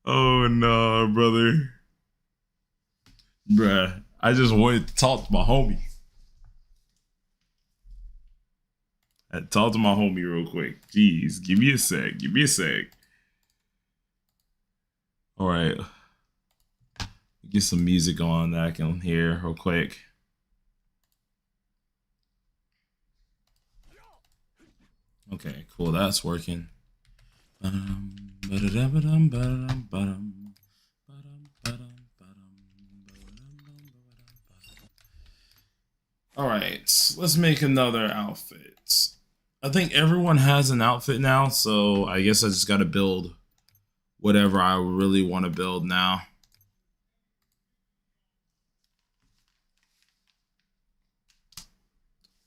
Oh no, brother. Bruh. I just wanted to talk to my homie. I talk to my homie real quick. Jeez, give me a sec. Give me a sec. All right. Get some music on that I can hear real quick. Okay, cool. That's working. All right, let's make another outfit. I think everyone has an outfit now, so I guess I just got to build whatever I really want to build now.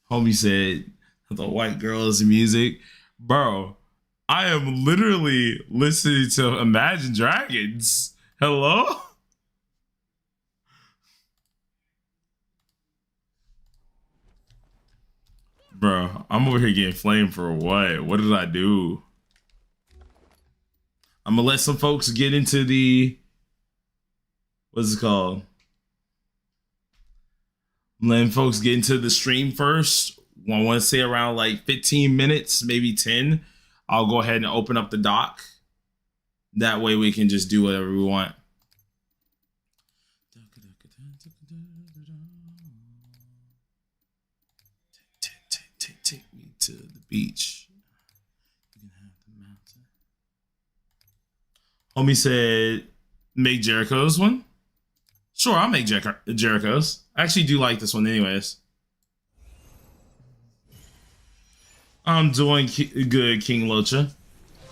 Homie said the white girl's music. Bro, I am literally listening to Imagine Dragons. Hello? Bro, I'm over here getting flamed for what? What did I do? I'm gonna let some folks get into the, what's it called? I'm letting folks get into the stream first. I want to say around like 15 minutes, maybe 10. I'll go ahead and open up the dock. That way we can just do whatever we want. Take me to the beach. You can have the mountain. Homie said, make Jericho's one. Sure, I'll make Jericho's. I actually do like this one anyways. I'm doing good, King Locha.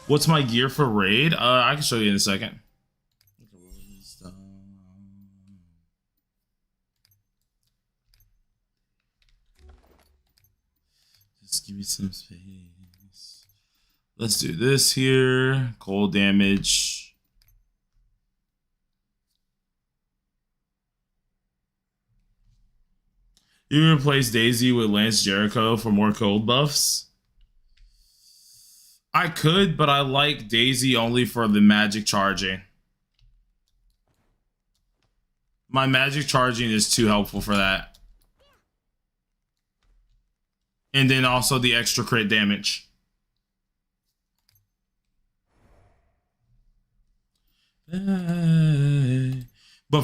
What's my gear for raid? I can show you in a second. Just give me some space. Let's do this here. Cold damage. You replace Daisy with Lance Jericho for more cold buffs? I could, but I like Daisy only for the magic charging. My magic charging is too helpful for that. And then also the extra crit damage. But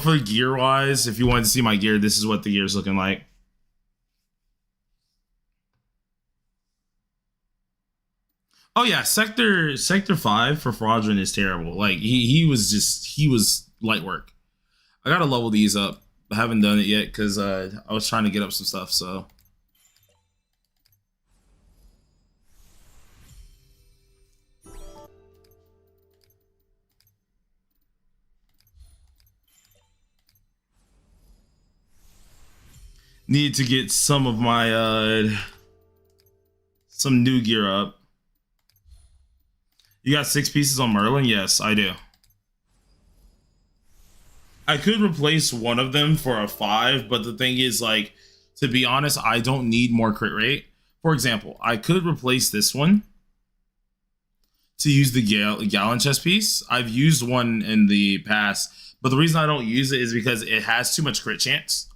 for gear wise, if you wanted to see my gear, this is what the gear is looking like. Oh yeah, Sector 5 for Fraudulent is terrible. Like he was light work. I gotta level these up. I haven't done it yet because I was trying to get up some stuff, so. Need to get some of my some new gear up. You got 6 pieces on Merlin? Yes, I do. I could replace one of them for a 5, but the thing is, like, to be honest, I don't need more crit rate. For example, I could replace this one to use the Gallon chest piece. I've used one in the past, but the reason I don't use it is because it has too much crit chance,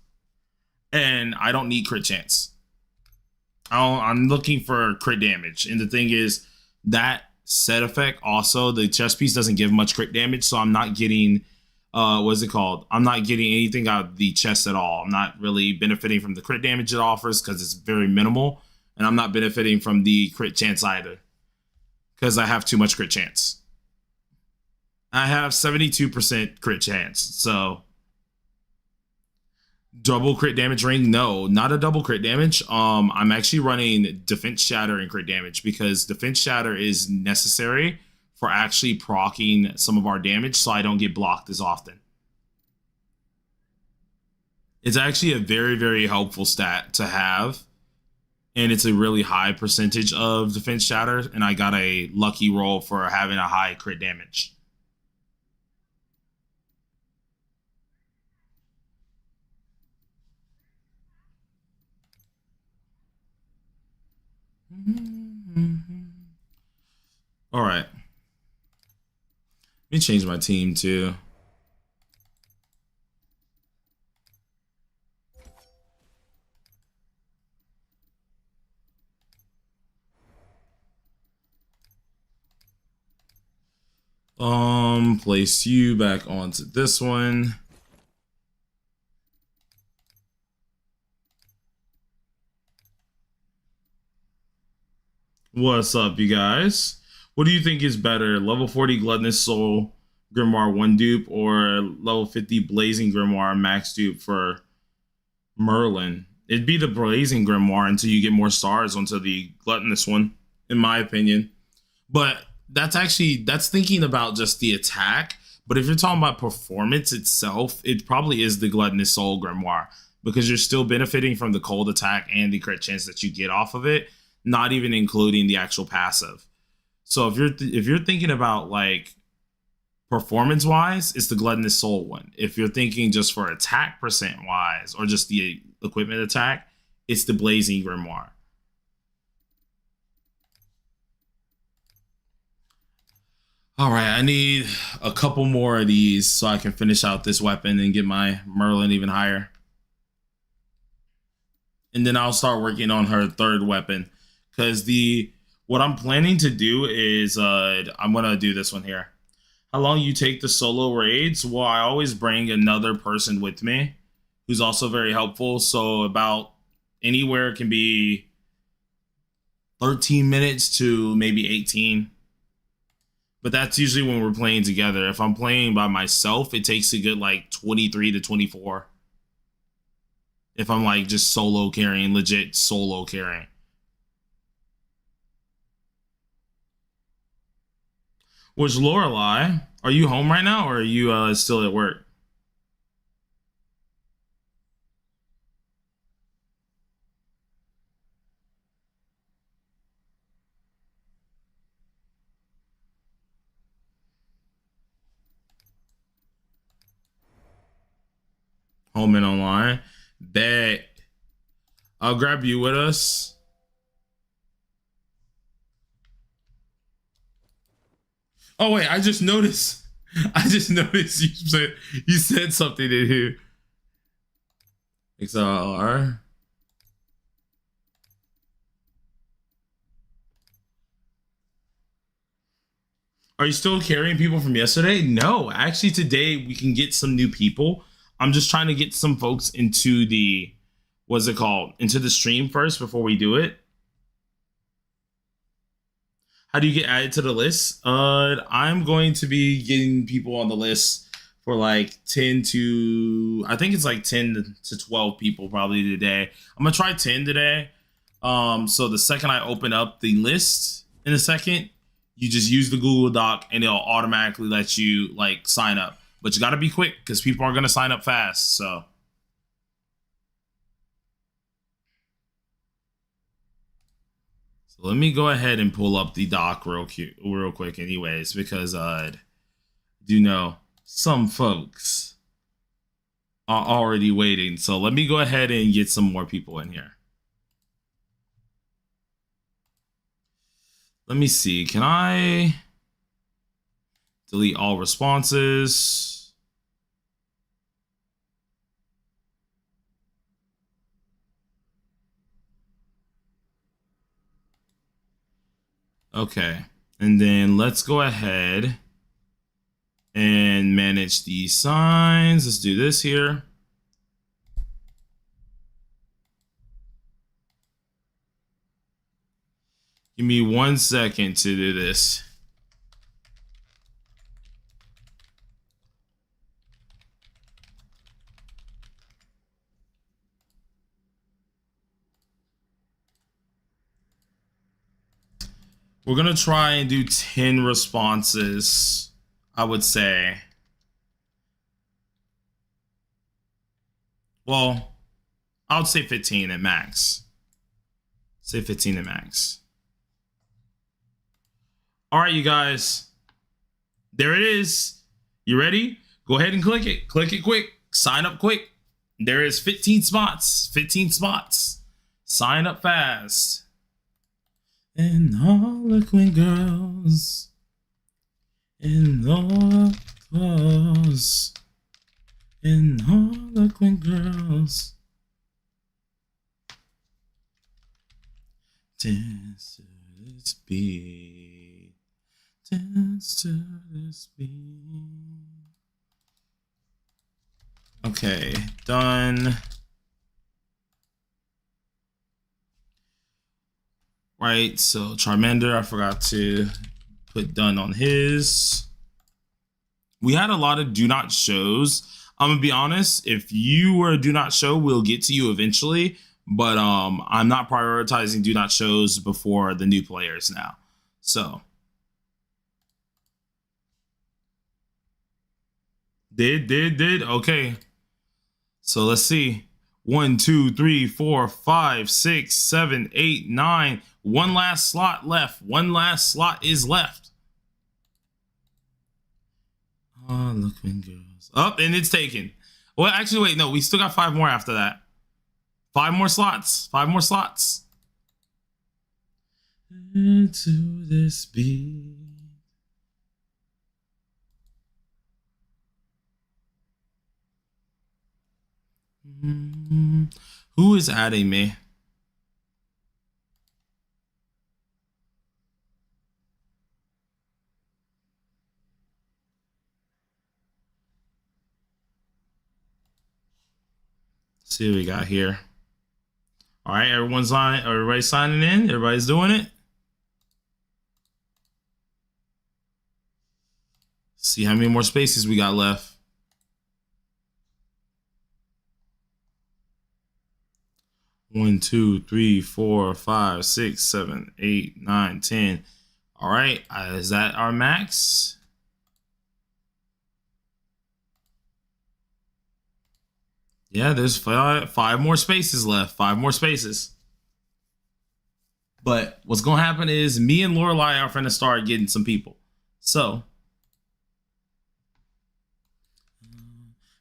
and I don't need crit chance. I'm looking for crit damage, and the thing is that set effect also, the chest piece doesn't give much crit damage, so I'm not getting what's it called? I'm not getting anything out of the chest at all. I'm not really benefiting from the crit damage it offers because it's very minimal, and I'm not benefiting from the crit chance either because I have too much crit chance. I have 72% crit chance, so double crit damage ring? No, not a double crit damage. I'm actually running defense shatter and crit damage because defense shatter is necessary for actually proccing some of our damage so I don't get blocked as often. It's actually a very, very helpful stat to have, and it's a really high percentage of defense shatter, and I got a lucky roll for having a high crit damage. All right. Let me change my team too. Place you back onto this one. What's up, you guys? What do you think is better, level 40 Gluttonous Soul Grimoire 1 dupe or level 50 Blazing Grimoire max dupe for Merlin? It'd be the Blazing Grimoire until you get more stars onto the Gluttonous one, in my opinion. But that's thinking about just the attack. But if you're talking about performance itself, it probably is the Gluttonous Soul Grimoire because you're still benefiting from the cold attack and the crit chance that you get off of it, not even including the actual passive. So if you're thinking about like performance wise, it's the Gluttonous Soul one. If you're thinking just for attack percent wise or just the equipment attack, it's the Blazing Grimoire. All right, I need a couple more of these so I can finish out this weapon and get my Merlin even higher. And then I'll start working on her third weapon. Because what I'm planning to do is I'm gonna do this one here. How long you take the solo raids? Well, I always bring another person with me who's also very helpful. So about anywhere it can be 13 minutes to maybe 18. But that's usually when we're playing together. If I'm playing by myself, it takes a good like 23 to 24. If I'm like just solo carrying, legit solo carrying. Which Lorelei, are you home right now or are you still at work? Home and online. Bet. I'll grab you with us. Oh wait, I just noticed you said something in here. XLR. Are you still carrying people from yesterday? No, actually today we can get some new people. I'm just trying to get some folks into the into the stream first before we do it. How do you get added to the list? I'm going to be getting people on the list for like 10 to, I think it's like 10 to 12 people probably today. I'm gonna try 10 today. So the second I open up the list in a second, you just use the Google Doc and it'll automatically let you like sign up. But you gotta be quick because people are gonna sign up fast. So let me go ahead and pull up the doc real quick anyways, because I do know some folks are already waiting. So let me go ahead and get some more people in here. Let me see. Can I delete all responses? Okay. And then let's go ahead and manage these signs. Let's do this here. Give me 1 second to do this. We're gonna try and do 10 responses, I would say. Well, I would say 15 at max. Say 15 at max. All right, you guys. There it is. You ready? Go ahead and click it. Click it quick. Sign up quick. There is 15 spots. 15 spots. Sign up fast. And Harlequin girls in all clothes. And Harlequin girls. Dance to this beat. Dance to this beat. Okay, done. Right, so Charmander, I forgot to put done on his. We had a lot of do not shows. I'm gonna be honest, if you were a do not show, we'll get to you eventually. But I'm not prioritizing do not shows before the new players now. So did okay. So let's see. 1, 2, 3, 4, 5, 6, 7, 8, 9. One last slot left. One last slot is left. Oh, look, girls. Up, and it's taken. Well, actually, wait, no, we still got 5 more after that. 5 more slots. 5 more slots. Into this beat. Who is adding me? Let's see what we got here. All right, everybody's signing in. Everybody's doing it. See how many more spaces we got left. One, 2, 3, 4, 5, 6, 7, 8, 9, 10. All right, is that our max? Yeah, there's 5 more spaces left. 5 more spaces. But what's gonna happen is me and Lorelai are gonna start getting some people. So,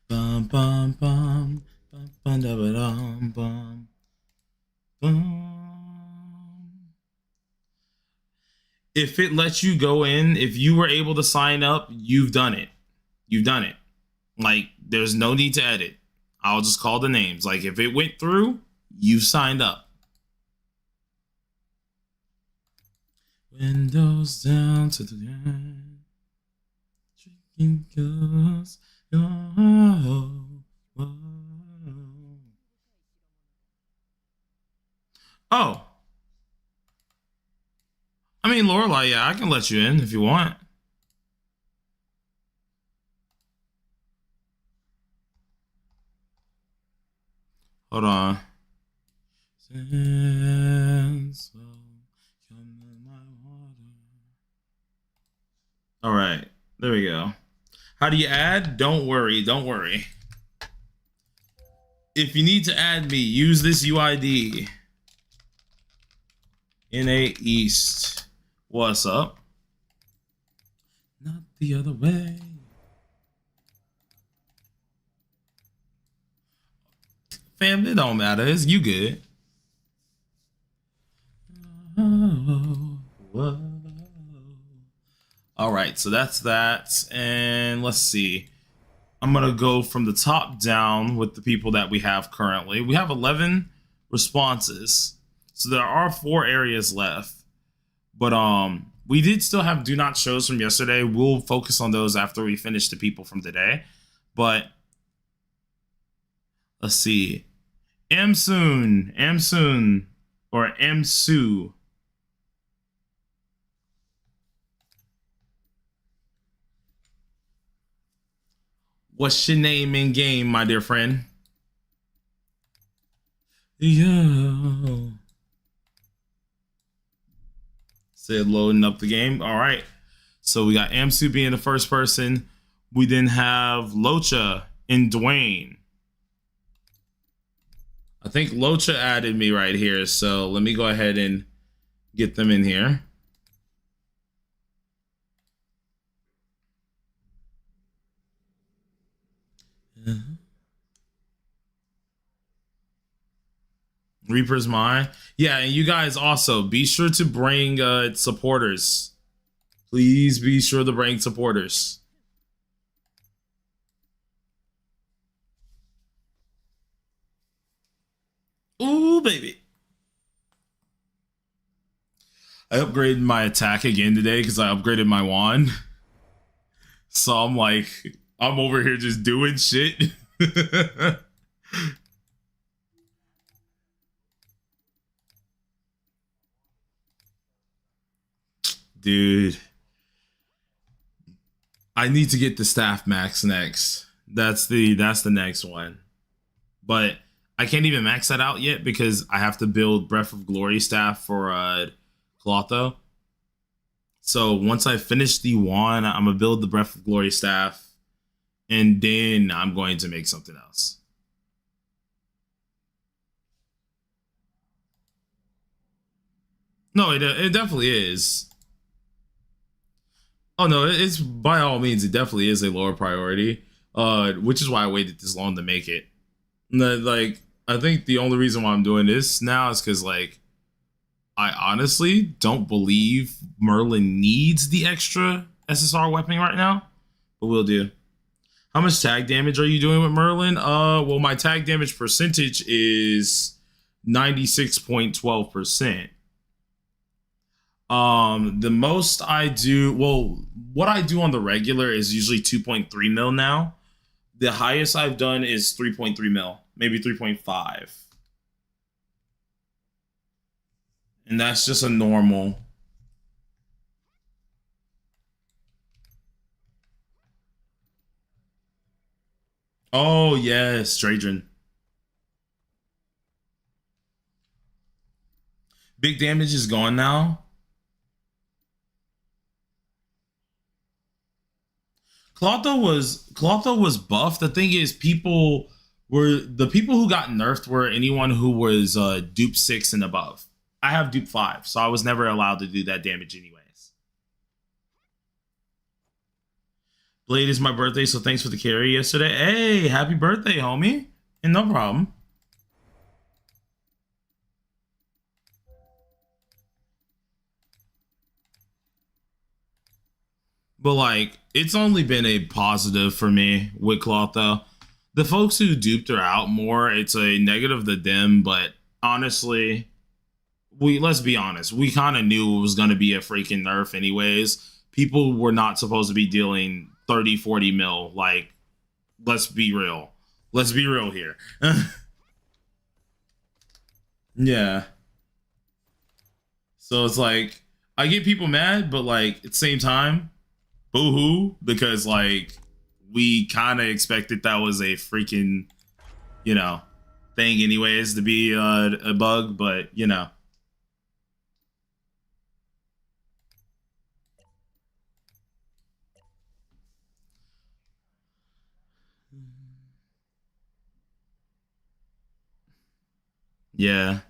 bum bum bum bum bum bum bum bum. If it lets you go in, if you were able to sign up, you've done it. You've done it. Like, there's no need to edit. I'll just call the names. Like, if it went through, you signed up. Windows down to the ground. Drinking girls. Oh, oh. Oh. I mean, Lorelai, yeah, I can let you in if you want. Hold on. All right, there we go. How do you add? Don't worry, don't worry. If you need to add me, use this UID. NA East. What's up? Not the other way. Fam, it don't matter. It's you good. Oh, whoa. All right, so that's that. And let's see. I'm going to go from the top down with the people that we have currently. We have 11 responses. So there are 4 areas left. But we did still have do not shows from yesterday. We'll focus on those after we finish the people from today. But let's see. Amsoon, or Amsu. What's your name in game, my dear friend? Yo. Said loading up the game. All right. So we got Amsu being the first person. We then have Locha and Dwayne. I think Locha added me right here. So let me go ahead and get them in here. Reaper's Mine. Yeah, and you guys also be sure to bring supporters. Please be sure to bring supporters. Ooh, baby. I upgraded my attack again today because I upgraded my wand. So I'm like, I'm over here just doing shit. Dude. I need to get the staff max next. That's the next one. But I can't even max that out yet because I have to build Breath of Glory staff for Clotho. So once I finish the wand, I'm gonna build the Breath of Glory staff, and then I'm going to make something else. No, it definitely is. Oh no, it's by all means, it definitely is a lower priority. Which is why I waited this long to make it. Like, I think the only reason why I'm doing this now is because, like, I honestly don't believe Merlin needs the extra SSR weapon right now, but we'll do. How much tag damage are you doing with Merlin? Well, my tag damage percentage is 96.12%. The most I do, well, what I do on the regular is usually 2.3 mil now. The highest I've done is 3.3 mil, maybe 3.5. And that's just a normal. Oh, yes, Stradrin. Big damage is gone now. Clotho was buff. The thing is, the people who got nerfed were anyone who was dupe 6 and above. I have dupe 5, so I was never allowed to do that damage anyways. Blade is my birthday, so thanks for the carry yesterday. Hey, happy birthday, homie. And no problem. But like, it's only been a positive for me with Clotho. The folks who duped her out more, it's a negative to them, but honestly, let's be honest, we kind of knew it was going to be a freaking nerf anyways. People were not supposed to be dealing 30, 40 mil. Like, let's be real. Let's be real here. Yeah. So it's like, I get people mad, but like, at the same time, boo-hoo, because like, we kind of expected that was a freaking, you know, thing anyways to be a bug, but you know. Yeah.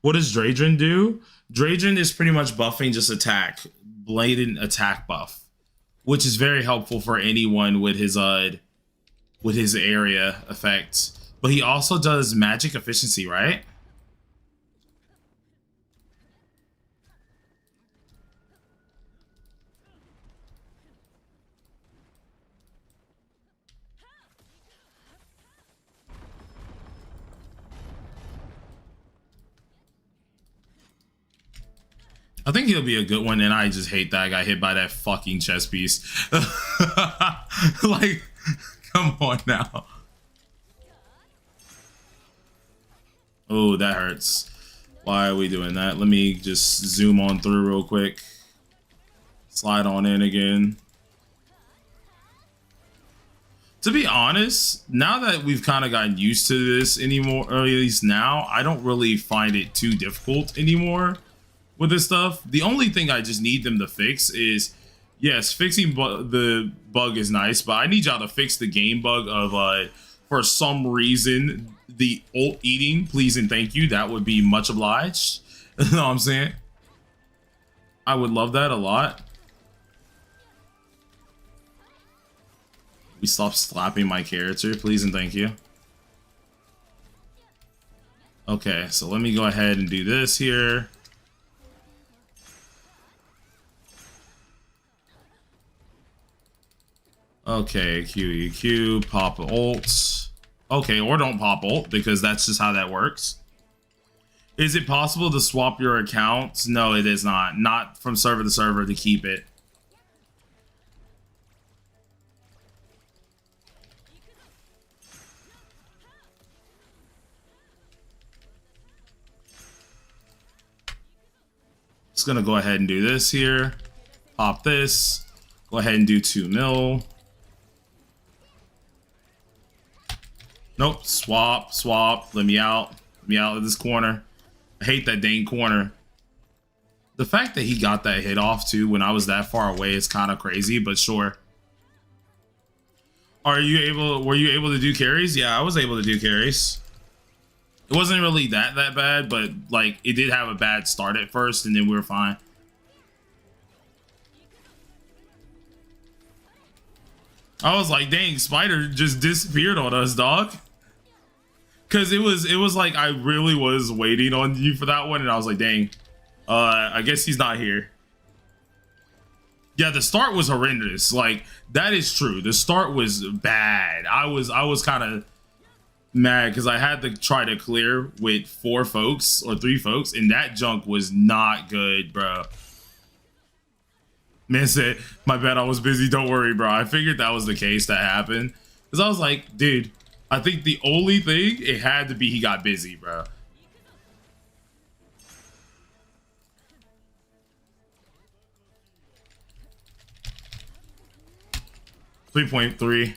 What does Dradrin do? Dradrin is pretty much buffing just attack, blatant attack buff, which is very helpful for anyone with his area effects. But he also does magic efficiency, right? I think he'll be a good one, and I just hate that I got hit by that fucking chess piece. Like, come on now. Oh, that hurts. Why are we doing that? Let me just zoom on through real quick. Slide on in again. To be honest, now that we've kind of gotten used to this anymore, or at least now, I don't really find it too difficult anymore with this stuff. The only thing I just need them to fix is, yes, fixing the bug is nice, but I need y'all to fix the game bug of for some reason the ult eating, please and thank you. That would be much obliged. You know what I'm saying? I would love that a lot. We stop slapping my character, please and thank you. Okay, so let me go ahead and do this here. Okay, QEQ, pop ult. Okay, or don't pop ult, because that's just how that works. Is it possible to swap your accounts? No, it is not. Not from server to server to keep it. Just gonna go ahead and do this here. Pop this. Go ahead and do 2 mil. Nope. Swap. Let me out. Let me out of this corner. I hate that dang corner. The fact that he got that hit off too when I was that far away is kind of crazy, but sure. Were you able to do carries? Yeah, I was able to do carries. It wasn't really that bad, but like it did have a bad start at first, and then we were fine. I was like, dang, Spider just disappeared on us, dog. Cause it was like I really was waiting on you for that one, and I was like, dang, I guess he's not here. Yeah, the start was horrendous. Like, that is true. The start was bad. I was kind of mad because I had to try to clear with 4 folks or 3 folks, and that junk was not good, bro. Man said, my bad, I was busy. Don't worry, bro. I figured that was the case that happened. Because I was like, dude, I think the only thing, it had to be he got busy, bro. $3.3.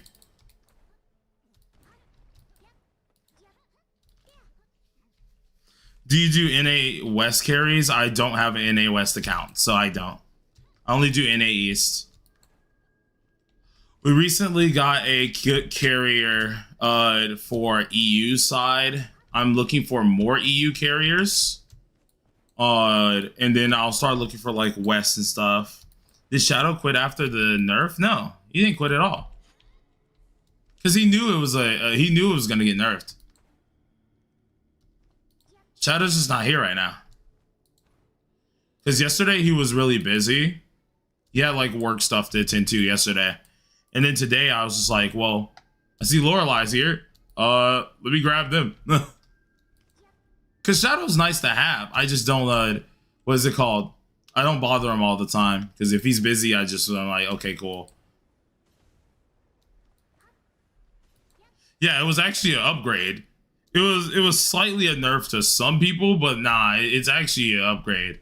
Do you do NA West carries? I don't have an NA West account, so I don't. I only do NA East. We recently got a carrier for EU side. I'm looking for more EU carriers. And then I'll start looking for like West and stuff. Did Shadow quit after the nerf? No, he didn't quit at all. Cause he knew it was he knew it was gonna get nerfed. Shadow's just not here right now. Cause yesterday he was really busy. He had like work stuff to attend to yesterday. And then today I was just like, well, I see Lorelai's here. Let me grab them. Cause Shadow's nice to have. I just don't what is it called? I don't bother him all the time. Cause if he's busy, I'm like, okay, cool. Yeah, it was actually an upgrade. It was slightly a nerf to some people, but nah, it's actually an upgrade.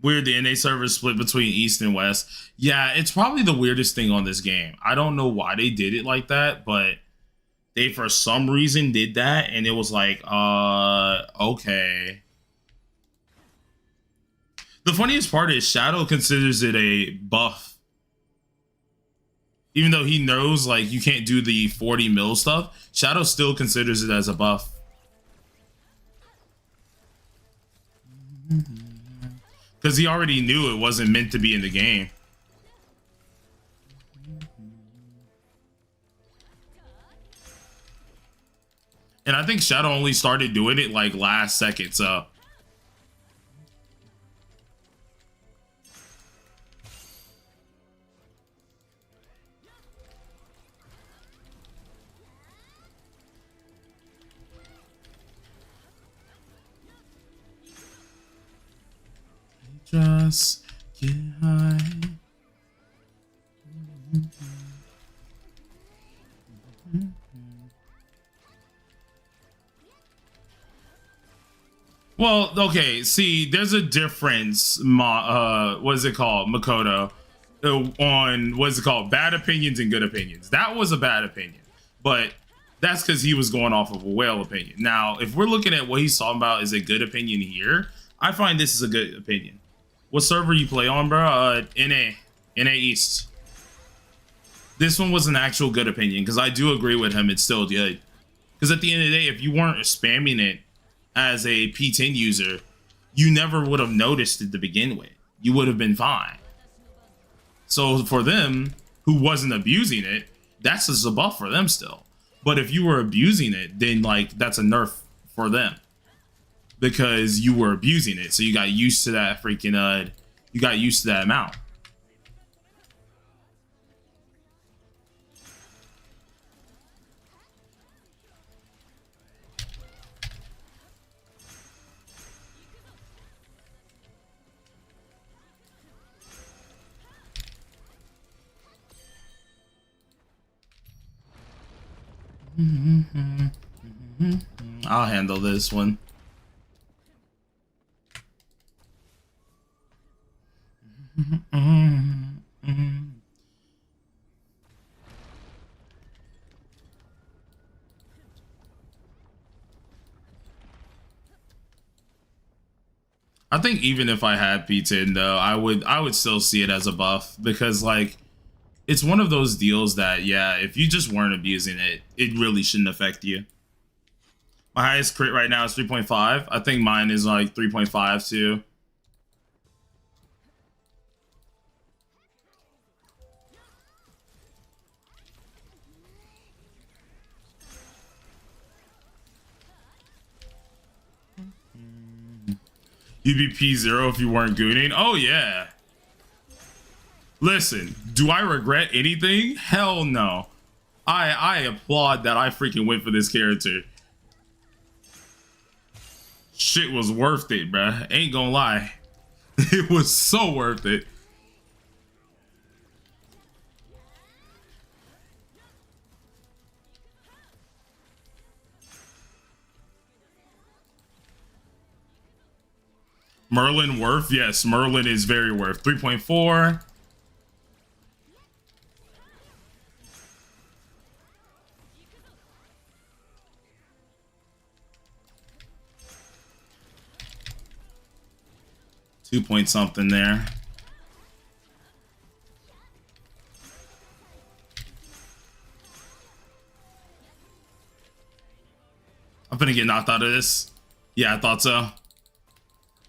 Weird, the NA server split between East and West. Yeah, it's probably the weirdest thing on this game. I don't know why they did it like that, but they for some reason did that, and it was like, okay. The funniest part is Shadow considers it a buff. Even though he knows like you can't do the 40 mil stuff, Shadow still considers it as a buff. Because he already knew it wasn't meant to be in the game. And I think Shadow only started doing it like last second, so. Just get high. Well, okay, see, there's a difference, what is it called, Makoto, on, what is it called, bad opinions and good opinions. That was a bad opinion, but that's because he was going off of a whale opinion. Now, if we're looking at what he's talking about is a good opinion here, I find this is a good opinion. What server you play on, bro? NA East. This one was an actual good opinion, because I do agree with him, it's still good. Because at the end of the day, if you weren't spamming it as a P10 user, you never would have noticed it to begin with. You would have been fine. So for them, who wasn't abusing it, that's just a buff for them still. But if you were abusing it, then like that's a nerf for them because you were abusing it. So you got used to that freaking you got used to that amount. I'll handle this one. I think even if I had P10 though, I would still see it as a buff because like it's one of those deals that yeah, if you just weren't abusing it, it really shouldn't affect you. My highest crit right now is 3.5. I think mine is like 3.5 too. You'd be P0 if you weren't gooning. Oh yeah. Listen, do I regret anything? Hell no. I applaud that I freaking went for this character. Shit was worth it, bruh. Ain't gonna lie. It was so worth it. Merlin worth? Yes, Merlin is very worth. 3.4. Two-point something there. I'm gonna get knocked out of this. Yeah, I thought so.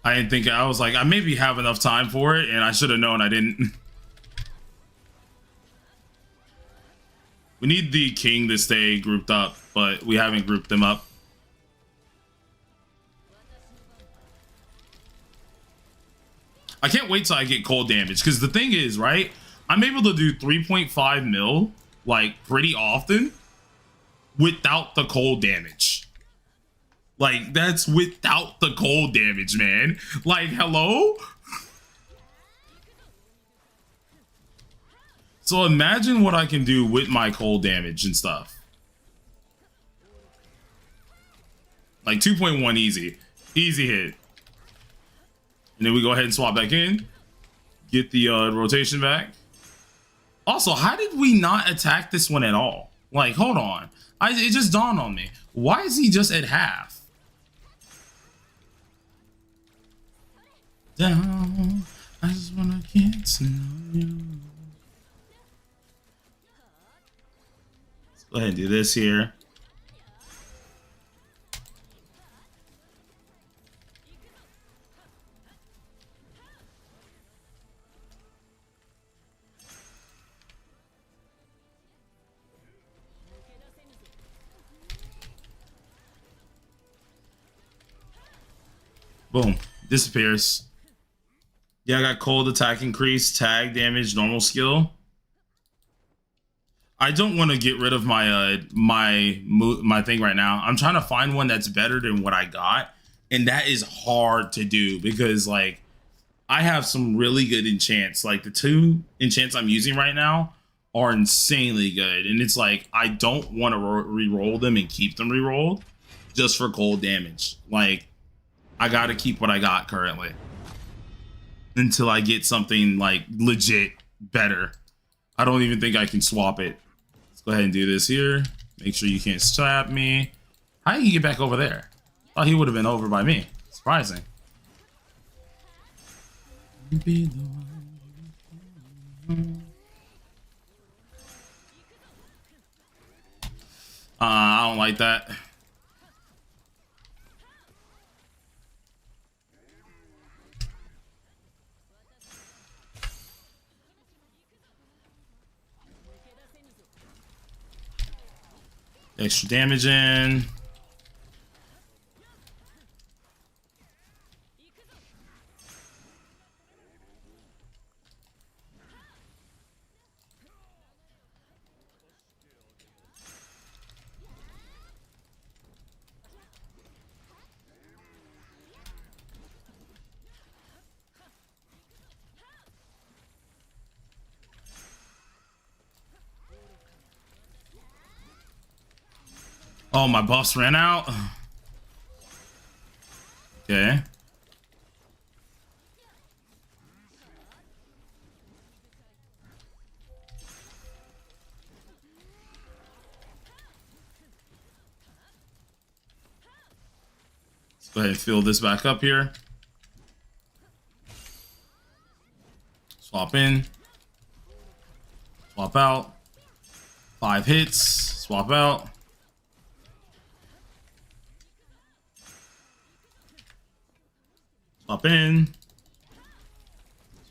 I didn't think, I was like, I maybe have enough time for it, and I should have known I didn't. We need the king to stay grouped up, but we haven't grouped them up. I can't wait till I get cold damage, because the thing is, right, I'm able to do 3.5 mil, like, pretty often, without the cold damage. Like, that's without the cold damage, man. Like, hello? So imagine what I can do with my cold damage and stuff. Like, 2.1 easy. Easy hit. And then we go ahead and swap back in. Get the rotation back. Also, how did we not attack this one at all? Like, hold on. It just dawned on me. Why is he just at half? Down. I just wanna get to know you. Let's go ahead and do this here. Boom. Disappears. Yeah, I got cold attack increase, tag damage, normal skill. I don't want to get rid of my my thing right now. I'm trying to find one that's better than what I got, and that is hard to do because like I have some really good enchants. Like the 2 enchants I'm using right now are insanely good, and it's like I don't want to re-roll them and keep them re-rolled just for cold damage. Like I got to keep what I got currently until I get something like legit better. I don't even think I can swap it. Let's go ahead and do this here. Make sure you can't slap me. How did he get back over there? Thought he would have been over by me. Surprising. I don't like that. Extra damage in. Oh, my buffs ran out. Okay. Let's go ahead and fill this back up here. Swap in. Swap out. 5 hits. Swap out. Swap in.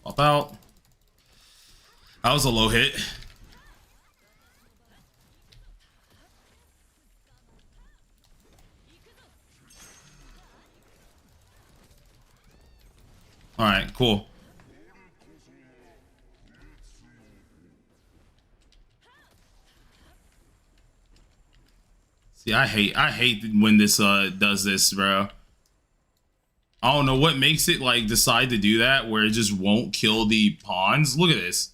Swap out. That was a low hit. All right, cool. See, I hate when this does this, bro. I don't know what makes it like decide to do that where it just won't kill the pawns. Look at this.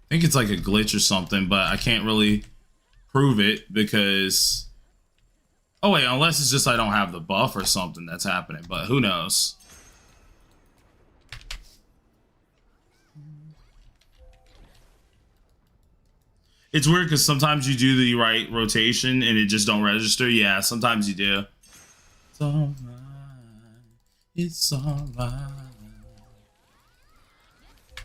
I think it's like a glitch or something, but I can't really prove it because... Oh wait, unless it's just I don't have the buff or something that's happening, but who knows? It's weird because sometimes you do the right rotation and it just don't register. Yeah, sometimes you do. It's alright. It's alright.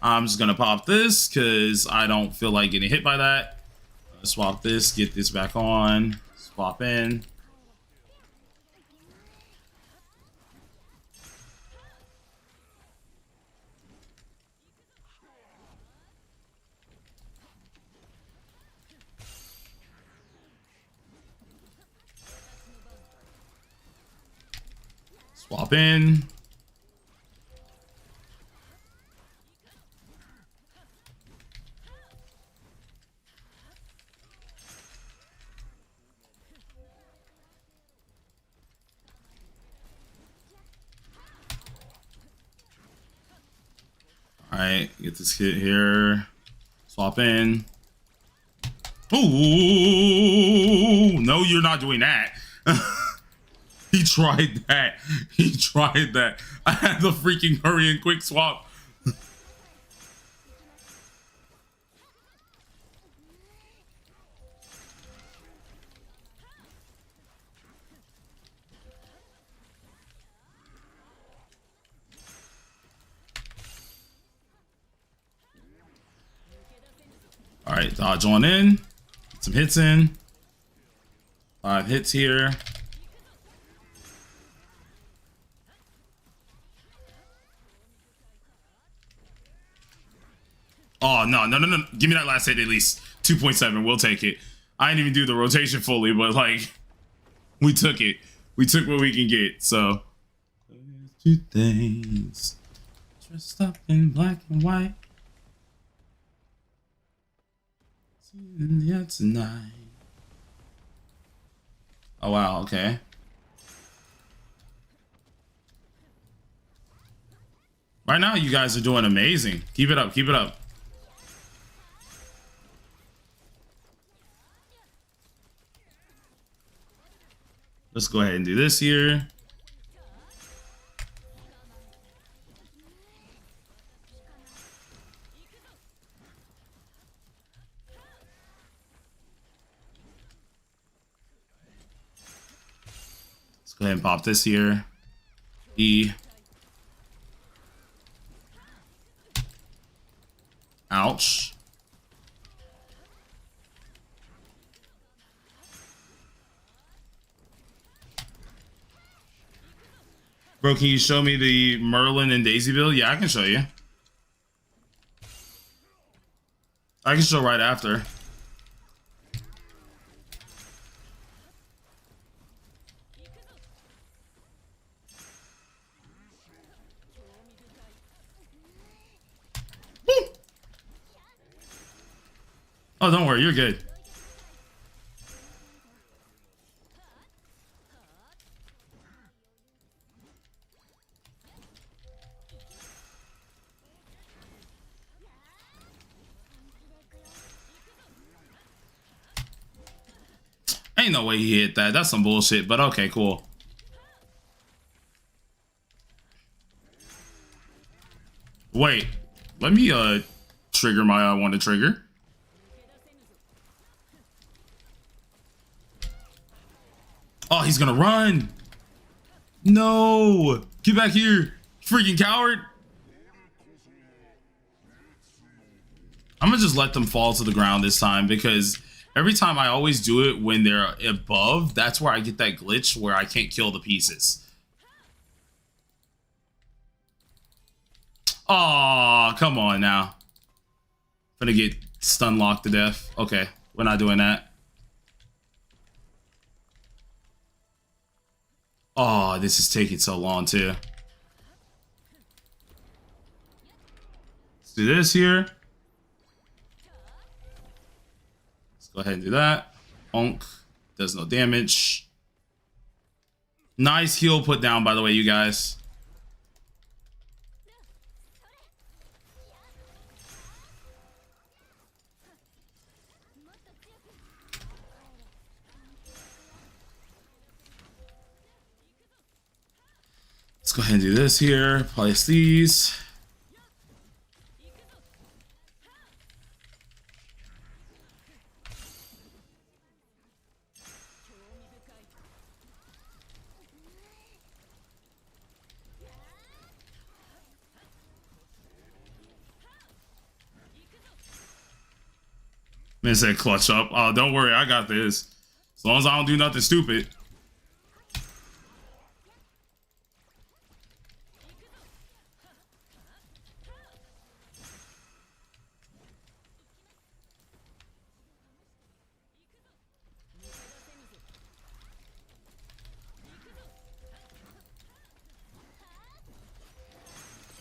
I'm just gonna pop this because I don't feel like getting hit by that. Swap this, get this back on. Swap in. Swap in. All right, get this kit here. Swap in. Ooh, no, you're not doing that. He tried that. He tried that. I had the freaking hurry and quick swap. All right, dodge on in. Get some hits in. 5 hits here. Oh, no. Give me that last hit at least. 2.7. We'll take it. I didn't even do the rotation fully, but, like, we took it. We took what we can get, so. 2 things. Dressed up in black and white. Yeah, tonight. Oh, wow. Okay. Right now, you guys are doing amazing. Keep it up. Keep it up. Let's go ahead and do this here. Let's go ahead and pop this here. E. Ouch. Bro, can you show me the Merlin and Daisy build? Yeah, I can show you. I can show right after. Oh, don't worry, you're good. Ain't no way he hit that. That's some bullshit, but okay, cool. Wait, let me trigger my I want to trigger. Oh, he's gonna run. No, get back here, freaking coward. I'm gonna just let them fall to the ground this time, because every time I always do it when they're above, that's where I get that glitch where I can't kill the pieces. Oh, come on now. Gonna get stun locked to death. Okay, we're not doing that. Oh, this is taking so long too. Let's do this here. Let's go ahead and do that. Onk. Does no damage. Nice heal put down, by the way, you guys. Let's go ahead and do this here. Place these. Man said clutch up. Oh, don't worry, I got this. As long as I don't do nothing stupid.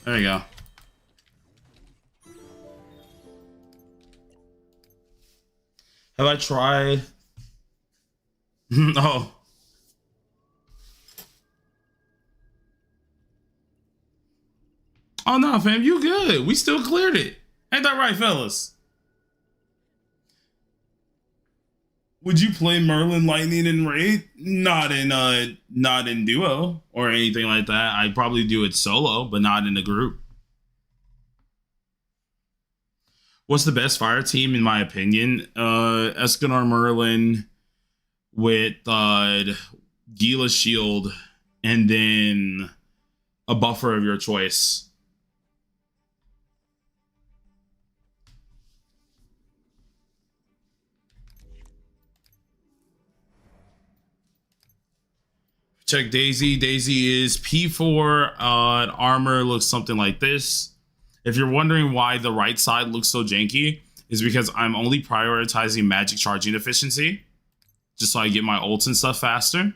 There you go. Have I tried? Oh. Oh no, fam, you good. We still cleared it. Ain't that right, fellas? Would you play Merlin Lightning in Raid? Not in duo or anything like that. I'd probably do it solo, but not in a group. What's the best fire team in my opinion? Escanor Merlin with Gila Shield and then a buffer of your choice. Check Daisy. Daisy is P4. Armor looks something like this. If you're wondering why the right side looks so janky, is because I'm only prioritizing magic charging efficiency, just so I get my ults and stuff faster.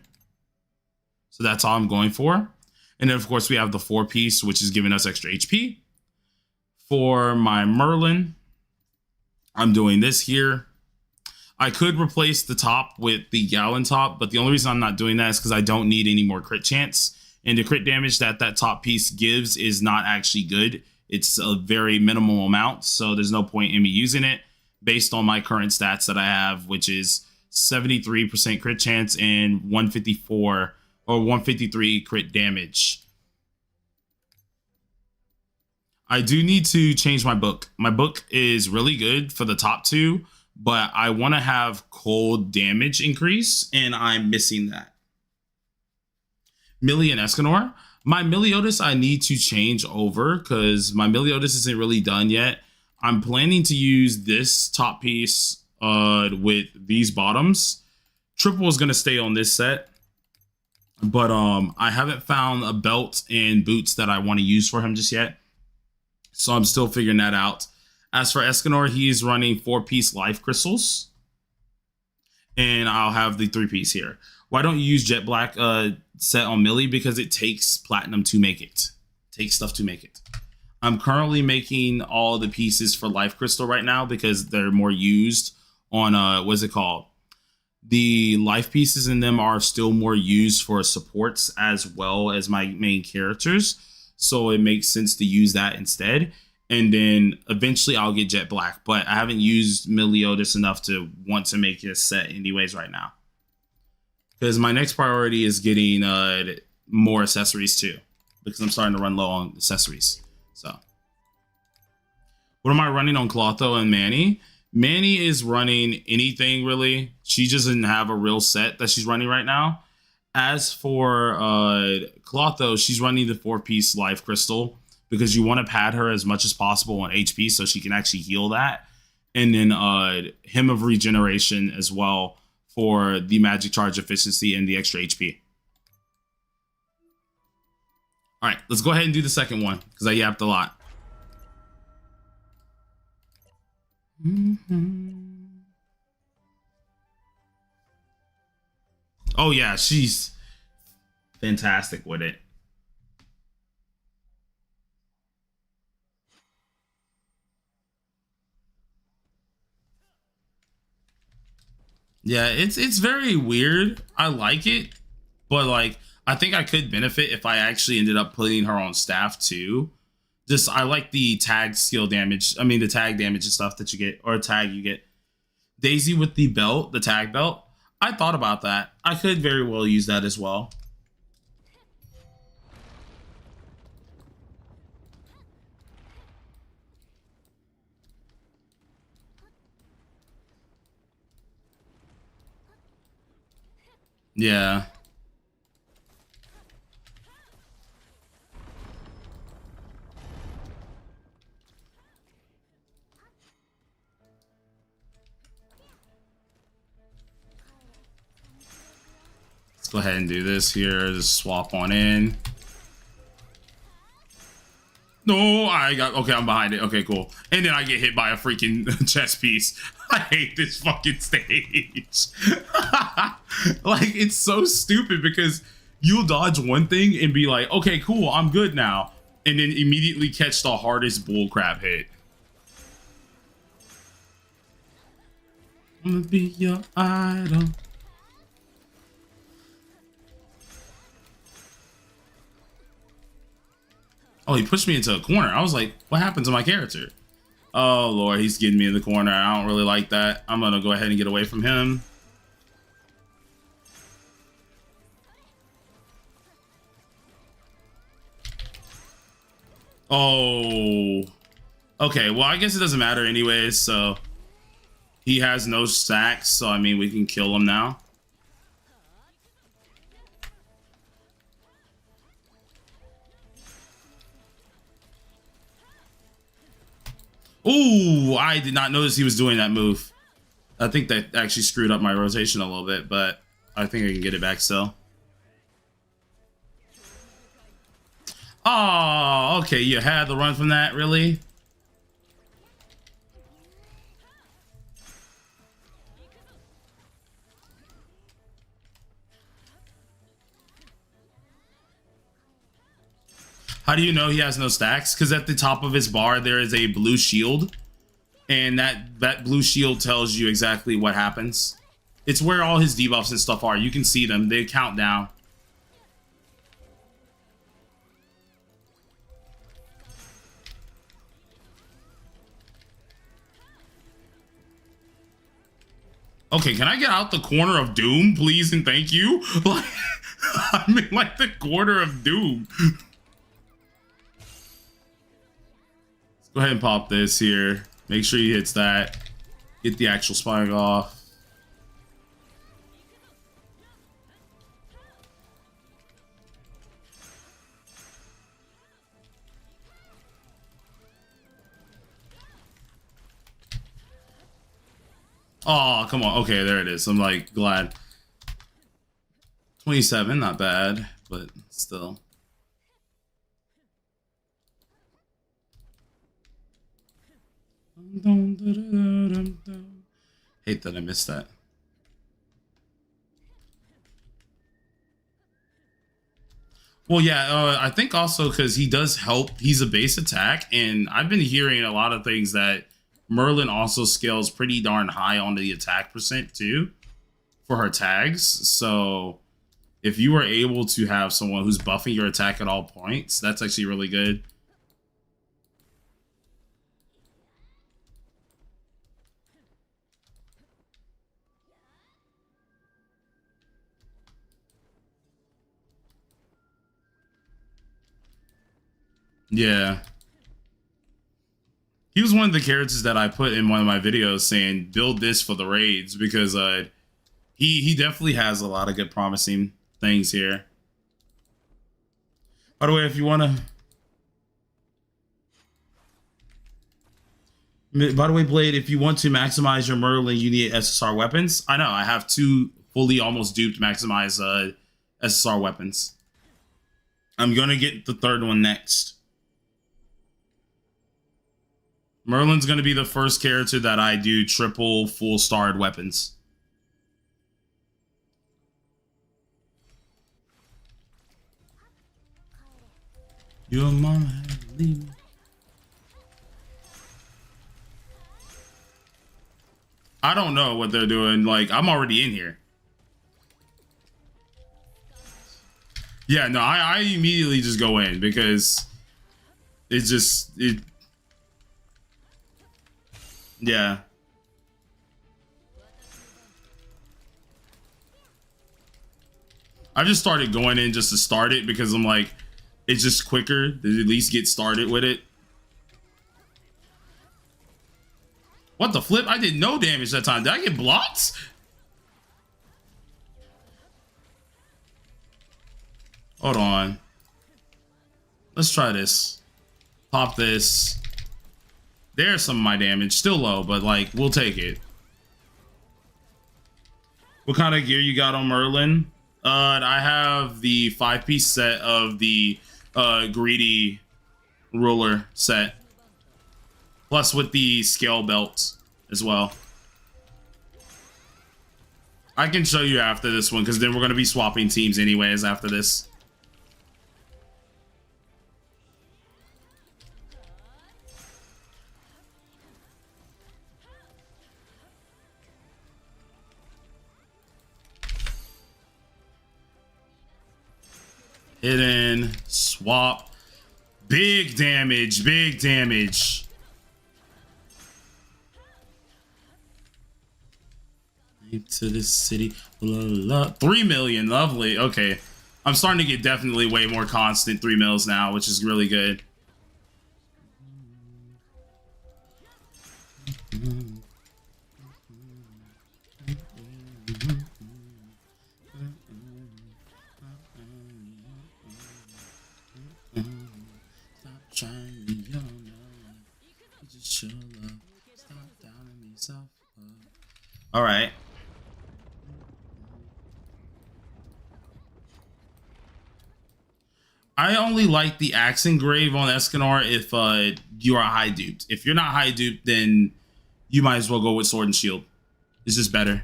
So that's all I'm going for. And then of course we have the 4-piece, which is giving us extra HP. For my Merlin, I'm doing this here. I could replace the top with the Gallon top, but the only reason I'm not doing that is because I don't need any more crit chance. And the crit damage that that top piece gives is not actually good. It's a very minimal amount, so there's no point in me using it based on my current stats that I have, which is 73% crit chance and 154 or 153 crit damage. I do need to change my book. My book is really good for the top two, but I want to have cold damage increase, and I'm missing that. Millie and Escanor. My Meliodas I need to change over because my Meliodas isn't really done yet. I'm planning to use this top piece with these bottoms. Triple is going to stay on this set, but I haven't found a belt and boots that I want to use for him just yet. So I'm still figuring that out. As for Escanor, he's running 4-piece life crystals. And I'll have the 3-piece here. Why don't you use Jet Black set on Millie? Because it takes platinum to make it. Takes stuff to make it. I'm currently making all the pieces for Life Crystal right now because they're more used on what's it called? The life pieces in them are still more used for supports as well as my main characters. So it makes sense to use that instead. And then eventually I'll get Jet Black, but I haven't used Meliodas enough to want to make it a set anyways right now. Because my next priority is getting more accessories too, because I'm starting to run low on accessories. So what am I running on Clotho and Manny? Manny is running anything really. She just doesn't have a real set that she's running right now. As for Clotho, she's running the 4-piece Life Crystal because you want to pad her as much as possible on HP so she can actually heal that. And then Hymn of Regeneration as well for the magic charge efficiency and the extra HP. All right, let's go ahead and do the second one because I yapped a lot. Oh yeah, she's fantastic with it. Yeah, it's very weird. I like it, but like I think I could benefit if I actually ended up putting her on staff too. Just I like the tag skill damage. I mean the tag damage and stuff that you get, or tag you get. Daisy with the belt, the tag belt. I thought about that. I could very well use that as well. Yeah. Let's go ahead and do this here. Just swap on in. No, I got okay. I'm behind it. Okay, cool. And then I get hit by a freaking chess piece. I hate this fucking stage. Like it's so stupid because you'll dodge one thing and be like, okay, cool, I'm good now, and then immediately catch the hardest bullcrap hit. I'm gonna be your idol. Oh, he pushed me into a corner. I was like, what happened to my character? Oh, Lord, he's getting me in the corner. I don't really like that. I'm going to go ahead and get away from him. Oh. Okay, well, I guess it doesn't matter anyways, so... He has no stacks, so, I mean, we can kill him now. Ooh, I did not notice he was doing that move. I think that actually screwed up my rotation a little bit, but I think I can get it back still. Oh, okay, you had the run from that, really? How do you know he has no stacks? Because at the top of his bar, there is a blue shield. And that blue shield tells you exactly what happens. It's where all his debuffs and stuff are. You can see them. They count down. Okay, can I get out the corner of doom, please and thank you? Like, I'm in like the corner of doom. Let's go ahead and pop this here. Make sure he hits that. Get the actual spike off. Oh, come on. Okay, there it is. I'm like glad. 27, not bad, but still. Hate that I missed that. Well, yeah, I think also because he does help. He's a base attack, and I've been hearing a lot of things that Merlin also scales pretty darn high on the attack percent too for her tags. So if you were able to have someone who's buffing your attack at all points, that's actually really good. Yeah. He was one of the characters that I put in one of my videos saying build this for the raids because he definitely has a lot of good promising things here. By the way, if you want to By the way, Blade, if you want to maximize your Merlin, you need SSR weapons. I know, I have 2 fully almost duped maximize SSR weapons. I'm gonna get the 3rd one next. Merlin's gonna be the first character that I do triple full starred weapons. Your mama had to leave me. I don't know what they're doing. Like, I'm already in here. Yeah, no, I immediately just go in because it's just yeah. I just started going in just to start it because I'm like, it's just quicker to at least get started with it. What the flip? I did no damage that time. Did I get blocked? Hold on. Let's try this. Pop this. There's some of my damage. Still low, but like, we'll take it. What kind of gear you got on Merlin? I have the 5-piece set of the greedy ruler set. Plus with the scale belt as well. I can show you after this one because then we're going to be swapping teams anyways after this. Hidden, swap, big damage, big damage. To this city, 3 million, lovely. Okay, I'm starting to get definitely way more constant 3 mils now, which is really good. All right. I only like the axe engrave on Escanor if you are high duped. If you're not high duped, then you might as well go with sword and shield. It's just better.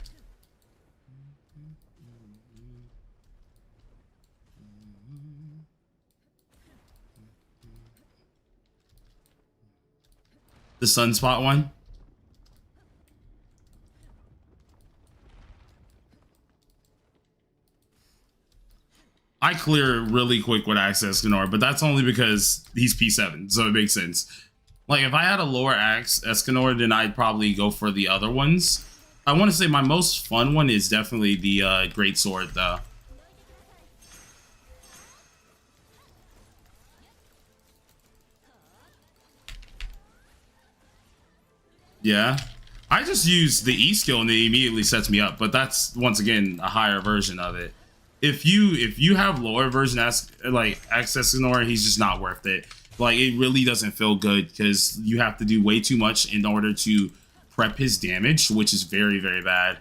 The sunspot one. I clear really quick with Axe Escanor, but that's only because he's P7, so it makes sense. Like, if I had a lower Axe Escanor, then I'd probably go for the other ones. I want to say my most fun one is definitely the Great Sword, though. Yeah. I just use the E skill and it immediately sets me up, but that's, once again, a higher version of it. If you have lower version like Access Ignore, he's just not worth it. Like, it really doesn't feel good because you have to do way too much in order to prep his damage, which is very, very bad.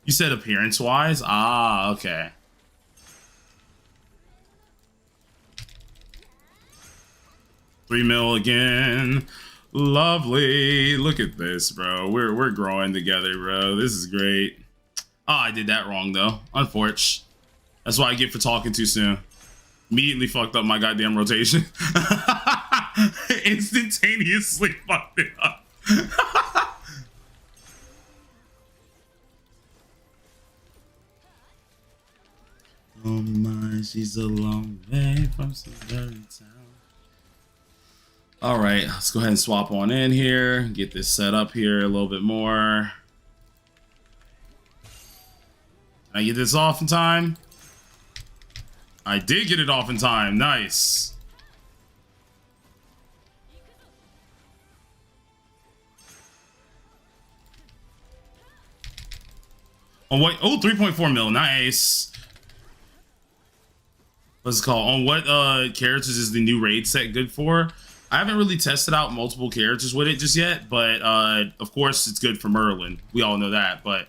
You said appearance wise? Ah, okay. $3 mil again. Lovely. Look at this, bro. We're growing together, bro. This is great. Oh, I did that wrong, though. Unfortunate. That's what I get for talking too soon. Immediately fucked up my goddamn rotation. Instantaneously fucked it up. Oh my, she's a long way from some dirty town. All right, let's go ahead and swap on in here. Get this set up here a little bit more. Can I get this off in time? I did get it off in time. Nice. On what? Oh, 3.4 mil. Nice. What's it called? On what characters is the new raid set good for? I haven't really tested out multiple characters with it just yet, but of course it's good for Merlin. We all know that, but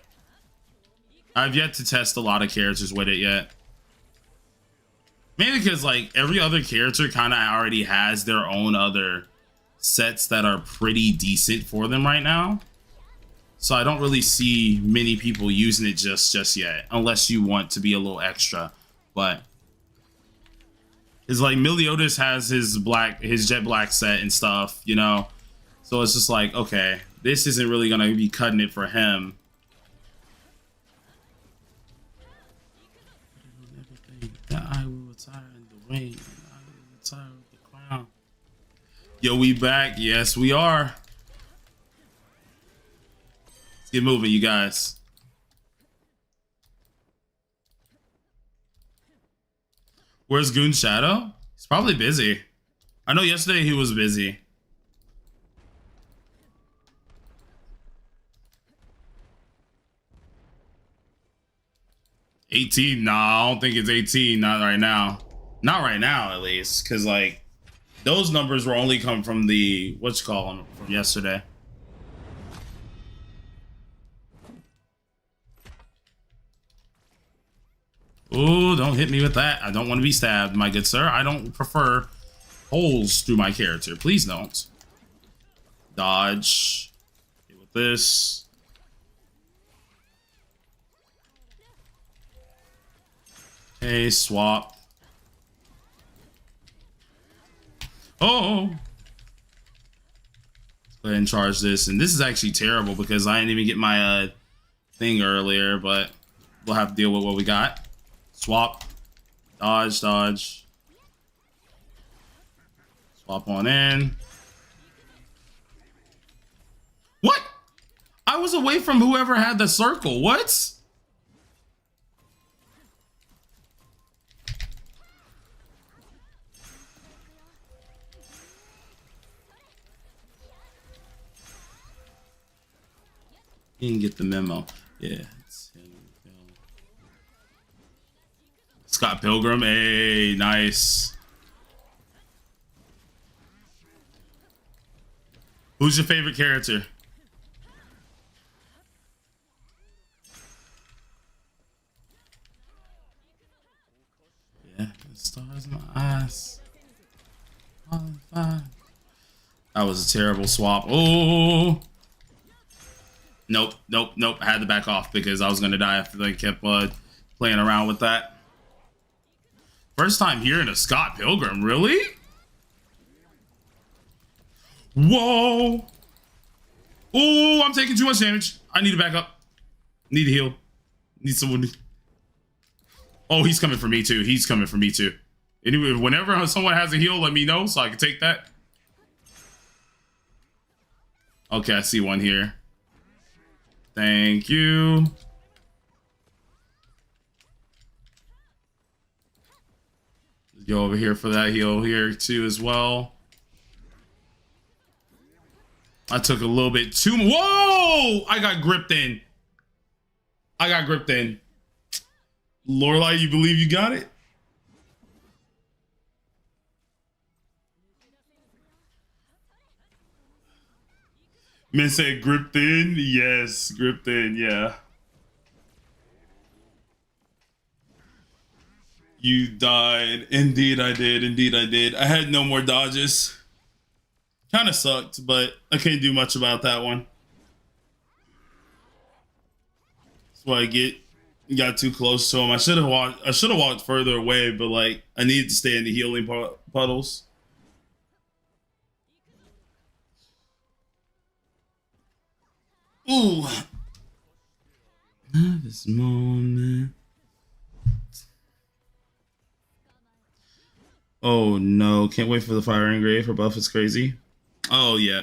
I've yet to test a lot of characters with it yet. Mainly because like every other character kind of already has their own other sets that are pretty decent for them right now. So I don't really see many people using it just yet, unless you want to be a little extra. But it's like Meliodas has his jet black set and stuff, you know. So it's just like, okay, this isn't really gonna be cutting it for him. That I will retire in the rain, and I will retire with the crown. Yo, we back. Yes, we are. Let's get moving, you guys. Where's Goon Shadow? He's probably busy. I know yesterday he was busy. $18? Nah, I don't think it's 18. Not right now. Not right now, at least. Because, like, those numbers were only come from the, what's called from yesterday. Ooh, don't hit me with that. I don't want to be stabbed, my good sir. I don't prefer holes through my character. Please don't. Dodge. Hit with this. Okay, swap. Oh! Let's go ahead and charge this. And this is actually terrible because I didn't even get my thing earlier, but we'll have to deal with what we got. Swap. Dodge, dodge. Swap on in. What? I was away from whoever had the circle. What? You didn't get the memo. Yeah. Scott Pilgrim, hey, nice. Who's your favorite character? Yeah, stars in my eyes. That was a terrible swap. Oh, nope, nope, nope. I had to back off because I was gonna die if they kept playing around with that. First time hearing a Scott Pilgrim, really? Whoa! Oh, I'm taking too much damage. I need to back up. Need to heal. Need someone to... Oh, he's coming for me too. He's coming for me too. Anyway, whenever someone has a heal, let me know so I can take that. Okay, I see one here. Thank you. Go over here for that heal here too as well. I took a little bit too. Whoa! I got gripped in. I got gripped in. Lorelai, you believe you got it? Men said gripped in. Yes, gripped in. Yeah. You died. Indeed I did. Indeed I did. I had no more dodges. Kind of sucked, but I can't do much about that one. That's what I get. got too close to him. I should have walked further away, but like I needed to stay in the healing puddles. Ooh. This moment. Oh no, can't wait for the fire engrave. Her buff is crazy. Oh yeah.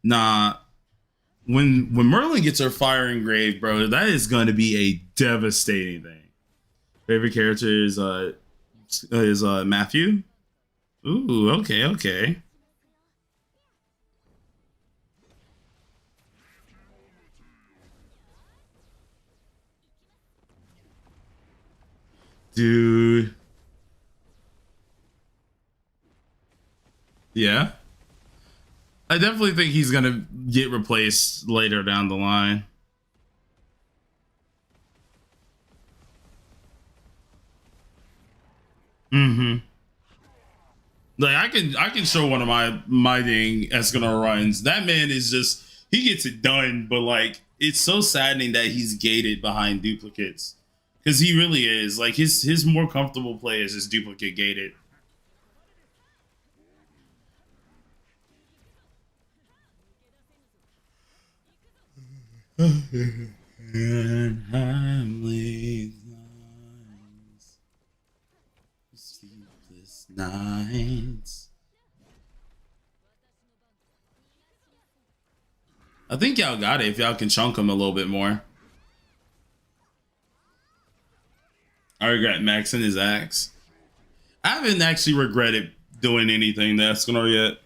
Nah. When Merlin gets her fire engrave, bro, that is gonna be a devastating thing. Favorite character is Matthew. Ooh, okay, okay. Dude. Yeah. I definitely think he's gonna get replaced later down the line. Mm-hmm. Like I can show one of my dang Escanor runs. That man is just he gets it done, but like it's so saddening that he's gated behind duplicates. Because he really is. Like his more comfortable play is just duplicate gated. And Hamley's lines, sleepless nights. I think y'all got it if y'all can chunk him a little bit more. I regret maxing his axe. I haven't actually regretted doing anything to Escanor yet.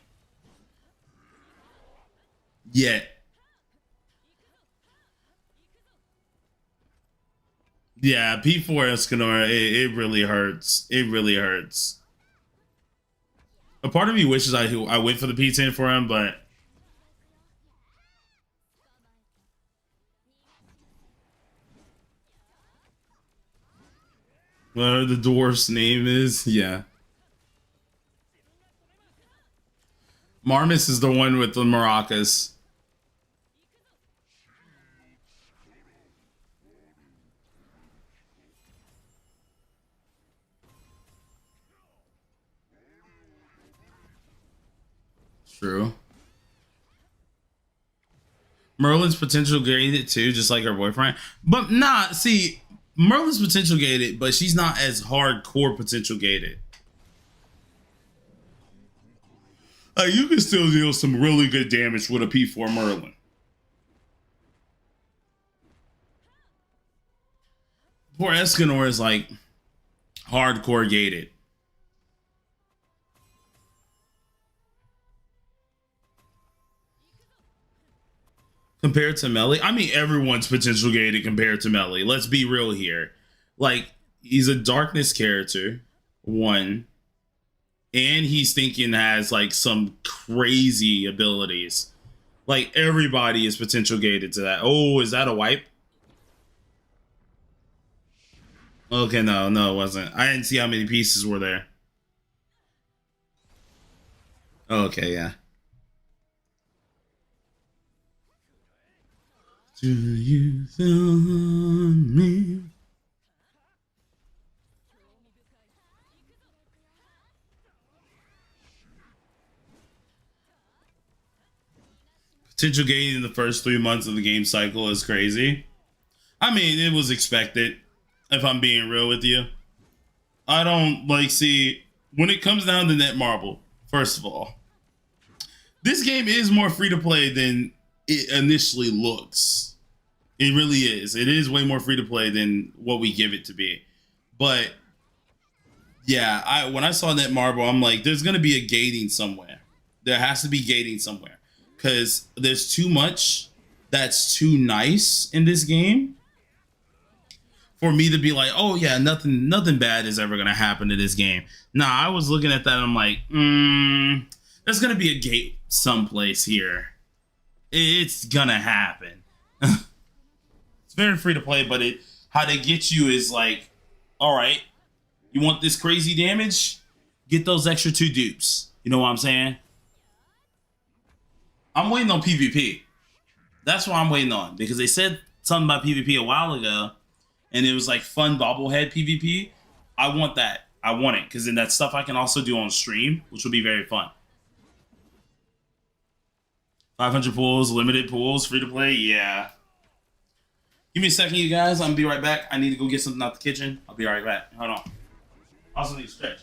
Yet. Yeah, P4 Escanor, it really hurts. It really hurts. A part of me wishes I went for the P10 for him, but whatever the dwarf's name is, yeah. Marmus is the one with the maracas. True. Merlin's potential gated too, just like her boyfriend. But nah, see, Merlin's potential gated, but she's not as hardcore potential gated. You can still deal some really good damage with a P4 Merlin. Poor Escanor is like hardcore gated. Compared to Melly, I mean, everyone's potential gated compared to Melly. Let's be real here. Like, he's a darkness character, one, and he's thinking has like some crazy abilities. Like, everybody is potential gated to that. Oh, is that a wipe? Okay, no, it wasn't. I didn't see how many pieces were there. Okay, yeah. Do you feel me? Potential gain in the first 3 months of the game cycle is crazy. I mean, it was expected, if I'm being real with you. I don't, like, see, when it comes down to Netmarble, first of all, this game is more free to play than it initially looks. It really is. It is way more free to play than what we give it to be. But yeah, when I saw Netmarble, I'm like, there's gonna be a gating somewhere. There has to be gating somewhere. Because there's too much that's too nice in this game for me to be like, oh yeah, nothing bad is ever gonna happen to this game. Nah, I was looking at that and I'm like, there's gonna be a gate someplace here. It's gonna happen. It's very free to play, but how they get you is like, all right, you want this crazy damage? Get those extra 2 dupes. You know what I'm saying? I'm waiting on PvP. That's what I'm waiting on, because they said something about PvP a while ago, and it was like fun bobblehead PvP, I want that. I want it because then that stuff I can also do on stream, which will be very fun. 500 pools, limited pools, free to play. Yeah. Give me a second, you guys. I'm gonna be right back. I need to go get something out the kitchen. I'll be right back. Hold on. I also need to stretch.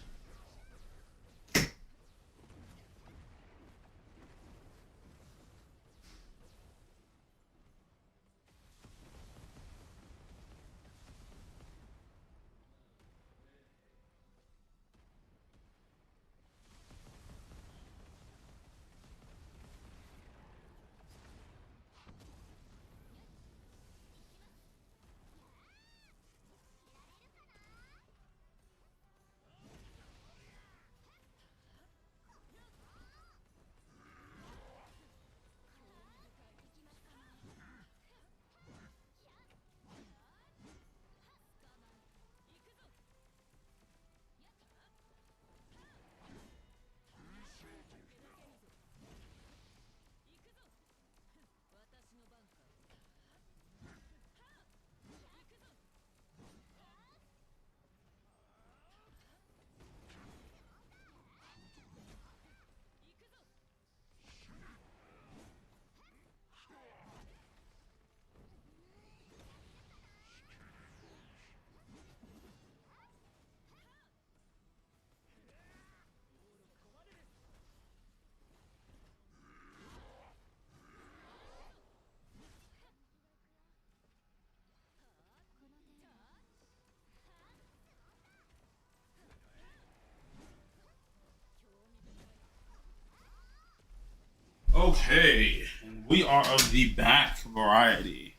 Okay, and we are of the back variety.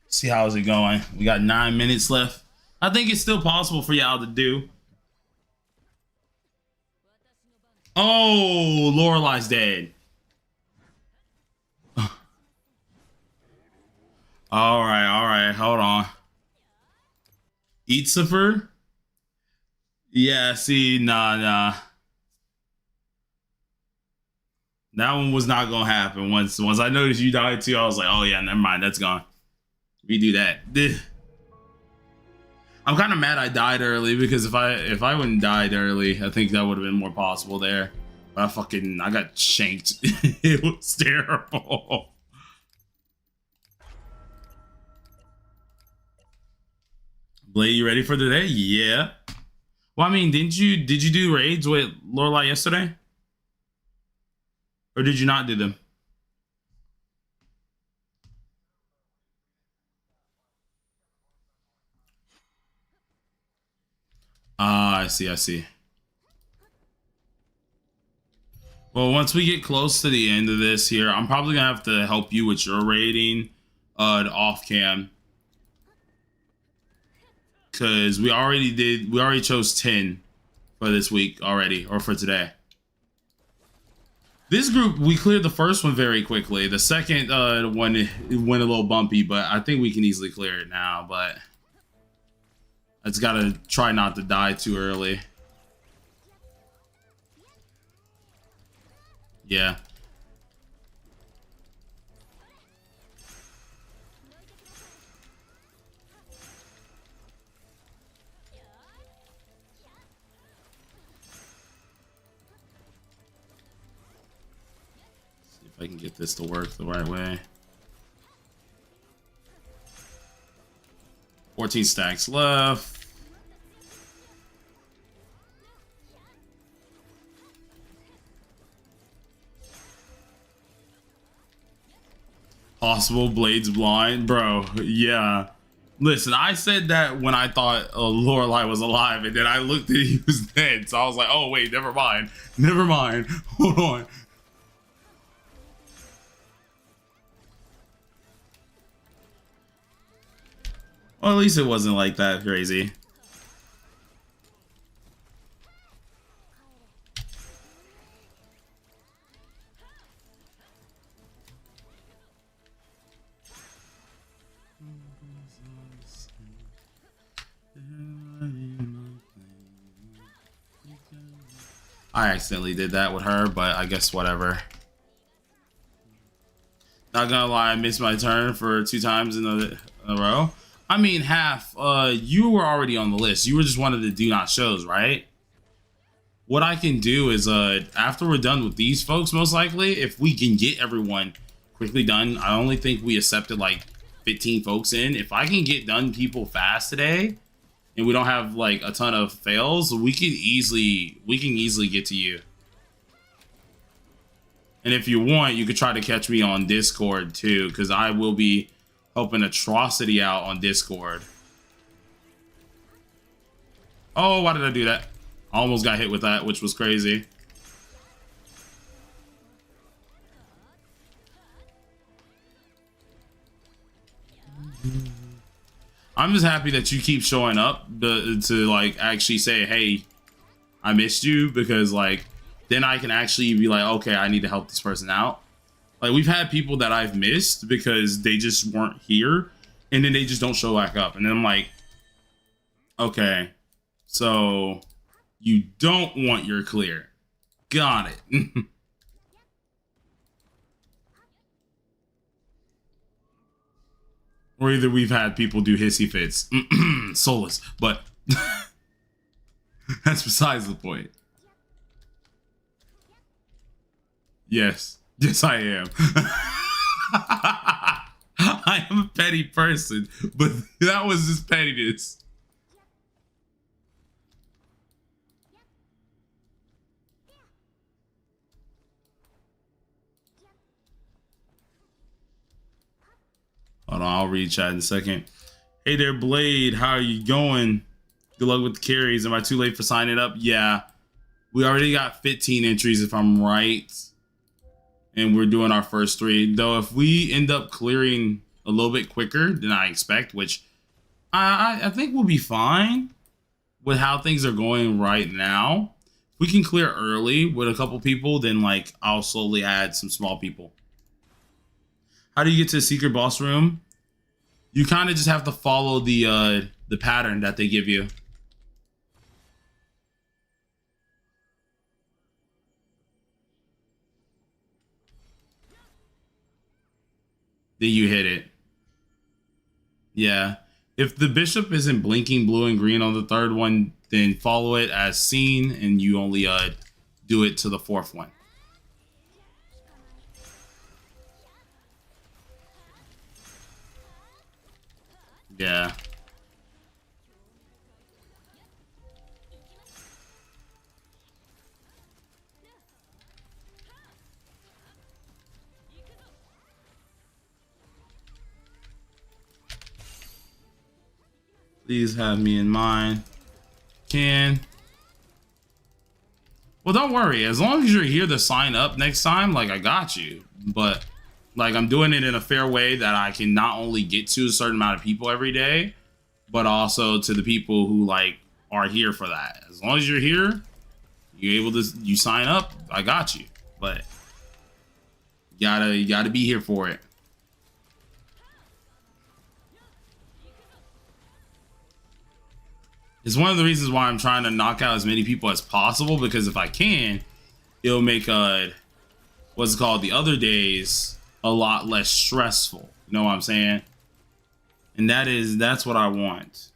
See how's it going. We got 9 minutes left. I think it's still possible for y'all to do. Oh, Lorelai's dead. All right, hold on. Eatsifer? Yeah, see, nah. That one was not gonna happen. Once I noticed you died too, I was like, oh yeah, never mind, that's gone. Redo that. I'm kind of mad I died early because if I wouldn't died early, I think that would have been more possible there. But I got shanked. It was terrible. Blade, you ready for today? Yeah. Well, I mean, did you do raids with Lorelai yesterday? Or did you not do them? Ah, I see. Well, once we get close to the end of this here, I'm probably gonna have to help you with your rating off cam. Cause we already chose 10 for this week already, or for today. This group, we cleared the first one very quickly. The second one it went a little bumpy, but I think we can easily clear it now, but I just gotta try not to die too early. Yeah. See if I can get this to work the right way. 14 stacks left. Possible Blade's blind, bro. Yeah. Listen, I said that when I thought Lorelai was alive, and then I looked and he was dead. So I was like, oh wait, never mind. Hold on. Well, at least it wasn't like that crazy. I accidentally did that with her, but I guess whatever. Not gonna lie, I missed my turn for 2 times in in a row. I mean, half. You were already on the list. You were just one of the do not shows, right? What I can do is, after we're done with these folks, most likely, if we can get everyone quickly done, I only think we accepted like 15 folks in. If I can get done people fast today, and we don't have like a ton of fails, we can easily get to you. And if you want, you could try to catch me on Discord too, because I will be helping Atrocity out on Discord. Oh, why did I do that? I almost got hit with that, which was crazy. I'm just happy that you keep showing up to like actually say, hey, I missed you, because like then I can actually be like, okay, I need to help this person out. Like, we've had people that I've missed because they just weren't here, and then they just don't show back up. And then I'm like, okay, so you don't want your clear. Got it. Or either we've had people do hissy fits. Soulless, but that's besides the point. Yes. Yes, I am. I am a petty person, but that was just pettiness. Hold on, I'll read chat in a second. Hey there, Blade. How are you going? Good luck with the carries. Am I too late for signing up? Yeah. We already got 15 entries, if I'm right. And we're doing our first 3. Though, if we end up clearing a little bit quicker than I expect, which I think we'll be fine with how things are going right now. If we can clear early with a couple people, then like I'll slowly add some small people. How do you get to the secret boss room? You kind of just have to follow the pattern that they give you. Then you hit it. Yeah. If the bishop isn't blinking blue and green on the 3rd one, then follow it as seen, and you only do it to the 4th one. Yeah. Please have me in mind. Can. Well, don't worry. As long as you're here to sign up next time, like, I got you. But like, I'm doing it in a fair way that I can not only get to a certain amount of people every day, but also to the people who like are here for that. As long as you're here, you're able to, you sign up, I got you. But you gotta be here for it. It's one of the reasons why I'm trying to knock out as many people as possible, because if I can, it'll make what's it called, the other days a lot less stressful. You know what I'm saying? And that's what I want.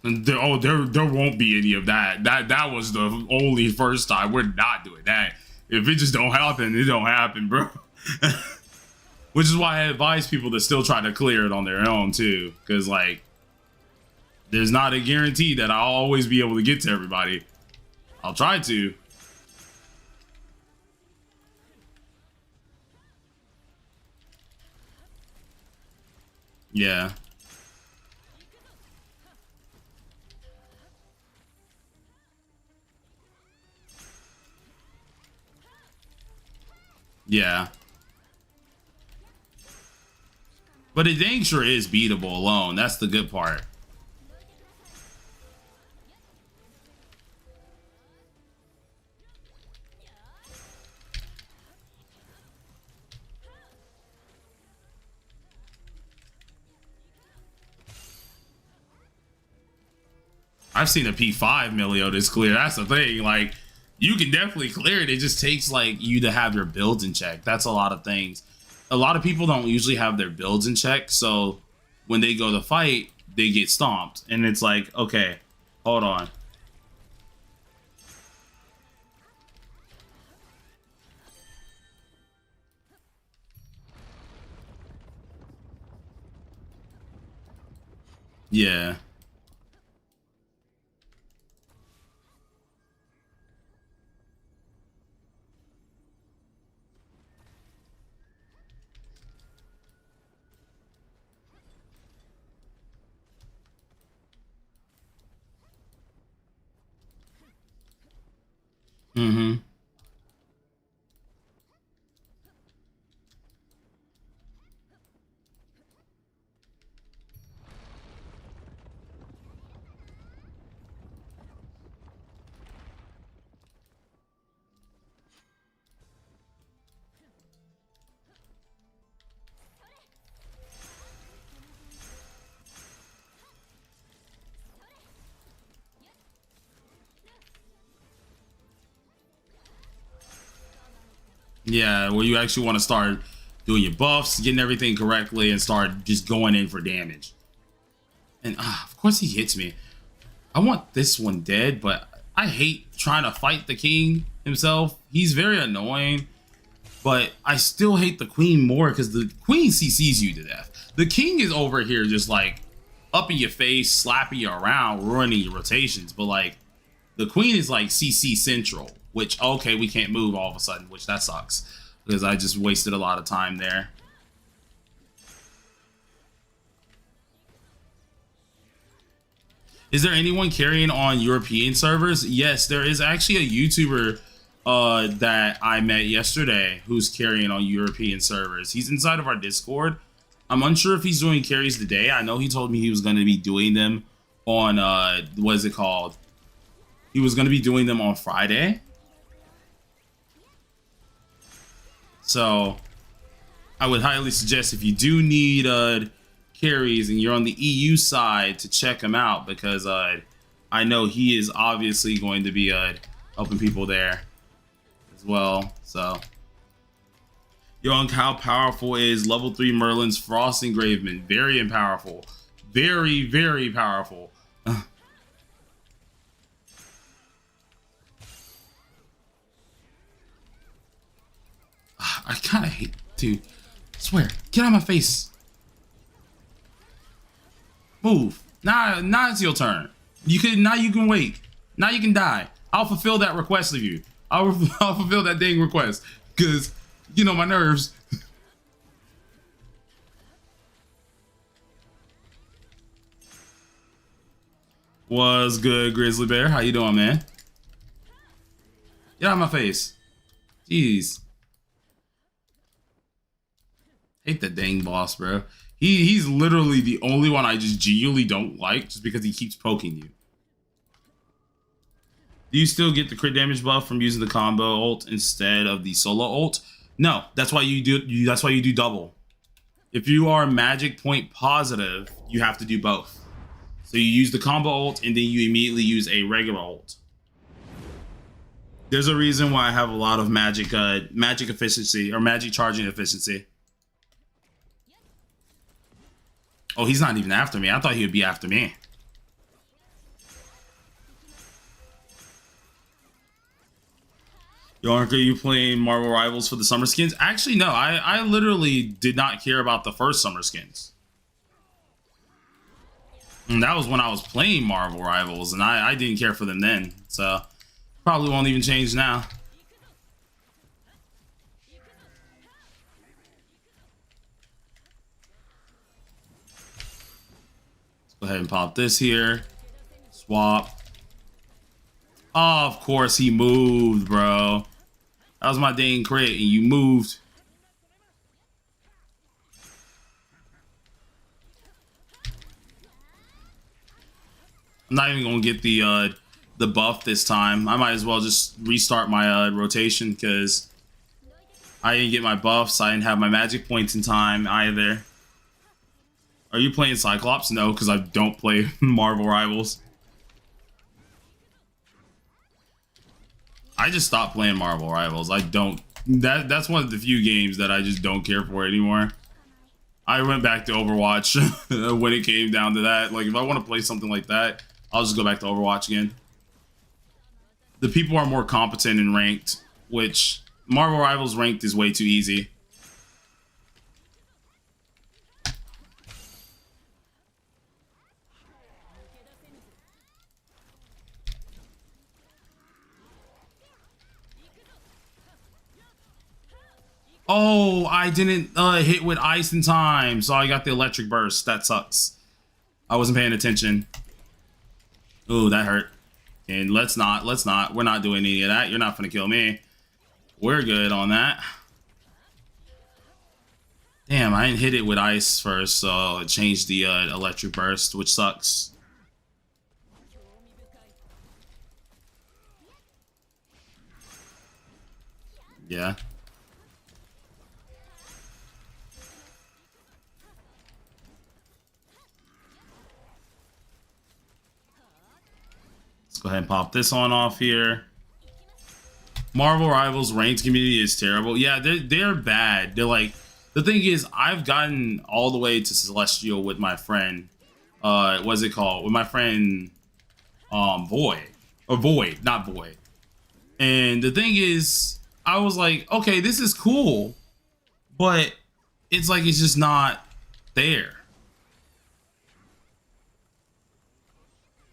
And there won't be any of that. That was the only first time. We're not doing that. If it just don't happen, it don't happen, bro. Which is why I advise people to still try to clear it on their own too, because like, there's not a guarantee that I'll always be able to get to everybody. I'll try to. Yeah. Yeah. But it dang sure is beatable alone. That's the good part. I've seen a P5 Meliodas clear. That's the thing. Like, You can definitely clear it. It just takes like you to have your builds in check. That's a lot of things. A lot of people don't usually have their builds in check, so when they go to fight, they get stomped, and it's like, okay, hold on. Yeah. Mm-hmm. Yeah, where you actually want to start doing your buffs, getting everything correctly, and start just going in for damage. And of course he hits me. I want this one dead, but I hate trying to fight the king himself. He's very annoying, but I still hate the queen more because the queen CCs you to death. The king is over here just like up in your face, slapping you around, ruining your rotations. But like the queen is like CC central, which, okay, we can't move all of a sudden, which that sucks because I just wasted a lot of time there. Is there anyone carrying on European servers? Yes, there is actually a YouTuber that I met yesterday who's carrying on European servers. He's inside of our Discord. I'm unsure if he's doing carries today. I know he told me he was going to be doing them on, what is it called? He was going to be doing them on Friday. So I would highly suggest if you do need carries and you're on the EU side to check him out, because I know he is obviously going to be helping people there as well. So Young, how powerful is level 3 Merlin's Frost Engravement? Very powerful. Very, very powerful. I kind of hate to swear. Get out of my face. Move. Now it's your turn. Now you can wait. Now you can die. I'll fulfill that request of you. I'll fulfill that dang request. Because, you know, my nerves. Was good, Grizzly Bear? How you doing, man? Get out of my face. Jeez. Hate that dang boss, bro. He's literally the only one I just genuinely don't like just because he keeps poking you. Do you still get the crit damage buff from using the combo ult instead of the solo ult? No, that's why you do double. If you are magic point positive, you have to do both. So you use the combo ult and then you immediately use a regular ult. There's a reason why I have a lot of magic efficiency or magic charging efficiency. Oh, he's not even after me. I thought he would be after me. Yo, are you playing Marvel Rivals for the summer skins? Actually, no. I literally did not care about the first summer skins. And that was when I was playing Marvel Rivals, and I didn't care for them then. So, probably won't even change now. Go ahead and pop this here. Swap. Oh, of course he moved, bro. That was my dang crit, and you moved. I'm not even gonna get the buff this time. I might as well just restart my rotation because I didn't get my buffs. I didn't have my magic points in time either. Are you playing Cyclops? No, because I don't play Marvel Rivals. I just stopped playing Marvel Rivals. I don't. That's one of the few games that I just don't care for anymore. I went back to Overwatch when it came down to that. Like, if I want to play something like that, I'll just go back to Overwatch again. The people are more competent and ranked, which Marvel Rivals ranked is way too easy. Oh, I didn't hit with ice in time, so I got the electric burst. That sucks. I wasn't paying attention. Ooh, that hurt. And let's not. We're not doing any of that. You're not gonna kill me. We're good on that. Damn, I didn't hit it with ice first, so it changed the electric burst, which sucks. Yeah. Let's go ahead and pop this on off here. Marvel Rivals ranked community is terrible. Yeah, they're bad. They're like, the thing is, I've gotten all the way to Celestial with my friend. What's it called? With my friend, Void, or Void, not Void. And the thing is, I was like, okay, this is cool, but it's like it's just not there.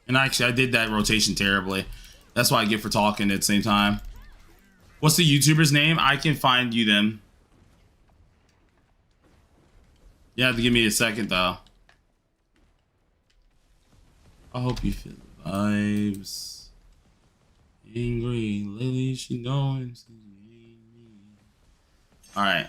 And actually, I did that rotation terribly. That's why I get for talking at the same time. What's the YouTuber's name? I can find you them. You have to give me a second, though. I hope you feel the vibes. Angry Lily, she going. Alright.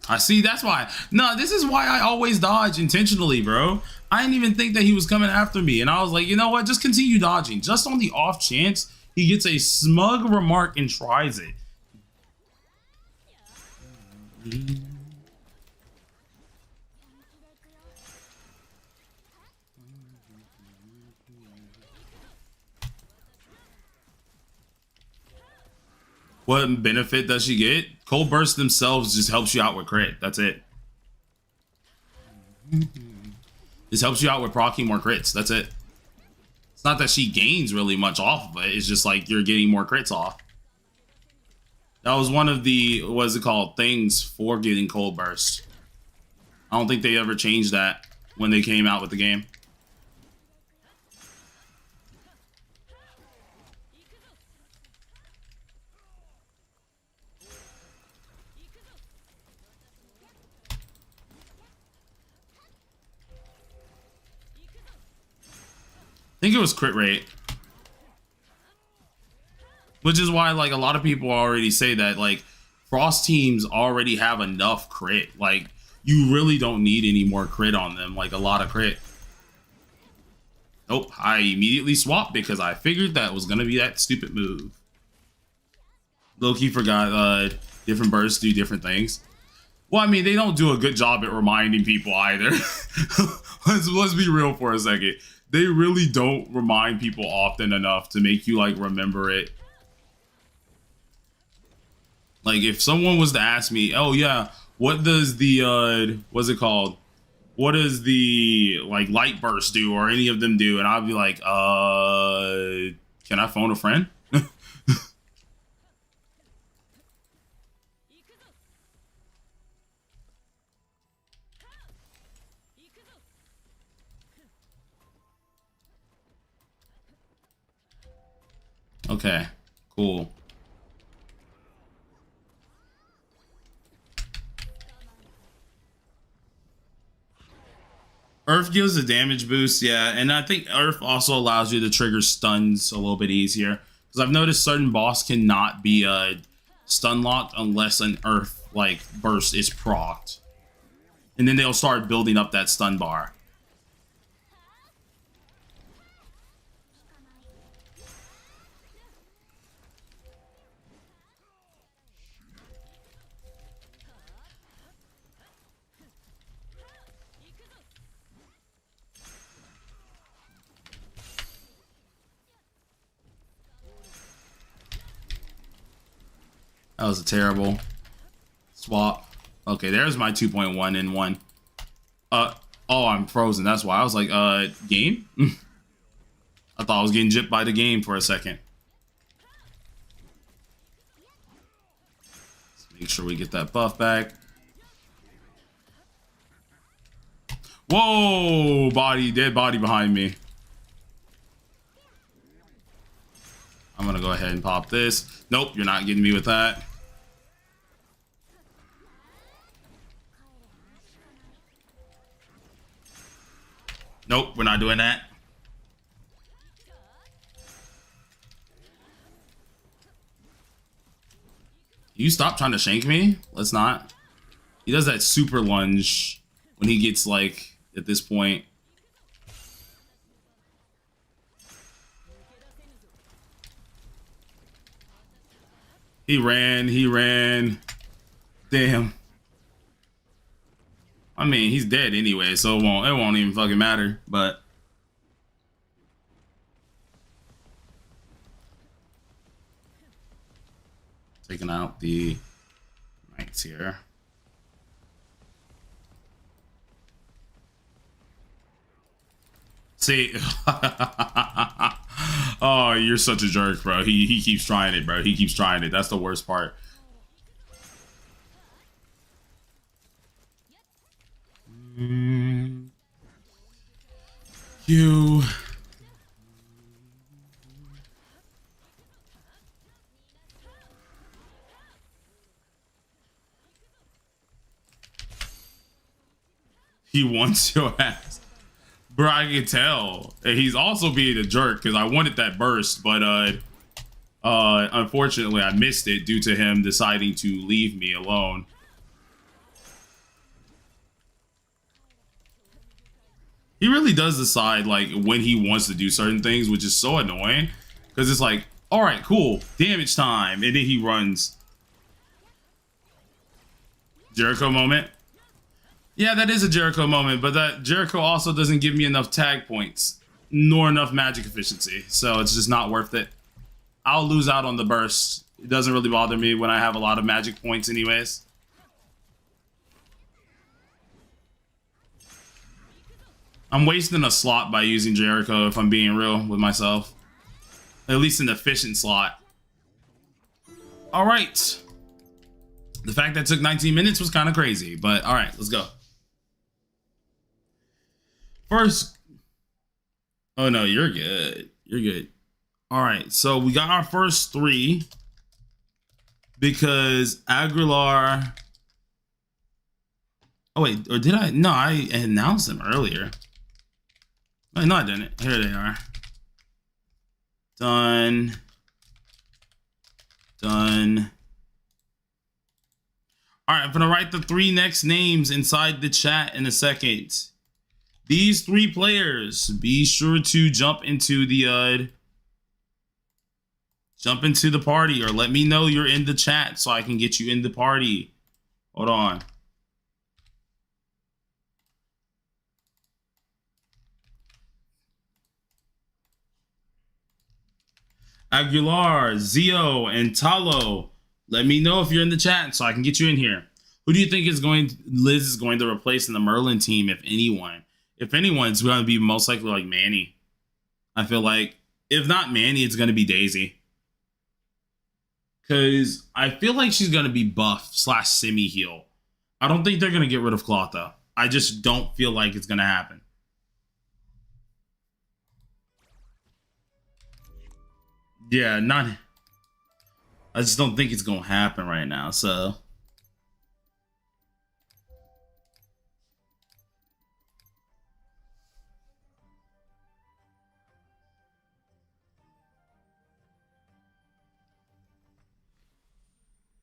I see, that's why. No, this is why I always dodge intentionally, bro. I didn't even think that he was coming after me. And I was like, you know what? Just continue dodging. Just on the off chance he gets a smug remark and tries it. What benefit does she get? Cold Burst themselves just helps you out with crit. That's it. Just helps you out with proccing more crits. That's it. It's not that she gains really much off of it. It's just like you're getting more crits off. That was one of the, what is it called, things for getting Cold Burst. I don't think they ever changed that when they came out with the game. I think it was crit rate. Which is why, like, a lot of people already say that, like, Frost teams already have enough crit. Like, you really don't need any more crit on them. Like, a lot of crit. Nope, I immediately swapped because I figured that was going to be that stupid move. Loki forgot different bursts do different things. Well, I mean, they don't do a good job at reminding people either. let's be real for a second. They really don't remind people often enough to make you, like, remember it. Like, if someone was to ask me, oh, yeah, what does the, what's it called? What does the, like, light burst do or any of them do? And I'd be like, can I phone a friend? Okay, cool. Earth gives a damage boost, yeah, and I think Earth also allows you to trigger stuns a little bit easier. Because I've noticed certain boss cannot be stun locked unless an Earth like burst is procced. And then they'll start building up that stun bar. That was a terrible swap. Okay, there's my 2.1 in one. Oh, I'm frozen. That's why I was like, game? I thought I was getting gypped by the game for a second. Let's make sure we get that buff back. Whoa, dead body behind me. I'm gonna go ahead and pop this. Nope, you're not getting me with that. Nope, we're not doing that. You stop trying to shank me? Let's not. He does that super lunge when he gets like at this point. He ran. Damn. I mean, he's dead anyway, so it won't even fucking matter, but taking out the knights here. See, oh, you're such a jerk, bro. He keeps trying it, bro. He keeps trying it. That's the worst part. You. He wants your ass. Bro, I can tell. He's also being a jerk because I wanted that burst, but unfortunately I missed it due to him deciding to leave me alone. He really does decide like when he wants to do certain things, which is so annoying because it's like, all right, cool, damage time, and then he runs. Jericho moment. Yeah, that is a Jericho moment, but that Jericho also doesn't give me enough tag points nor enough magic efficiency, so it's just not worth it. I'll lose out on the burst. It doesn't really bother me when I have a lot of magic points anyways. I'm wasting a slot by using Jericho if I'm being real with myself. At least an efficient slot. All right. The fact that it took 19 minutes was kind of crazy, but all right, let's go. First, oh no, you're good. You're good. All right, so we got our first three because Aguilar. Oh wait, or did I? No, I announced them earlier. Wait, no, I didn't. Here they are. Done. Done. All right, I'm gonna write the three next names inside the chat in a second. These three players, be sure to jump into the party, or let me know you're in the chat so I can get you in the party. Hold on. Aguilar, Zio, and Talo. Let me know if you're in the chat so I can get you in here. Who do you think Liz is going to replace in the Merlin team, if anyone? If anyone, it's going to be most likely like Manny. I feel like, if not Manny, it's going to be Daisy. Because I feel like she's going to be buff / semi-heal. I don't think they're going to get rid of Clotha. I just don't feel like it's going to happen. Yeah, I just don't think it's going to happen right now, so.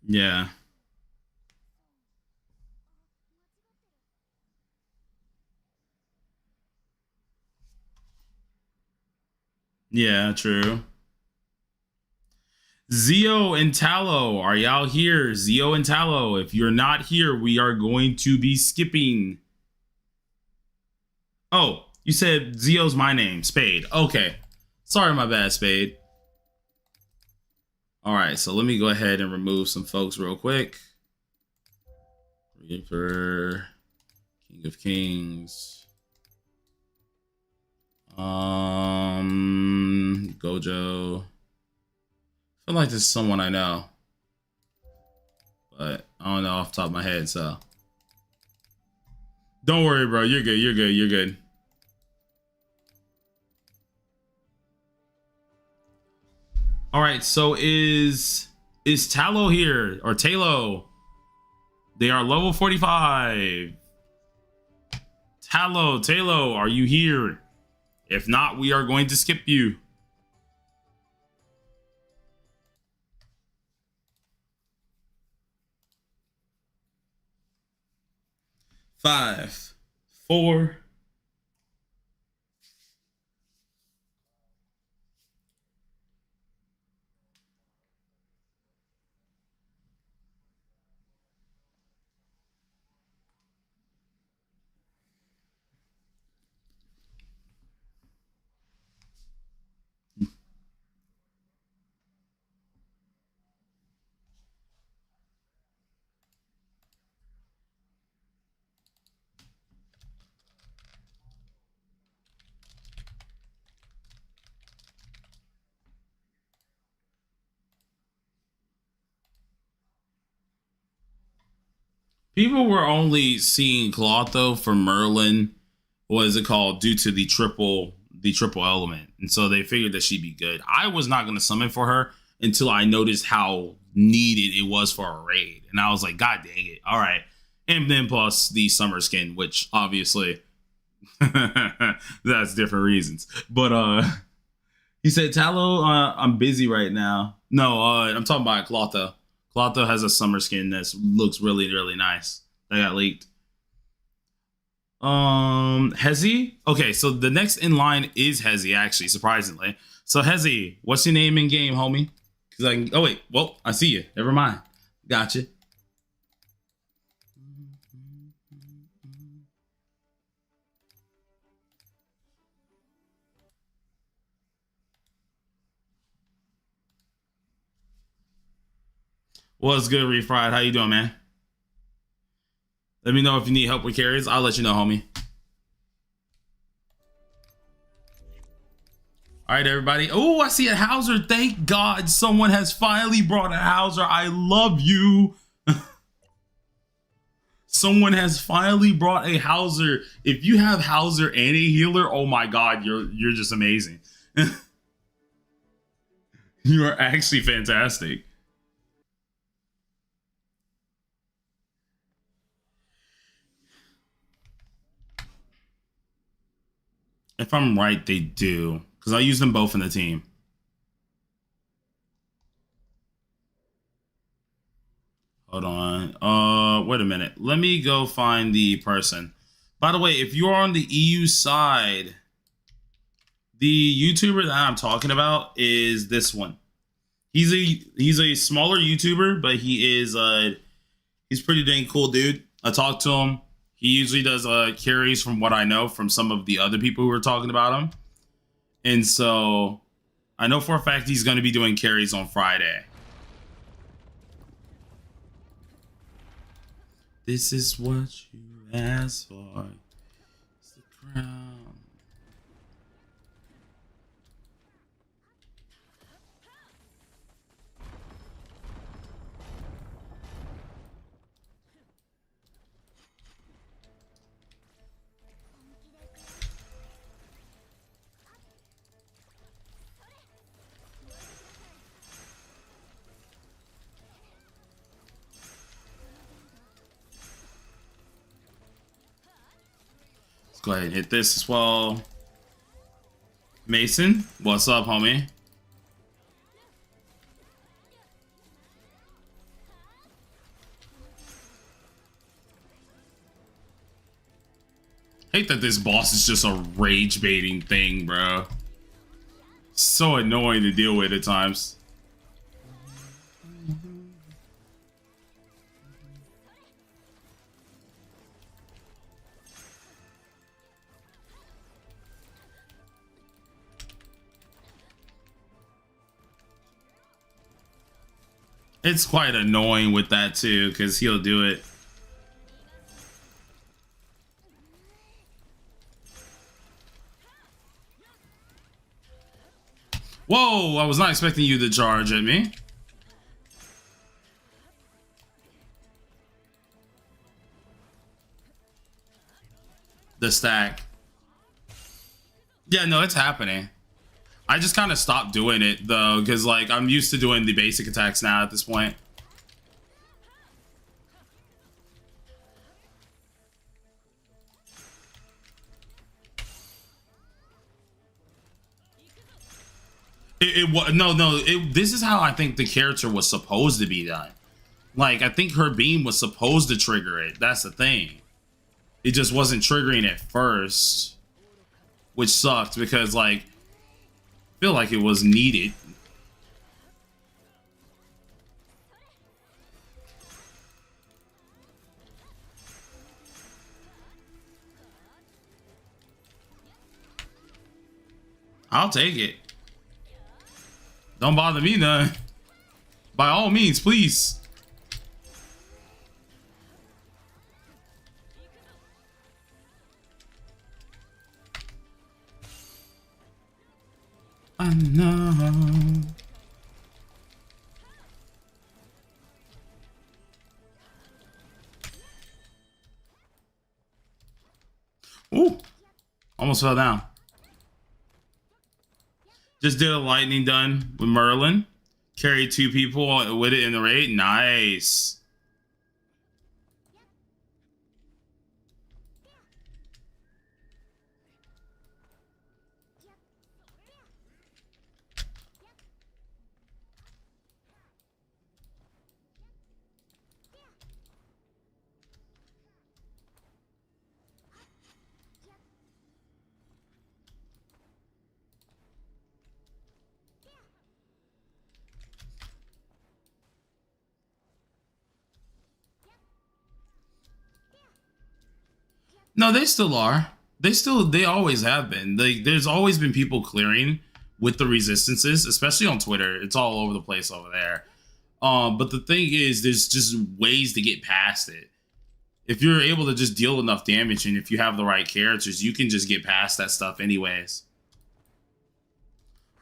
Yeah. Yeah, true. Zio and Talo, are y'all here? Zio and Talo, if you're not here, we are going to be skipping. Oh, you said Zio's my name, Spade. Okay. Sorry, my bad, Spade. All right, so let me go ahead and remove some folks real quick. Reaper, King of Kings. Gojo. I feel like this is someone I know, but I don't know off the top of my head, so. Don't worry, bro. You're good. You're good. You're good. All right. So is Talo here or Talo? They are level 45. Talo, are you here? If not, we are going to skip you. Five, four. People were only seeing Clotho for Merlin. What is it called? Due to the triple element, and so they figured that she'd be good. I was not going to summon for her until I noticed how needed it was for a raid, and I was like, God dang it! All right, and then plus the summer skin, which obviously that's different reasons. But he said, Talo, I'm busy right now. No, I'm talking about Clotho. Clotho has a summer skin that looks really, really nice. That got leaked. Hezi? Okay, so the next in line is Hezi, actually, surprisingly. So Hezi, what's your name in game, homie? Cause I can, oh wait, well, I see you. Never mind. Gotcha. What's good, Refried? How you doing, man? Let me know if you need help with carries. I'll let you know, homie. All right, everybody. Oh, I see a Hauser. Thank God someone has finally brought a Hauser. I love you. Someone has finally brought a Hauser. If you have Hauser and a healer, oh my God, you're just amazing. You are actually fantastic. If I'm right, they do. Because I use them both in the team. Hold on. Wait a minute. Let me go find the person. By the way, if you're on the EU side, the YouTuber that I'm talking about is this one. He's a smaller YouTuber, but he's pretty dang cool dude. I talked to him. He usually does carries from what I know from some of the other people who are talking about him. And so I know for a fact he's going to be doing carries on Friday. This is what you asked for. It's the crown. Go ahead and hit this as well. Mason, what's up, homie? Hate that this boss is just a rage baiting thing, bro. So annoying to deal with at times. It's quite annoying with that too, because he'll do it. Whoa, I was not expecting you to charge at me. The stack. Yeah, no, it's happening. I just kind of stopped doing it though, because like I'm used to doing the basic attacks now at this point. This is how I think the character was supposed to be done. Like, I think her beam was supposed to trigger it. That's the thing. It just wasn't triggering at first, which sucked because, like, I feel like it was needed. I'll take it. Don't bother me none. By all means, please. I know. Ooh, almost fell down. Just did a lightning done with Merlin. Carried 2 people with it in the raid. Nice. No, they still are. They always have been. There's always been people clearing with the resistances, especially on Twitter. It's all over the place over there. But the thing is, there's just ways to get past it. If you're able to just deal enough damage, and if you have the right characters, you can just get past that stuff anyways.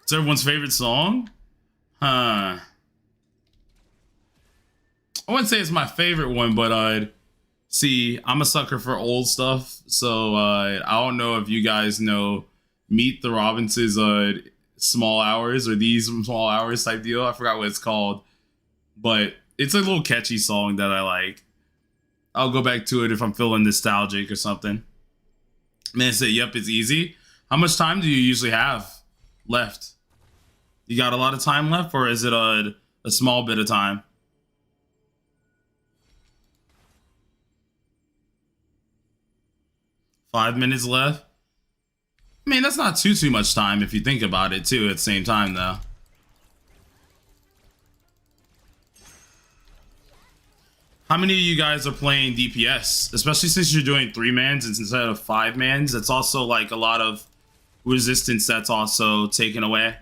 It's everyone's favorite song? Huh. I wouldn't say it's my favorite one, but see, I'm a sucker for old stuff, so I don't know if you guys know Meet the Robinsons' Small Hours or These Small Hours type deal. I forgot what it's called, but it's a little catchy song that I like. I'll go back to it if I'm feeling nostalgic or something. Man said, yep, it's easy. How much time do you usually have left? You got a lot of time left, or is it a small bit of time? Five minutes left. I mean, that's not too much time if you think about it too at the same time though. How many of you guys are playing DPS? Especially since you're doing 3-mans instead of 5-mans. That's also like a lot of resistance that's also taken away.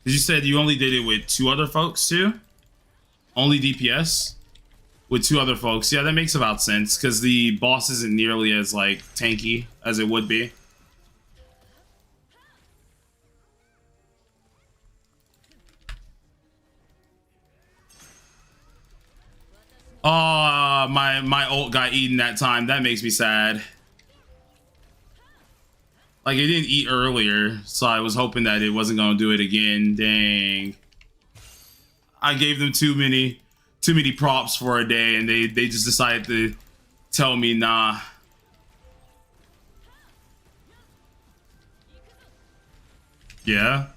Because you said you only did it with 2 other folks too? Only DPS? With 2 other folks. Yeah, that makes about sense, because the boss isn't nearly as, like, tanky as it would be. Oh, my ult got eaten that time. That makes me sad. Like, it didn't eat earlier, so I was hoping that it wasn't going to do it again. Dang. I gave them too many props for a day, and they just decided to tell me nah. Yeah.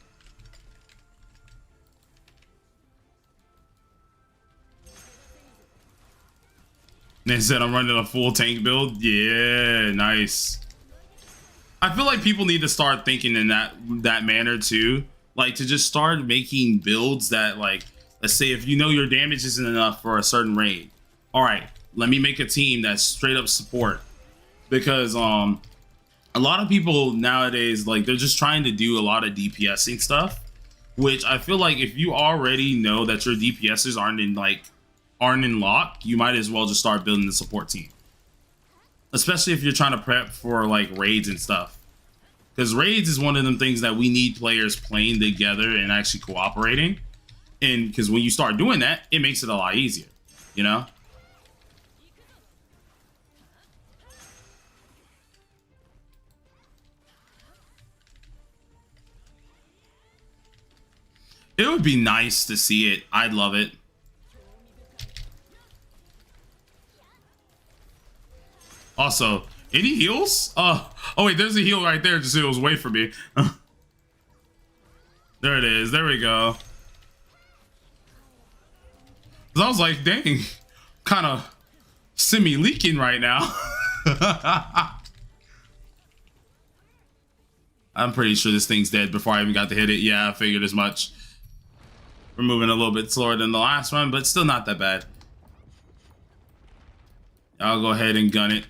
They said I'm running a full tank build. Yeah, nice. I feel like people need to start thinking in that manner too. Like, to just start making builds that, like, let's say if you know your damage isn't enough for a certain raid. All right, let me make a team that's straight up support. Because a lot of people nowadays, like, they're just trying to do a lot of DPSing stuff which I feel like if you already know that your DPSs aren't in lock, you might as well just start building the support team. Especially if you're trying to prep for like raids and stuff. Because raids is one of them things that we need players playing together and actually cooperating. And because when you start doing that, it makes it a lot easier, you know? It would be nice to see it. I'd love it. Also, any heals? Oh wait, there's a heal right there. Just heals. Wait for me. There it is. There we go. Cause I was like, dang, kind of semi-leaking right now. I'm pretty sure this thing's dead before I even got to hit it. Yeah, I figured as much. We're moving a little bit slower than the last one, but still not that bad. I'll go ahead and gun it.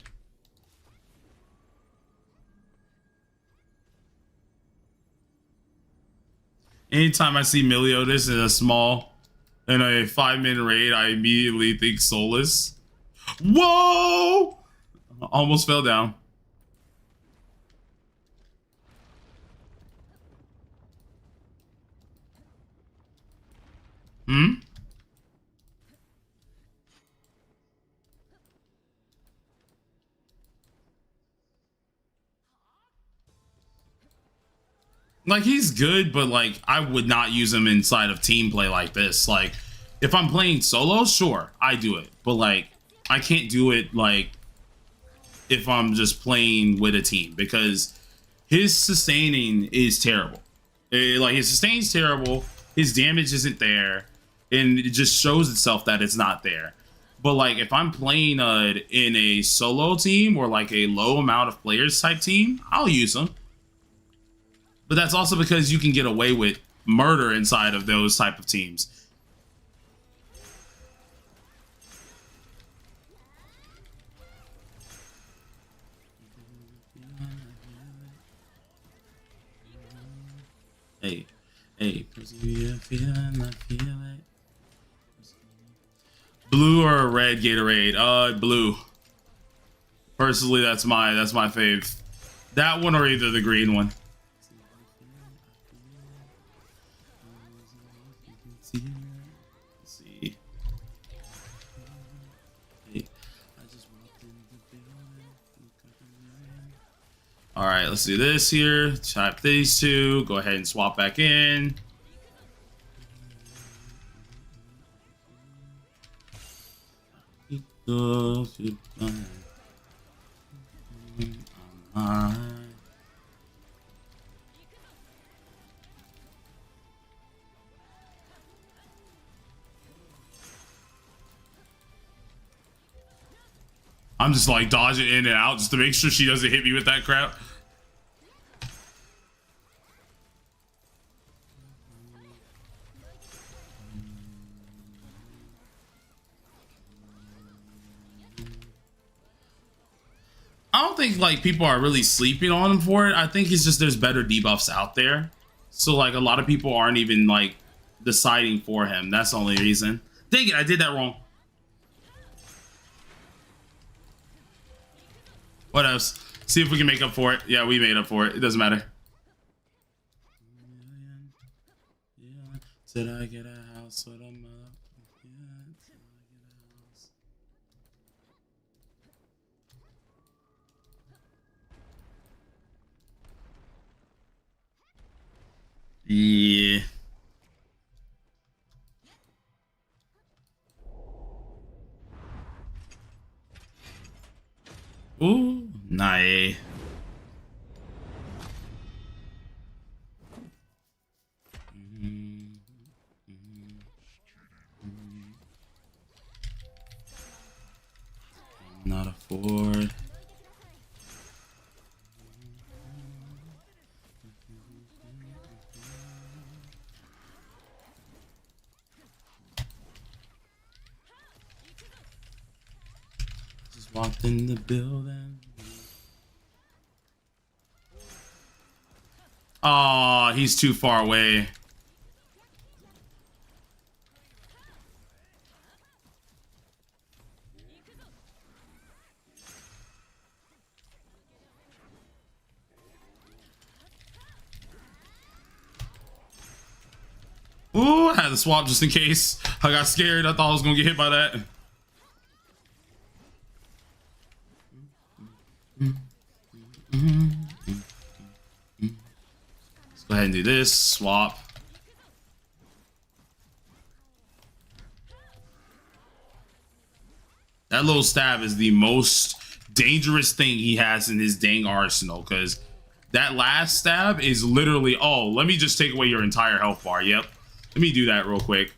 Anytime I see Meliodas in a 5-minute raid, I immediately think Soulless. Whoa! Almost fell down. Like, he's good, but like I would not use him inside of team play like this. Like, if I'm playing solo, sure, I do it, but like I can't do it like if I'm just playing with a team, because his sustaining is terrible. Like, his sustain's terrible, his damage isn't there, and it just shows itself that it's not there. But like if I'm playing in a solo team or like a low amount of players type team, I'll use him. But that's also because you can get away with murder inside of those type of teams. Hey, blue or red Gatorade? Blue. Personally, that's my fave. That one or either the green one. Let's see. All right, let's do this here. Type these two. Go ahead and swap back in. I'm just like dodging in and out just to make sure she doesn't hit me with that crap. I don't think like people are really sleeping on him for it. I think it's just there's better debuffs out there. So like a lot of people aren't even like deciding for him. That's the only reason. Dang it, I did that wrong. What else? See if we can make up for it. Yeah, we made up for it. It doesn't matter. Did I get a house with a mother? Yeah. Ooh, nice. Not afford. Just walked in the building. Oh, he's too far away. had to swap just in case. I got scared. I thought I was gonna get hit by that. Let's go ahead and do this. Swap. That little stab is the most dangerous thing he has in his dang arsenal, because that last stab is literally, oh, let me just take away your entire health bar. Yep. Let me do that real quick.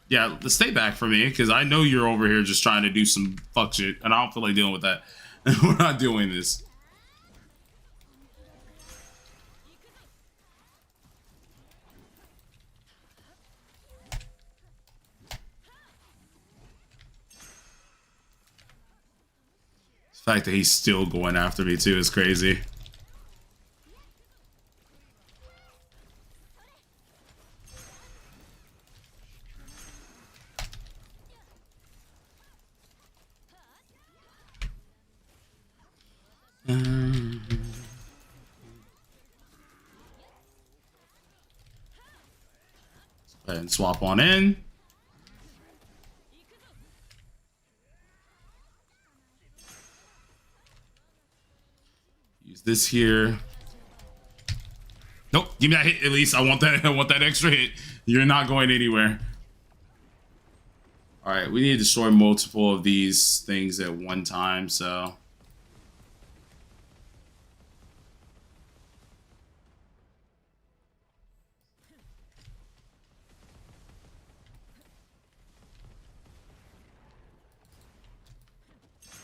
Yeah, let's stay back from me, because I know you're over here just trying to do some fuck shit, and I don't feel like dealing with that. We're not doing this. The fact that he's still going after me too is crazy. Let's go ahead and swap on in. Use this here. Nope, give me that hit at least. I want that. I want that extra hit. You're not going anywhere. All right, we need to destroy multiple of these things at one time. So.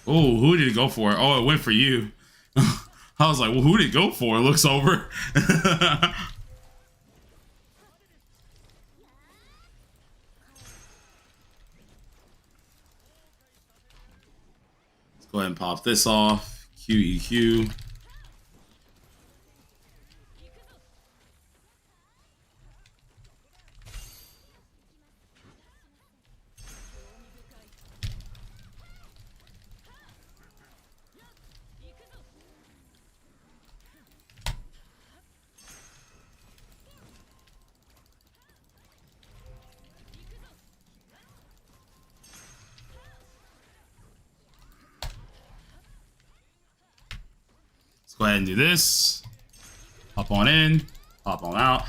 Oh, who did it go for? Oh, it went for you. I was like, well, who did it go for? It looks over. Let's go ahead and pop this off. QEQ. Go ahead and do this. Hop on in, hop on out.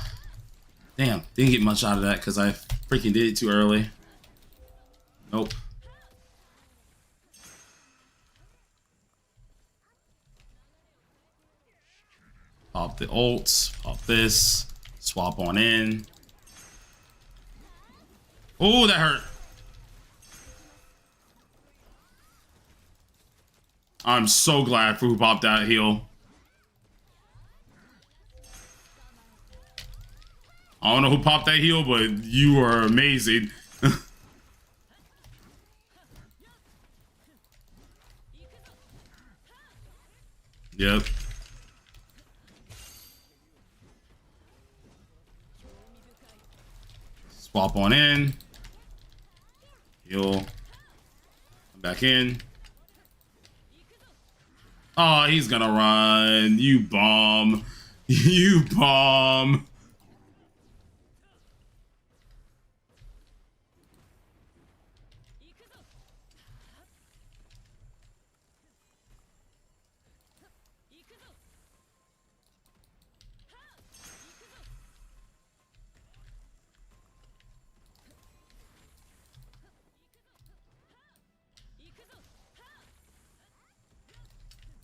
Damn, didn't get much out of that because I freaking did it too early. Nope. Pop the ults, pop this, swap on in. Oh, that hurt. I'm so glad for who popped that heal. I don't know who popped that heal, but you are amazing. Yep. Swap on in. Heal. Come back in. Oh, he's gonna run. You bomb. You bomb.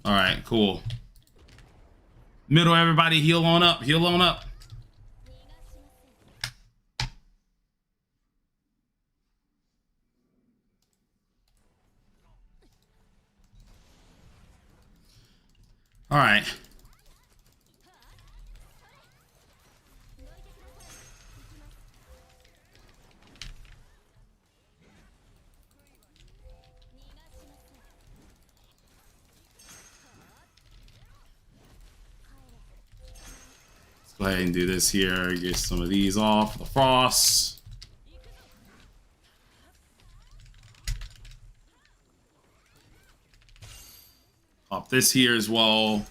All right, cool. Middle, everybody, heal on up. Heal on up. All right. Go ahead and do this here. Get some of these off. The frost. Pop this here as well.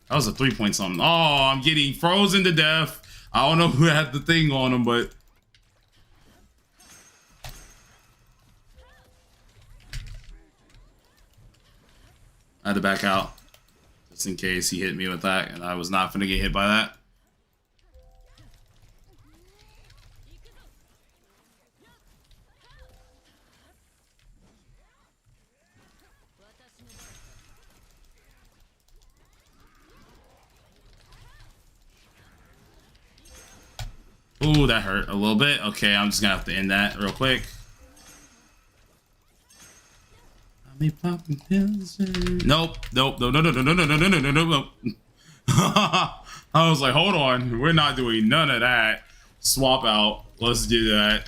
That was a 3-point something. Oh, I'm getting frozen to death. I don't know who had the thing on him, but I had to back out just in case he hit me with that, and I was not gonna get hit by that. Ooh, that hurt a little bit. Okay, I'm just gonna have to end that real quick. Nope, nope, no, no, no, no, no, no, no, no, no, no, no. I was like, hold on, we're not doing none of that. Swap out. Let's do that.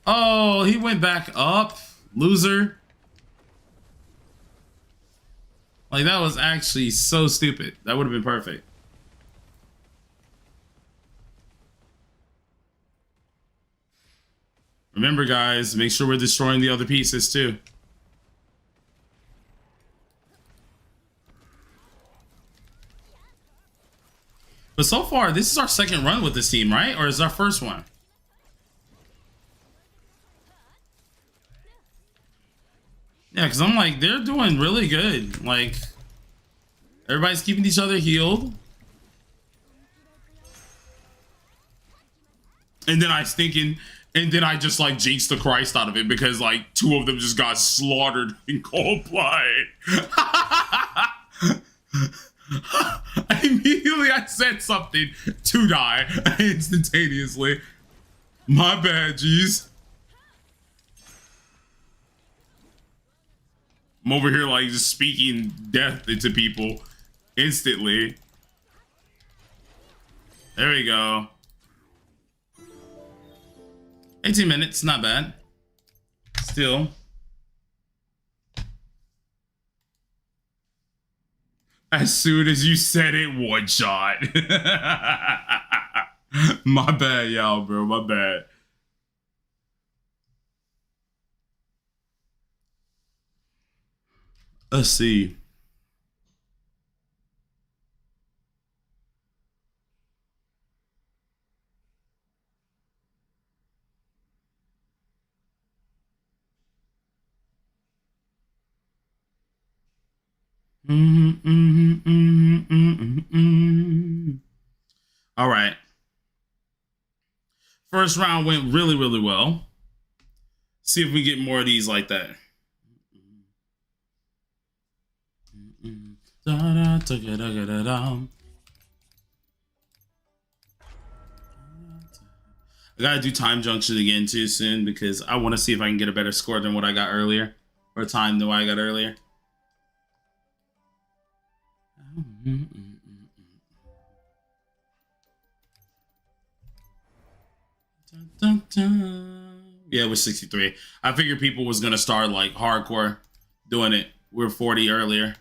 Oh, he went back up, loser. Like, that was actually so stupid. That would have been perfect. Remember, guys, make sure we're destroying the other pieces, too. But so far, this is our second run with this team, right? Or is it our first one? Yeah, because I'm like, they're doing really good. Like, everybody's keeping each other healed. And then I was thinking, and then I just like jinxed the Christ out of it because like 2 of them just got slaughtered in cold blood. Immediately I said something to die instantaneously. My bad, jeez. I'm over here like just speaking death into people instantly. There we go. 18 minutes, not bad. Still. As soon as you said it, one shot. My bad, y'all, bro. My bad. Let's see. All right. First round went really, really well. See if we get more of these like that. I gotta do time junction again too soon because I want to see if I can get a better score than what I got earlier, or time than what I got earlier. Yeah, it was 63. I figured people was gonna start like hardcore doing it. We're 40 earlier.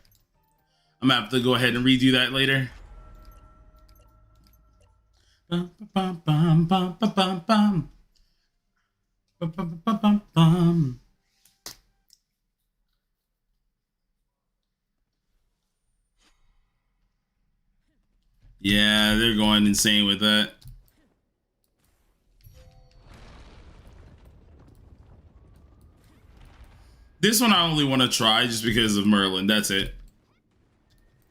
I'm gonna have to go ahead and redo that later. Yeah, they're going insane with that. This one I only want to try just because of Merlin. That's it.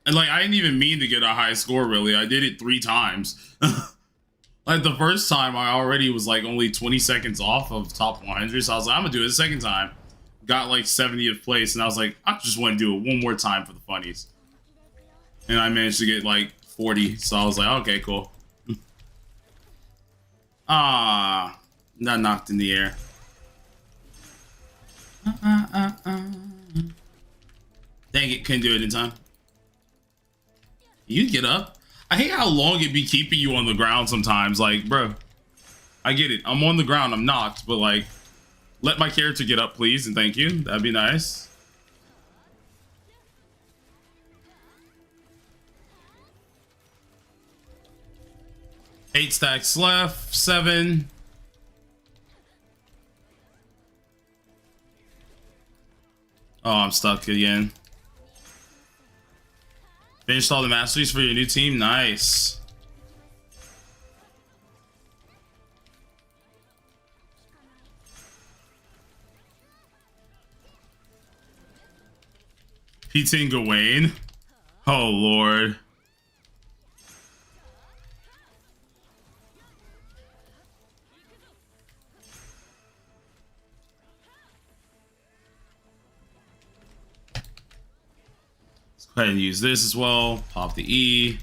And like, I didn't even mean to get a high score, really. I did it 3 times. Like, the first time, I already was like only 20 seconds off of top 100. So I was like, I'm going to do it the second time. Got like 70th place. And I was like, I just want to do it one more time for the funnies. And I managed to get like 40. So I was like, okay, cool. Ah, not knocked in the air. Dang it, couldn't do it in time. You get up. I hate how long it be keeping you on the ground sometimes. Like, bro, I get it. I'm on the ground. I'm knocked, but like, let my character get up, please, and thank you. That'd be nice. 8 stacks left. 7. Oh, I'm stuck again. Finished all the masteries for your new team. Nice. P10 Gawain. Oh, Lord. Go ahead and use this as well. Pop the E.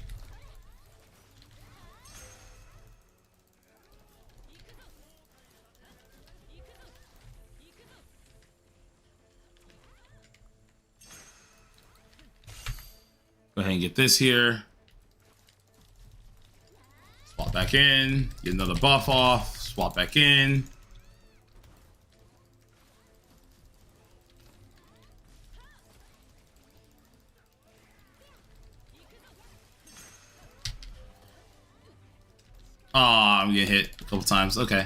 Go ahead and get this here. Swap back in. Get another buff off. Swap back in. Oh, I'm getting hit a couple times. Okay.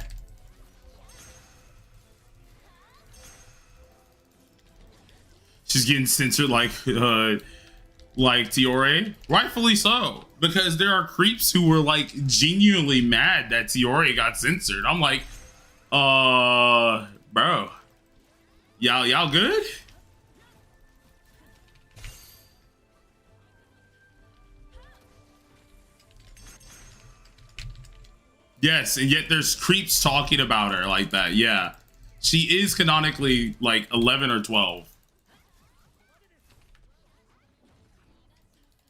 She's getting censored like Tiore. Rightfully so. Because there are creeps who were like genuinely mad that Tiore got censored. I'm like, bro. Y'all good? Yes, and yet there's creeps talking about her like that. Yeah. She is canonically like 11 or 12.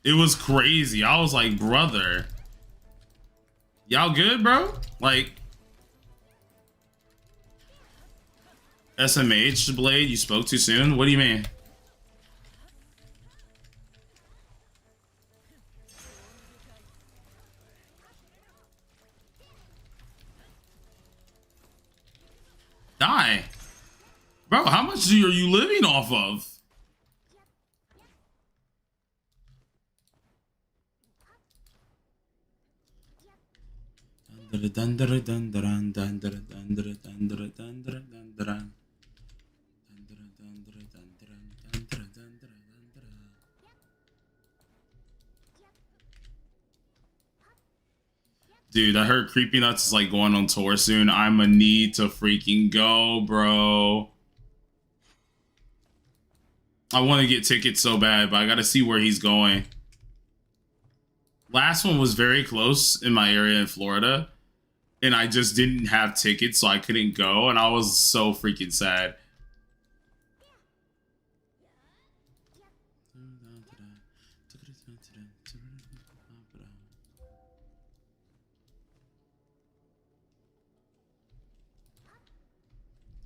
It was crazy. I was like, brother. Y'all good, bro? Like, SMH Blade, you spoke too soon? What do you mean? Die. Bro, how much are you living off of? Dude, I heard Creepy Nuts is like going on tour soon. I'ma need to freaking go, bro. I want to get tickets so bad, but I gotta see where he's going. Last one was very close in my area in Florida, and I just didn't have tickets, so I couldn't go, and I was so freaking sad.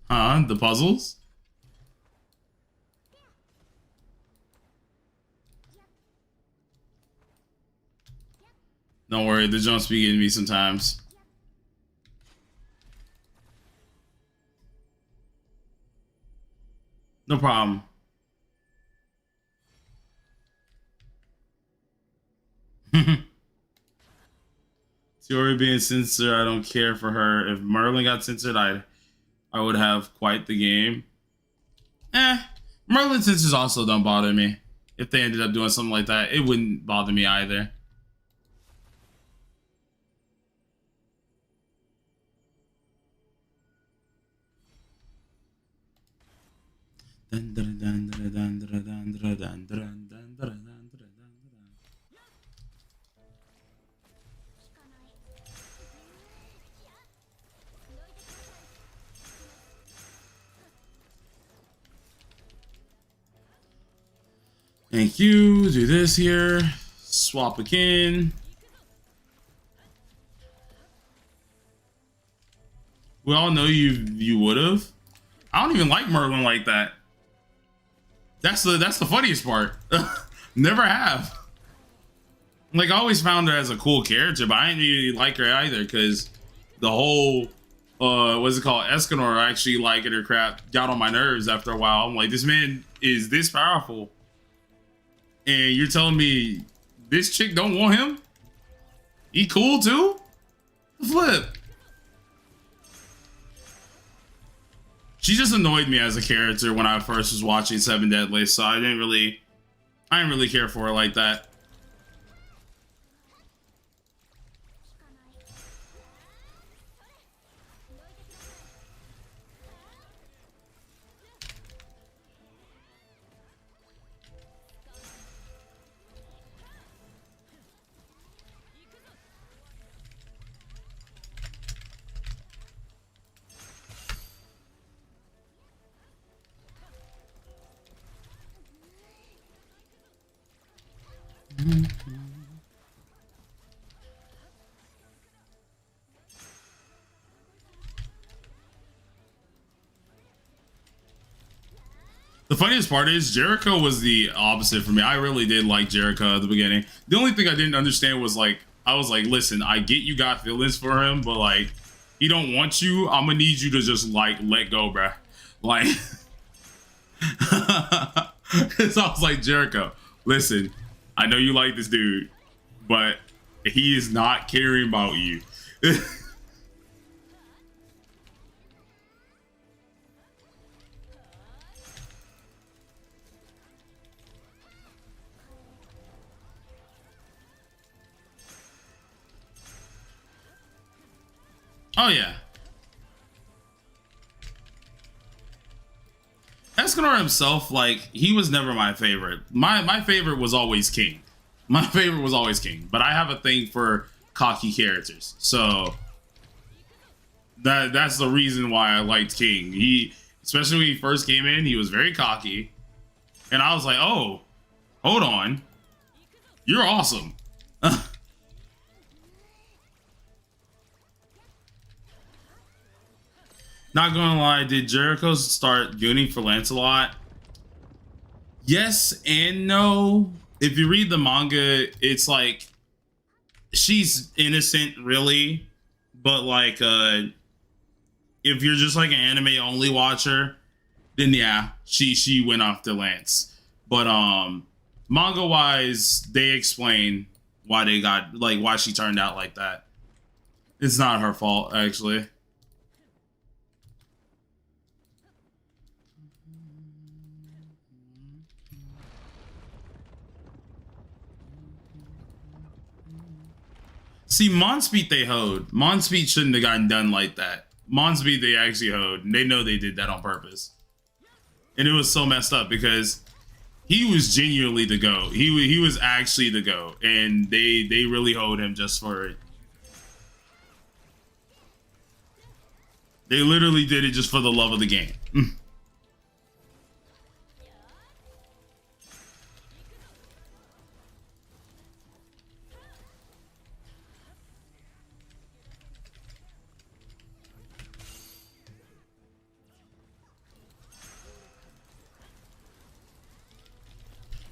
Huh? The puzzles? Don't worry, the jumps be getting me sometimes. No problem. Tiori being censored, I don't care for her. If Merlin got censored, I would have quite the game. Merlin censors also don't bother me. If they ended up doing something like that, it wouldn't bother me either. Thank you. Do this here. Swap again. We all know you would have. I don't even like Merlin like that. That's the funniest part. Never have. Like, I always found her as a cool character, but I didn't really like her either because the whole what's it called, Escanor actually liking her crap got on my nerves after a while. I'm like, this man is this powerful, and you're telling me this chick don't want him? He cool too? Flip. She just annoyed me as a character when I first was watching Seven Deadly, so I didn't really care for her like that. The funniest part is Jericho was the opposite for me. I really did like Jericho at the beginning. The only thing I didn't understand was like, I was like, listen, I get you got feelings for him, but like, he don't want you. I'm gonna need you to just like let go, bruh. Like, so I was like, Jericho, listen, I know you like this dude, but he is not caring about you. Oh yeah. Escanor himself, like, he was never my favorite. My favorite was always King. My favorite was always King, but I have a thing for cocky characters. So that's the reason why I liked King. He, especially when he first came in, he was very cocky. And I was like, oh, hold on. You're awesome. Not gonna lie, did Jericho start gooning for Lancelot? Yes and no. If you read the manga, it's like she's innocent, really, but like if you're just like an anime only watcher, then yeah, she went off to Lance. But manga wise, they explain why they got like why she turned out like that. It's not her fault, actually. See, Monspeed they hoed. Monspeed shouldn't have gotten done like that. Monspeed they actually hoed. And they know they did that on purpose. And it was so messed up because he was genuinely the GOAT. He was actually the GOAT. And they really hoed him just for it. They literally did it just for the love of the game.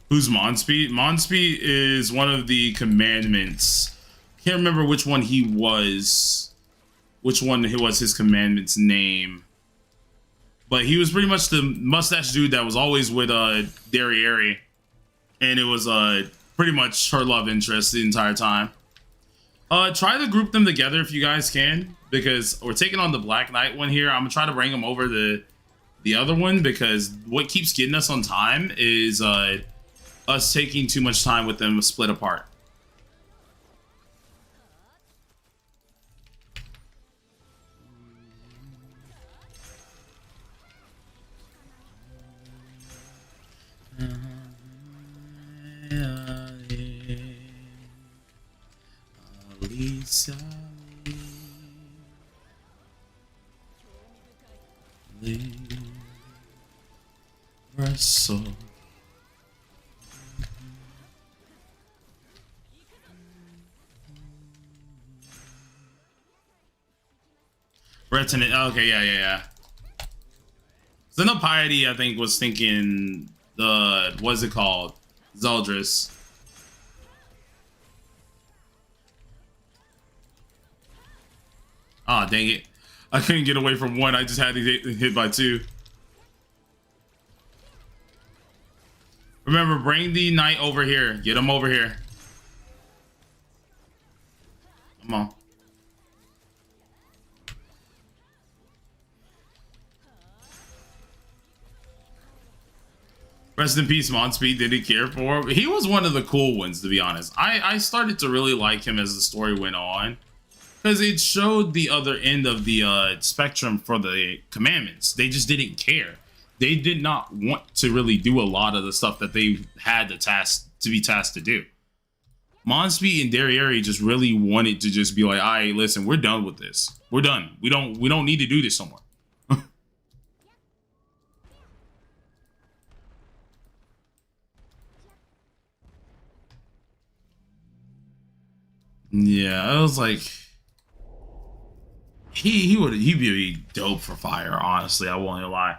Who's Monspeed? Monspeed is one of the commandments. Can't remember which one he was. Which one was his commandment's name. But he was pretty much the mustache dude that was always with Derriere. And it was pretty much her love interest the entire time. Try to group them together if you guys can. Because we're taking on the Black Knight one here. I'm going to try to bring him over the other one. Because what keeps getting us on time is us taking too much time with them split apart. Retinant. Okay, yeah. So no Piety, I think, was thinking the what's it called? Zeldris. Ah, dang it. I couldn't get away from one. I just had to get hit by two. Remember, bring the knight over here. Get him over here. Come on. Rest in peace, Monspeed. Didn't care for him. He was one of the cool ones, to be honest. I started to really like him as the story went on, because it showed the other end of the spectrum for the commandments. They just didn't care. They did not want to really do a lot of the stuff that they had to be tasked to do. Monspeed and Derriere just really wanted to just be like, all right, listen, we're done with this. We're done. We don't need to do this no more. Yeah, I was like, he'd be dope for fire, honestly. I won't lie.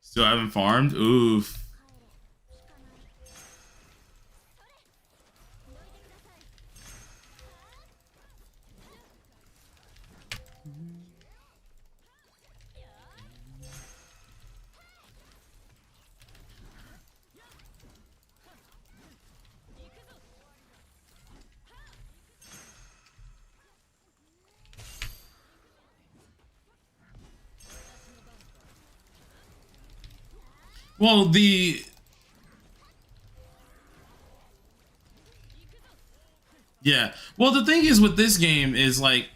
Still haven't farmed? Oof. Well, yeah. Well, the thing is with this game is like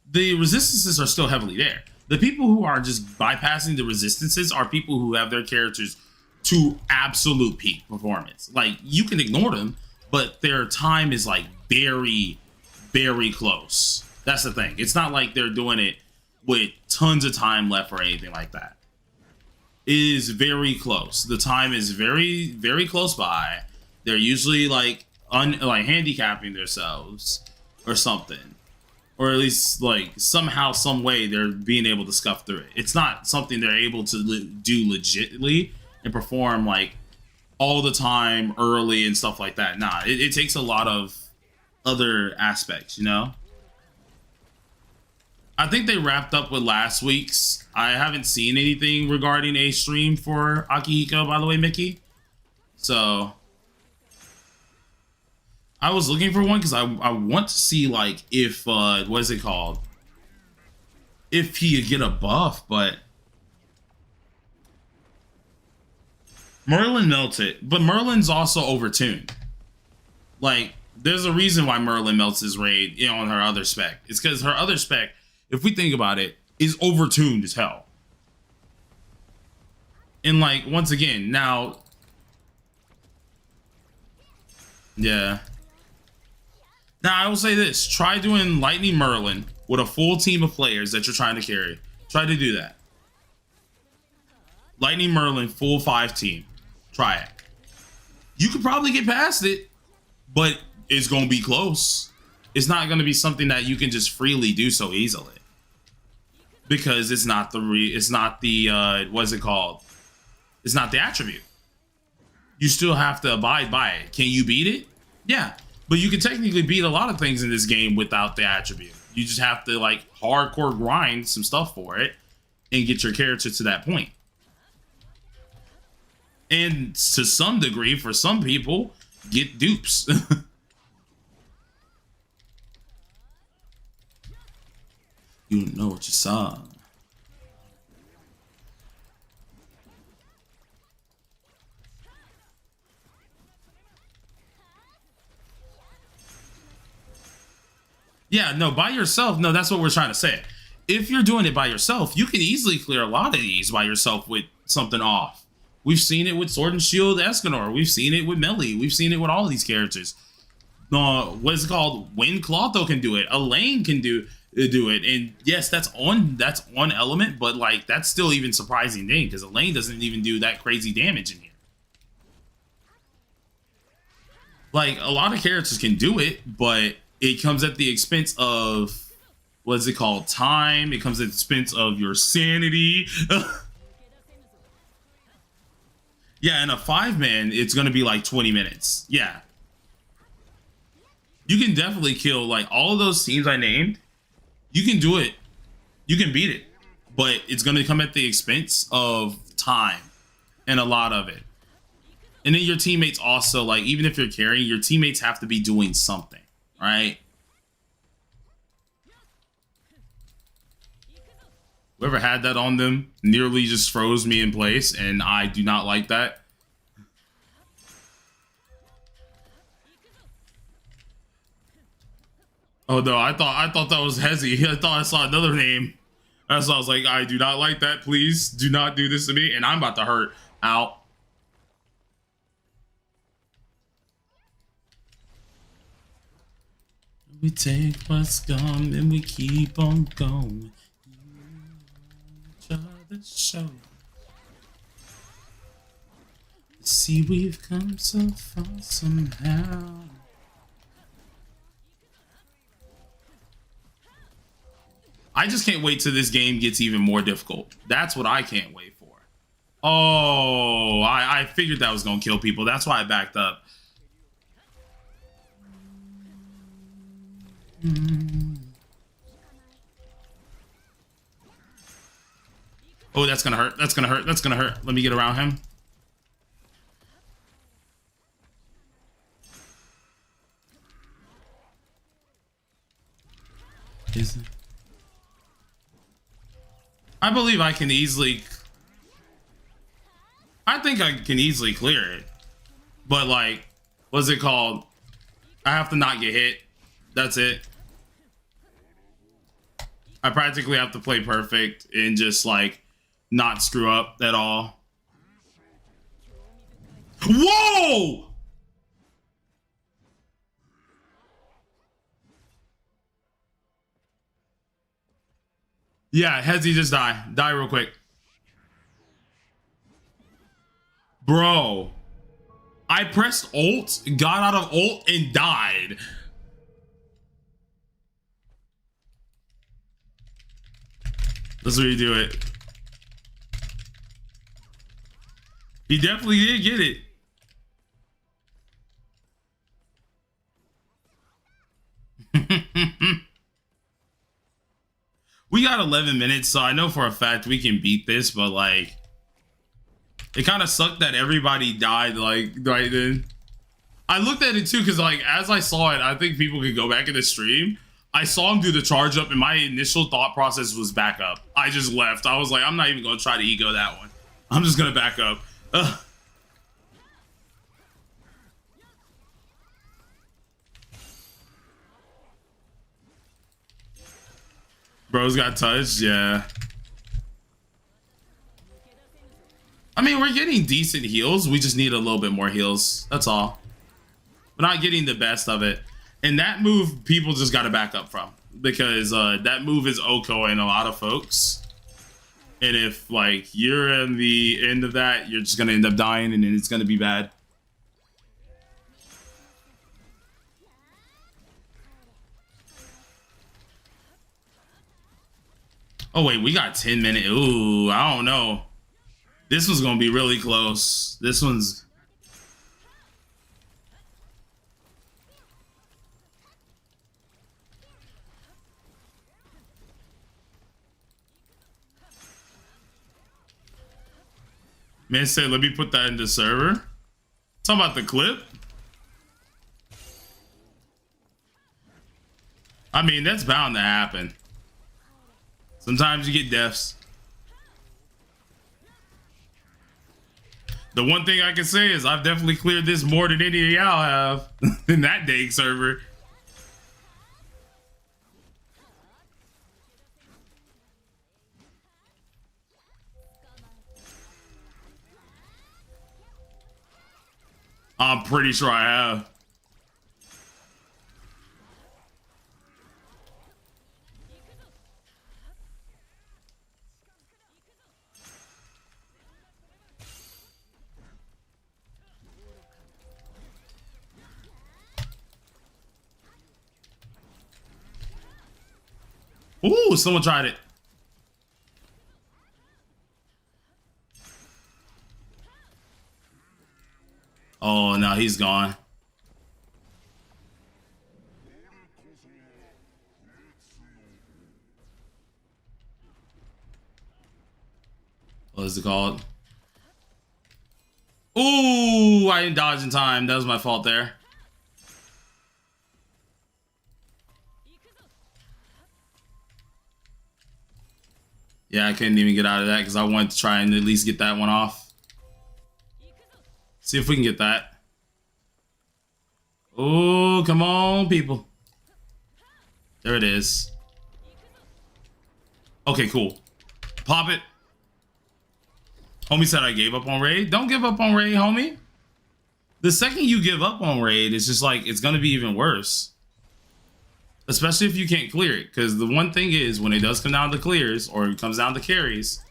the resistances are still heavily there. The people who are just bypassing the resistances are people who have their characters to absolute peak performance. Like, you can ignore them, but their time is like very, very close. That's the thing. It's not like they're doing it with tons of time left or anything like that. It is very close. The time is very, very close by. They're usually like handicapping themselves or something, or at least like somehow, some way they're being able to scuff through it. It's not something they're able to do legitly and perform like all the time early and stuff like that. Nah, it takes a lot of other aspects, you know. I think they wrapped up with last week's. I haven't seen anything regarding a stream for Akihiko, by the way, Mickey. So I was looking for one because I want to see like if what is it called? If he could get a buff, but Merlin melted, but Merlin's also overtuned. Like, there's a reason why Merlin melts his raid, you know, on her other spec. It's because her other spec, if we think about it, is overtuned as hell. And like, once again, now, yeah. Now I will say this: try doing Lightning Merlin with a full team of players that you're trying to carry. Try to do that. Lightning Merlin full 5 team. Try it. You could probably get past it, but it's gonna be close. It's not gonna be something that you can just freely do so easily, because it's not the what is it called? It's not the attribute. You still have to abide by it. Can you beat it? Yeah, but you can technically beat a lot of things in this game without the attribute. You just have to like hardcore grind some stuff for it and get your character to that point. And to some degree, for some people, get dupes. You don't know what you saw. Yeah, no, by yourself, no, that's what we're trying to say. If you're doing it by yourself, you can easily clear a lot of these by yourself with something off. We've seen it with Sword and Shield Escanor. We've seen it with Melly. We've seen it with all of these characters. What is it called? Wind Clotho can do it. Elaine can do it. And yes, that's one element, but like that's still even surprising thing because Elaine doesn't even do that crazy damage in here. Like, a lot of characters can do it, but it comes at the expense of, what is it called? Time. It comes at the expense of your sanity. Yeah, in a 5-man, it's going to be like 20 minutes. Yeah. You can definitely kill, like, all of those teams I named. You can do it. You can beat it. But it's going to come at the expense of time and a lot of it. And then your teammates also, like, even if you're carrying, your teammates have to be doing something, right? Whoever had that on them nearly just froze me in place, and I do not like that. Oh no, I thought that was Hezzy. I thought I saw another name. That's why I was like, I do not like that. Please do not do this to me. And I'm about to hurt. Ow. We take what's gone and we keep on going. Each other show. See, we've come so far somehow. I just can't wait till this game gets even more difficult. That's what I can't wait for. Oh, I figured that was gonna kill people. That's why I backed up. Oh, that's gonna hurt. That's gonna hurt. That's gonna hurt. Let me get around him. Is it? I believe I can easily... I think I can easily clear it. But like, what's it called? I have to not get hit. That's it. I practically have to play perfect and just like not screw up at all. Whoa! Yeah, Hezzy, just die. Die real quick. Bro. I pressed ult, got out of ult, and died. Let's redo it. He definitely did get it. We got 11 minutes, so I know for a fact we can beat this, but like, it kind of sucked that everybody died like right then. I looked at it too, because like, as I saw it, I think people could go back in the stream. I saw him do the charge up, and my initial thought process was back up. I just left. I was like, I'm not even going to try to ego that one. I'm just going to back up. Ugh. Bro's got touched, yeah. I mean, we're getting decent heals. We just need a little bit more heals. That's all. We're not getting the best of it. And that move, people just got to back up from. Because that move is OHKO in a lot of folks. And if, like, you're in the end of that, you're just going to end up dying, and then it's going to be bad. Oh, wait, we got 10 minutes. Ooh, I don't know. This one's going to be really close. This one's... Man said, let me put that in the server. Talking about the clip. I mean, that's bound to happen. Sometimes you get deaths. The one thing I can say is I've definitely cleared this more than any of y'all have in that dang server. I'm pretty sure I have. Ooh, someone tried it. Oh, no, he's gone. What is it called? Ooh, I didn't dodge in time. That was my fault there. Yeah, I couldn't even get out of that because I wanted to try and at least get that one off. See if we can get that. Oh, come on, people. There it is. Okay, cool. Pop it. Homie said I gave up on raid. Don't give up on raid, homie. The second you give up on raid, it's just like, it's going to be even worse. Especially if you can't clear it. Because the one thing is, when it does come down to clears, or it comes down to carries,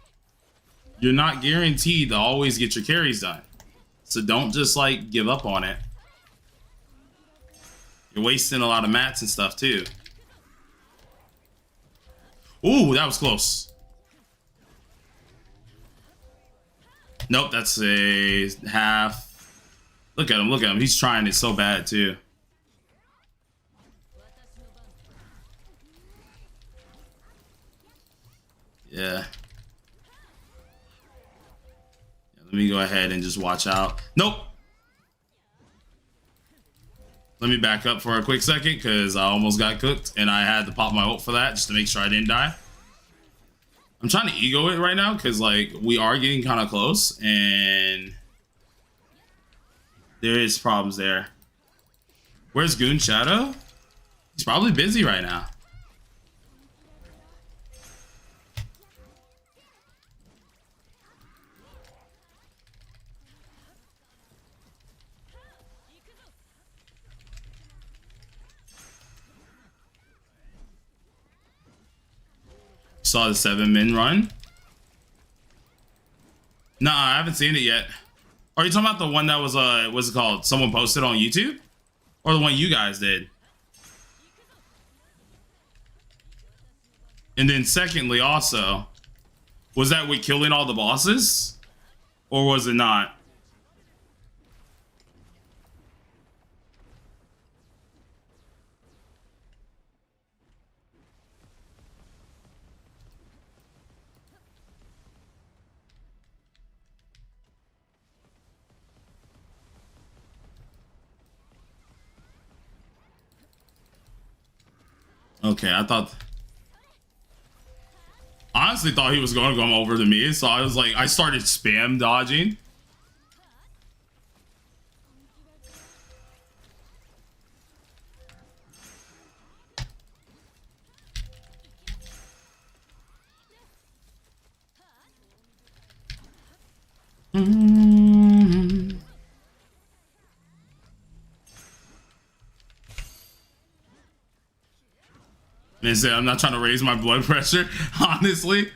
you're not guaranteed to always get your carries done. So don't just like give up on it. You're wasting a lot of mats and stuff too. Ooh, that was close. Nope, that's a half. Look at him, look at him. He's trying it so bad too. Yeah. Let me go ahead and just watch out. Nope. Let me back up for a quick second because I almost got cooked and I had to pop my ult for that just to make sure I didn't die. I'm trying to ego it right now because like we are getting kind of close and there is problems there. Where's Goon Shadow? He's probably busy right now. Saw the 7-min run. Nah, I haven't seen it yet. Are you talking about the one that was what's it called? Someone posted on YouTube? Or the one you guys did? And then secondly also, was that with killing all the bosses? Or was it not? Okay, I honestly thought he was going to come over to me, so I was like, I started spam dodging. And say I'm not trying to raise my blood pressure, honestly.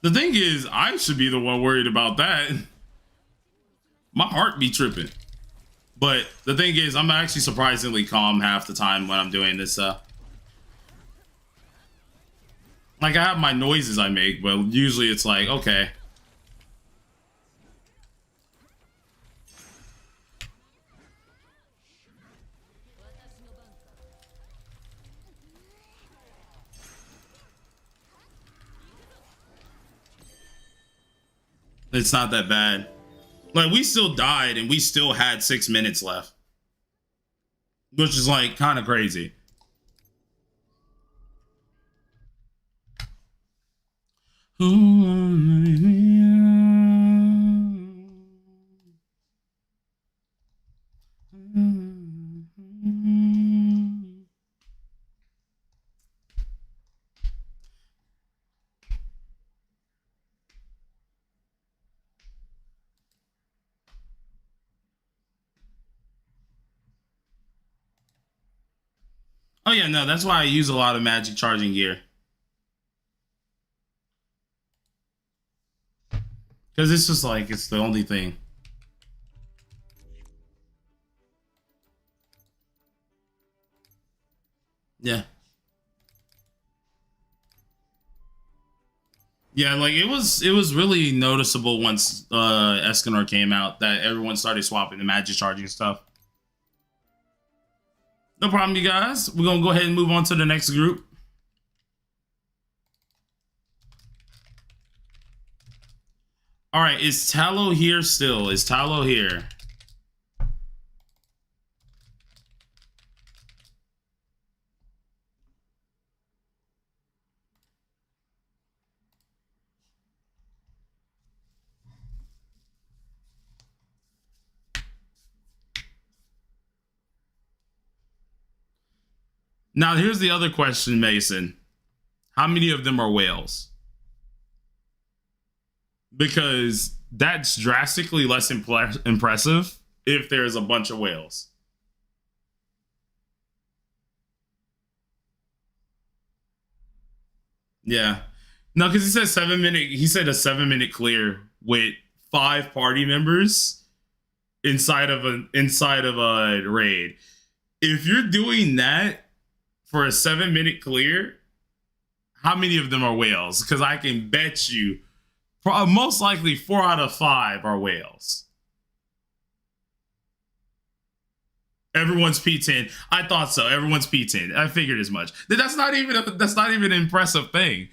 The thing is, I should be the one worried about that. My heart be tripping. But the thing is, I'm actually surprisingly calm half the time when I'm doing this. Like, I have my noises I make, but usually it's like, okay. It's not that bad. Like, we still died and we still had 6 minutes left. Which is, like, kind of crazy. Oh yeah, no, that's why I use a lot of magic charging gear. Because it's just like, it's the only thing. Yeah. Yeah, like it was really noticeable once Escanor came out that everyone started swapping the magic charging stuff. No problem, you guys. We're gonna go ahead and move on to the next group. All right, is Tallow here still? Is Tallow here? Now, here's the other question, Mason. How many of them are whales? Because that's drastically less impressive if there's a bunch of whales. Yeah. No, because he said 7 minute. He said a 7 minute clear with 5 party members inside of a raid. If you're doing that for a 7 minute clear, how many of them are whales? Because I can bet you, most likely 4 out of 5 are whales. Everyone's P10. I thought so. Everyone's P10. I figured as much. That's not even an impressive thing.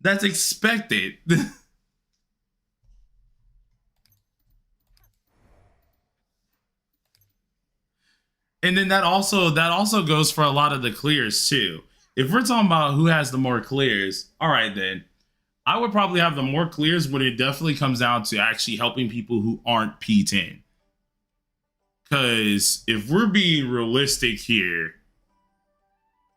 That's expected. And then that also goes for a lot of the clears too. If we're talking about who has the more clears, all right then. I would probably have the more clears when it definitely comes down to actually helping people who aren't P10. Because if we're being realistic here,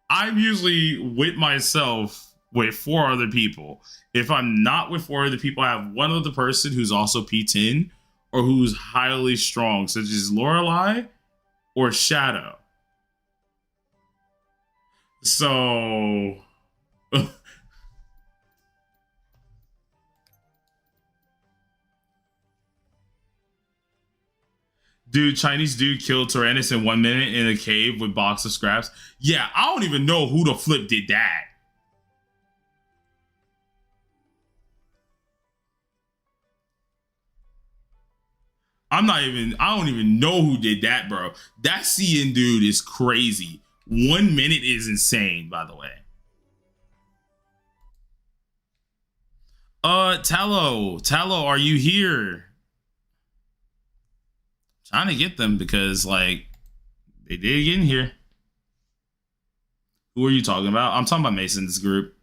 I'm usually with myself with 4 other people. If I'm not with 4 other people, I have one other person who's also P10 or who's highly strong, such as Lorelei or Shadow. So, dude, Chinese dude killed Tyrannus in 1 minute in a cave with box of scraps. Yeah, I don't even know who the flip did that. I don't even know who did that, bro. That CN dude is crazy. 1 minute is insane, by the way. Tallow, are you here? Trying to get them because, like, they did get in here. Who are you talking about? I'm talking about Mason's group.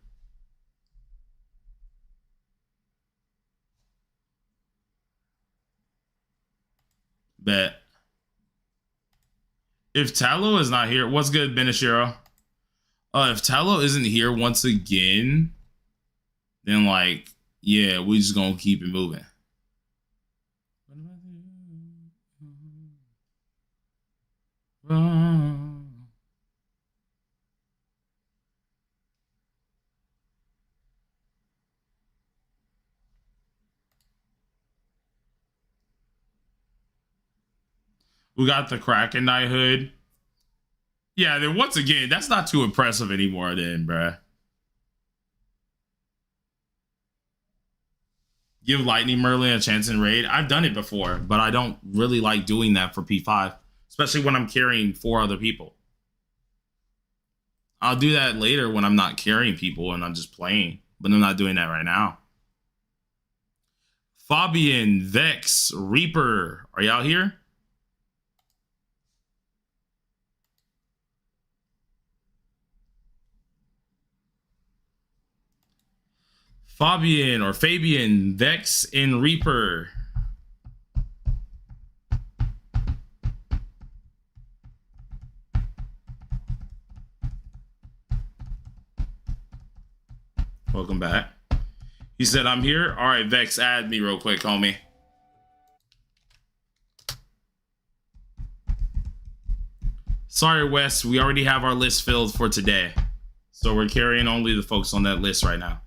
Bet. If Tallow is not here, what's good, Benishiro? If Tallow isn't here once again, then, like, yeah, we just gonna keep it moving. We got the Kraken Knighthood. Yeah, then once again, that's not too impressive anymore, then, bruh. Give Lightning Merlin a chance in raid. I've done it before, but I don't really like doing that for P5, especially when I'm carrying 4 other people. I'll do that later when I'm not carrying people and I'm just playing, but I'm not doing that right now. Fabian, Vex, Reaper, are y'all here? Fabian or Fabian, Vex, and Reaper. Welcome back. He said, I'm here. All right, Vex, add me real quick, homie. Sorry, Wes, we already have our list filled for today. So we're carrying only the folks on that list right now.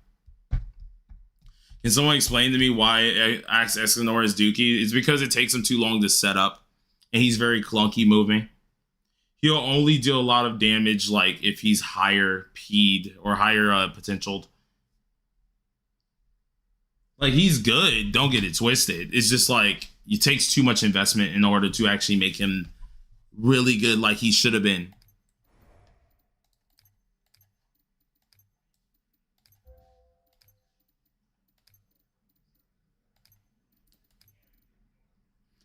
Can someone explain to me why Axe Escanor is Dookie? It's because it takes him too long to set up, and he's very clunky moving. He'll only deal a lot of damage like if he's higher P'd or higher potentialed. Like, he's good, don't get it twisted. It's just like it takes too much investment in order to actually make him really good like he should have been.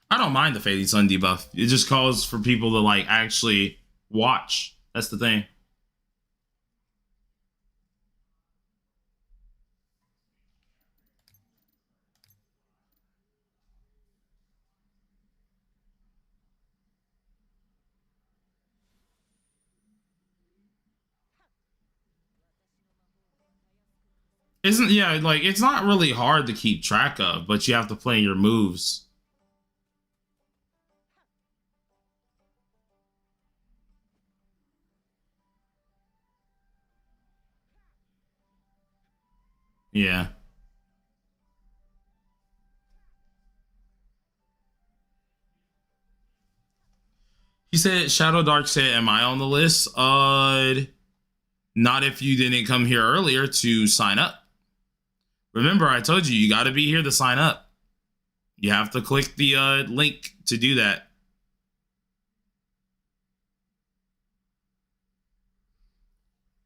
I don't mind the Fading Sun debuff. It just calls for people to like actually watch. That's the thing. Isn't yeah, like it's not really hard to keep track of, but you have to play your moves. Yeah. He said Shadow Dark said, am I on the list? Not if you didn't come here earlier to sign up. Remember, I told you gotta be here to sign up. You have to click the link to do that.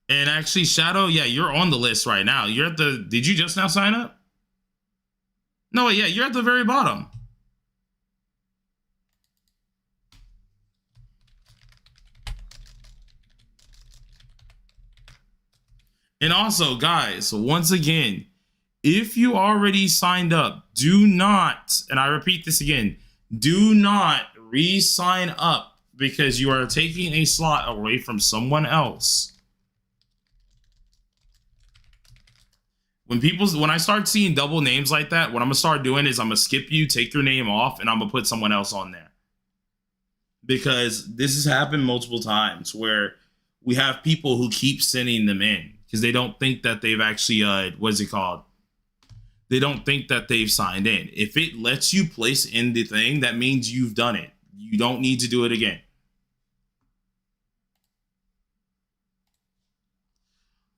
And actually, Shadow, yeah, you're on the list right now. You're at the. Did you just now sign up? No, yeah, you're at the very bottom. And also, guys, once again, if you already signed up, do not, and I repeat this again, do not re-sign up because you are taking a slot away from someone else. When I start seeing double names like that, what I'm gonna start doing is I'm gonna skip you, take your name off, and I'm gonna put someone else on there. Because this has happened multiple times where we have people who keep sending them in because they don't think that they've actually what's it called? They don't think that they've signed in. If it lets you place in the thing, that means you've done it. You don't need to do it again.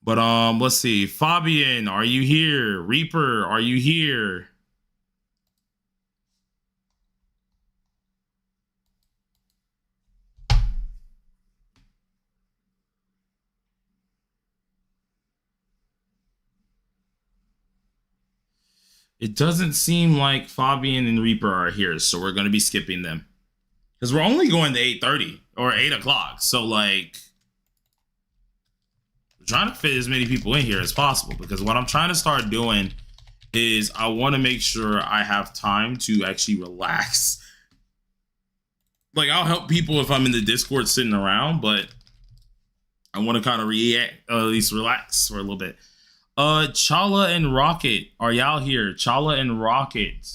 But let's see. Fabian, are you here? Reaper, are you here? It doesn't seem like Fabian and Reaper are here, so we're gonna be skipping them. Because we're only going to 8:30 or 8 o'clock. So like we're trying to fit as many people in here as possible. Because what I'm trying to start doing is I want to make sure I have time to actually relax. Like I'll help people if I'm in the Discord sitting around, but I want to kind of react, at least relax for a little bit. Chala and Rocket, are y'all here? Chala and Rocket.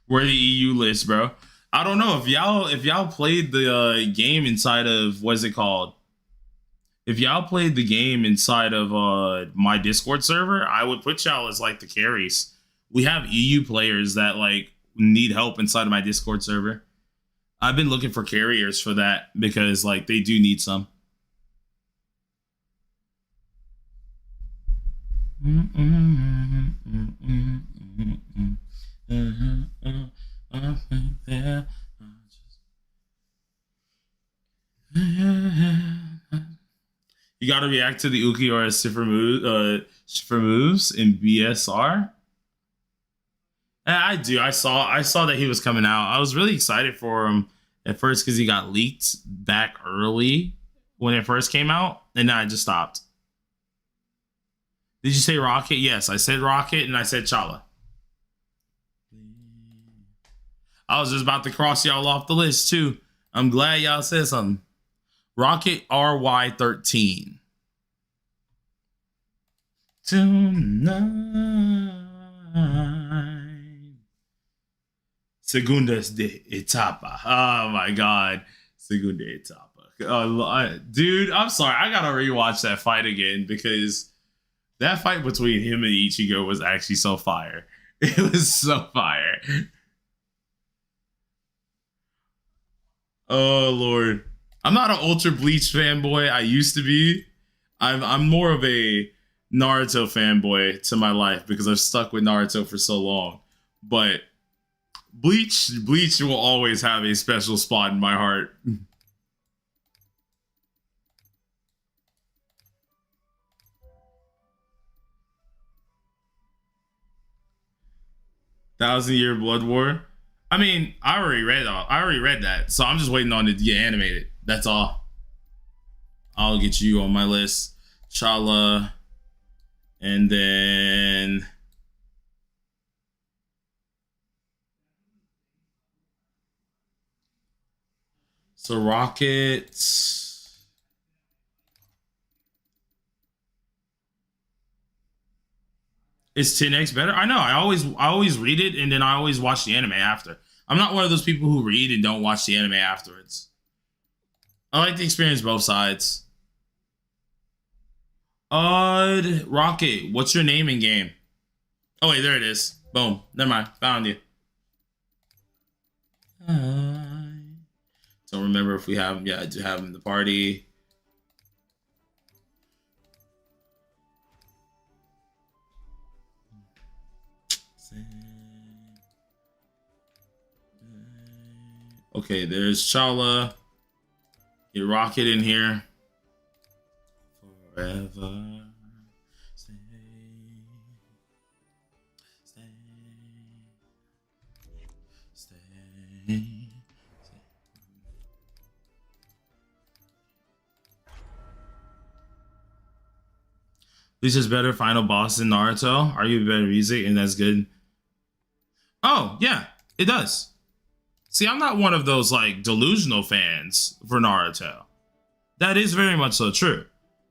Where the EU list, bro? I don't know if y'all played the game inside of what's it called? If y'all played the game inside of my Discord server, I would put y'all as like the carries. We have EU players that like need help inside of my Discord server. I've been looking for carriers for that because like they do need some. You got to react to the Ukiora Shifer moves in BSR. I do. I saw that he was coming out. I was really excited for him at first because he got leaked back early when it first came out, and then I just stopped. Did you say Rocket? Yes, I said Rocket and I said Chala. I was just about to cross y'all off the list too. I'm glad y'all said something. Rocket RY13. Tonight. Segundas de etapa. Oh my god. Segunda etapa. Dude, I'm sorry. I gotta rewatch that fight again because that fight between him and Ichigo was actually so fire. It was so fire. Oh Lord. I'm not an Ultra Bleach fanboy. I used to be. I'm more of a Naruto fanboy to my life because I've stuck with Naruto for so long. But Bleach will always have a special spot in my heart. Thousand Year Blood War. I mean, I already read that, so I'm just waiting on it to get animated. That's all. I'll get you on my list, Chala, and then so Rockets. Is 10x better? I know. I always read it and then I always watch the anime after. I'm not one of those people who read and don't watch the anime afterwards. I like to experience both sides. Rocket, what's your name in game? Oh wait, there it is. Boom. Never mind. Found you. Don't remember if we have him. Yeah, I do have him in the party. Okay, there's Chala. Get Rocket in here. Forever. Stay. Stay. Stay. Lisa's better final boss than Naruto. Are you better music? And that's good. Oh, yeah, it does. See, I'm not one of those like delusional fans for Naruto. That is very much so true.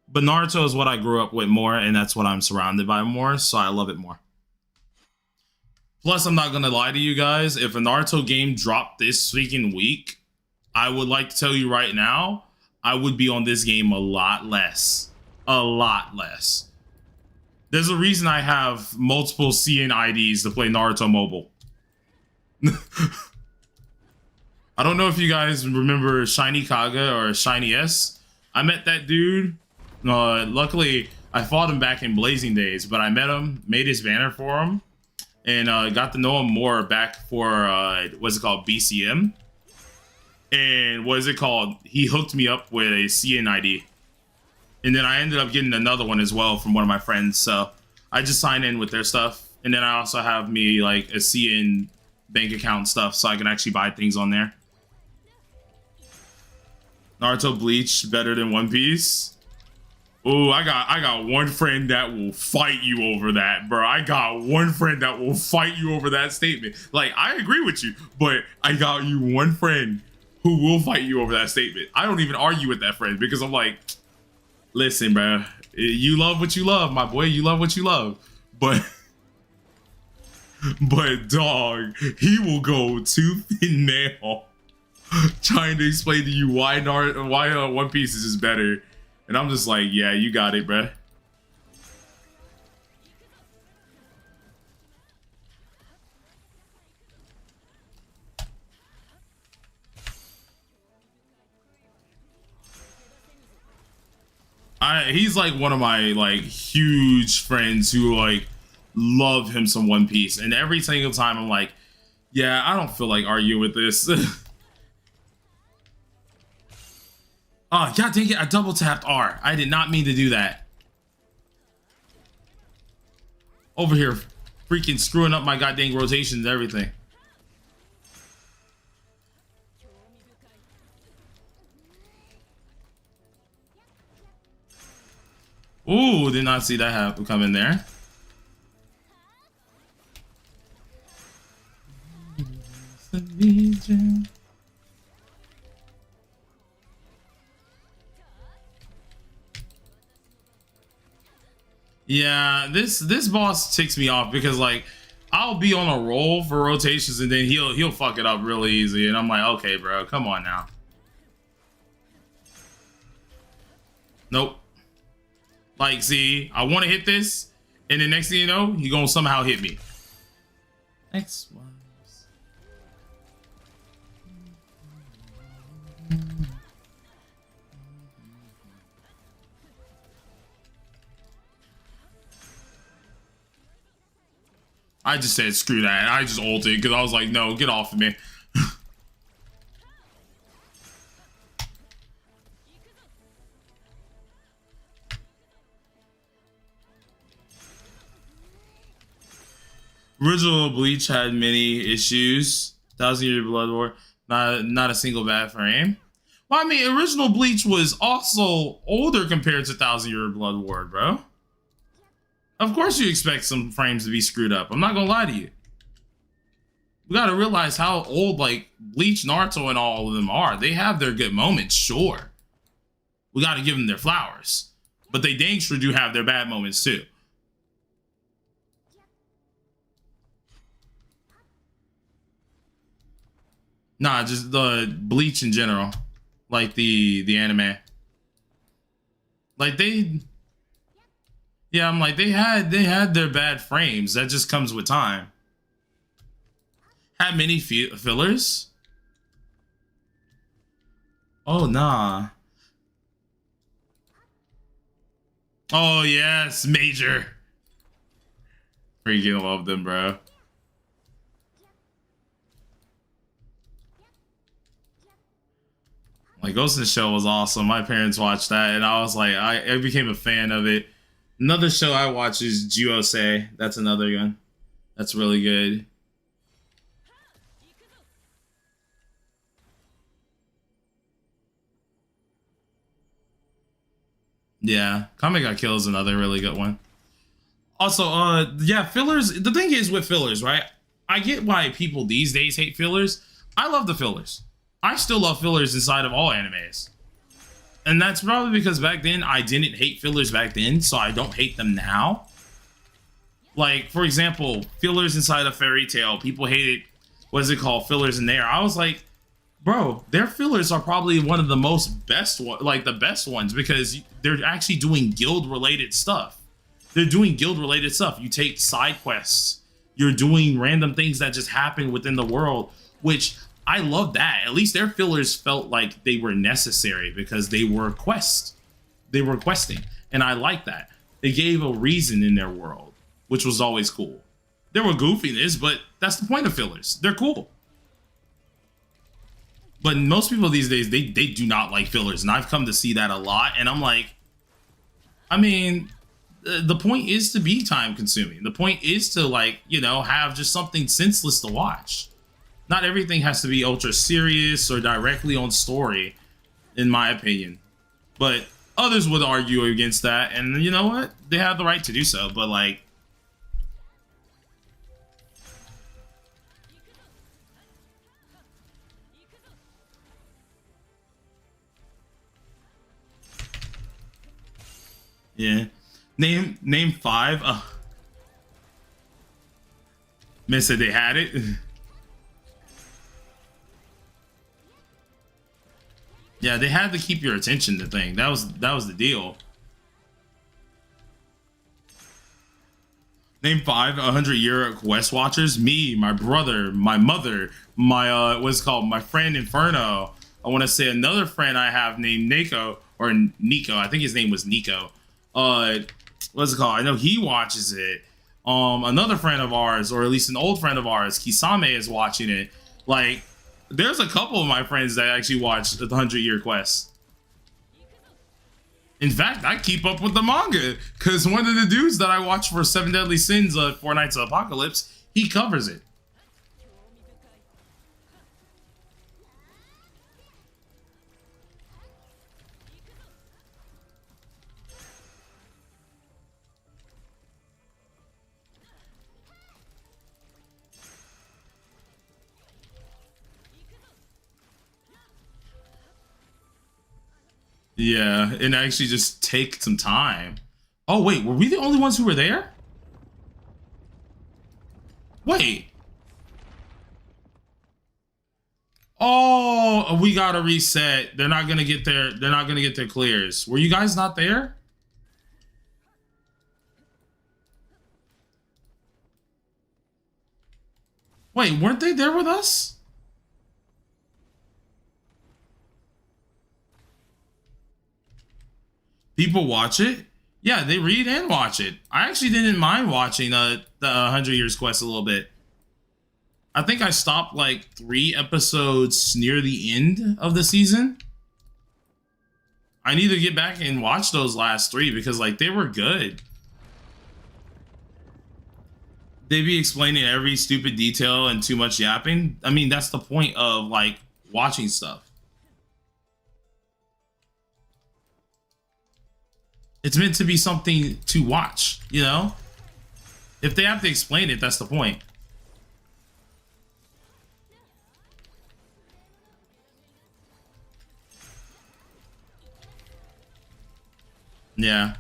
But Naruto is what I grew up with more, and that's what I'm surrounded by more, so I love it more. Plus, I'm not gonna lie to you guys, if a Naruto game dropped this freaking week, I would like to tell you right now, I would be on this game a lot less. A lot less. There's a reason I have multiple CN IDs to play Naruto Mobile. I don't know if you guys remember Shiny Kaga or Shiny S. I met that dude. Luckily, I fought him back in Blazing Days, but I met him, made his banner for him, and got to know him more back for, what's it called, BCM. And what is it called? He hooked me up with a CN ID. And then I ended up getting another one as well from one of my friends. So I just sign in with their stuff. And then I also have me like a CN bank account stuff so I can actually buy things on there. Naruto Bleach better than One Piece. Oh, I got one friend that will fight you over that, bro. I got one friend that will fight you over that statement. Like, I agree with you, but I got you one friend who will fight you over that statement. I don't even argue with that friend because I'm like, listen, bro, you love what you love, my boy. You love what you love, but dog, he will go tooth and nail trying to explain to you why One Piece is just better. And I'm just like, yeah, you got it, bruh. He's like one of my like huge friends who like love him some One Piece. And every single time I'm like, yeah, I don't feel like arguing with this. Oh, god dang it, I double tapped R. I did not mean to do that. Over here, freaking screwing up my goddamn rotations and everything. Ooh, did not see that happen come in there. Yeah, this boss ticks me off because like I'll be on a roll for rotations and then he'll fuck it up really easy and I'm like, okay, bro, come on now. Nope. Like, see, I want to hit this, and the next thing you know, he gonna somehow hit me. X Y. I just said screw that. I just ulted because I was like, no, get off of me. Original Bleach had many issues. 1,000-Year Blood War, not a single bad frame. Well, I mean, original Bleach was also older compared to 1,000-Year Blood War, bro. Of course you expect some frames to be screwed up. I'm not gonna lie to you. We gotta realize how old, like, Bleach, Naruto, and all of them are. They have their good moments, sure. We gotta give them their flowers. But they dang sure do have their bad moments, too. Nah, just the Bleach in general, like the anime. Like they, yeah, I'm like they had their bad frames. That just comes with time. Had many fillers. Oh nah. Oh yes, Major. Freaking love them, bro. Like Ghost in the Shell was awesome. My parents watched that, and I was like, I became a fan of it. Another show I watch is Jyosei. That's another one. That's really good. Yeah, Kame Got Killed is another really good one. Also, yeah, fillers. The thing is with fillers, right? I get why people these days hate fillers. I love the fillers. I still love fillers inside of all animes. And that's probably because back then I didn't hate fillers back then, so I don't hate them now. Like, for example, fillers inside a fairy tale. People hated, what is it called, fillers in there. I was like, bro, their fillers are probably one of the most best one, like the best ones, because they're actually doing guild related stuff. They're doing guild related stuff. You take side quests. You're doing random things that just happen within the world, which I love that. At least their fillers felt like they were necessary because they were quests. They were questing. And I like that. They gave a reason in their world, which was always cool. There were goofiness, but that's the point of fillers. They're cool. But most people these days, they do not like fillers. And I've come to see that a lot. And I'm like, I mean, the point is to be time consuming. The point is to, like, you know, have just something senseless to watch. Not everything has to be ultra serious or directly on story, in my opinion. But others would argue against that, and you know what? They have the right to do so, but like... Yeah. Name five. Man said they had it. Yeah, they had to keep your attention to thing. That was the deal. Name five 100-year quest watchers. Me, my brother, my mother, my what's it called? My friend Inferno. I want to say another friend I have named Nico or Nico. I think his name was Nico. What's it called? I know he watches it. Another friend of ours, or at least an old friend of ours, Kisame, is watching it. Like, there's a couple of my friends that actually watch the 100-year quest. In fact, I keep up with the manga because one of the dudes that I watch for Seven Deadly Sins, Four Nights of Apocalypse, he covers it. Yeah, and actually just take some time. Oh wait, were we the only ones who were there? Wait. Oh, we gotta reset. They're not gonna get their clears. Were you guys not there? Wait, weren't they there with us? People watch it. Yeah, they read and watch it. I actually didn't mind watching the 100 Years Quest a little bit. I think I stopped like 3 episodes near the end of the season. I need to get back and watch those last 3 because like they were good. They be explaining every stupid detail and too much yapping. I mean, that's the point of like watching stuff. It's meant to be something to watch, you know? If they have to explain it, that's the point. Yeah.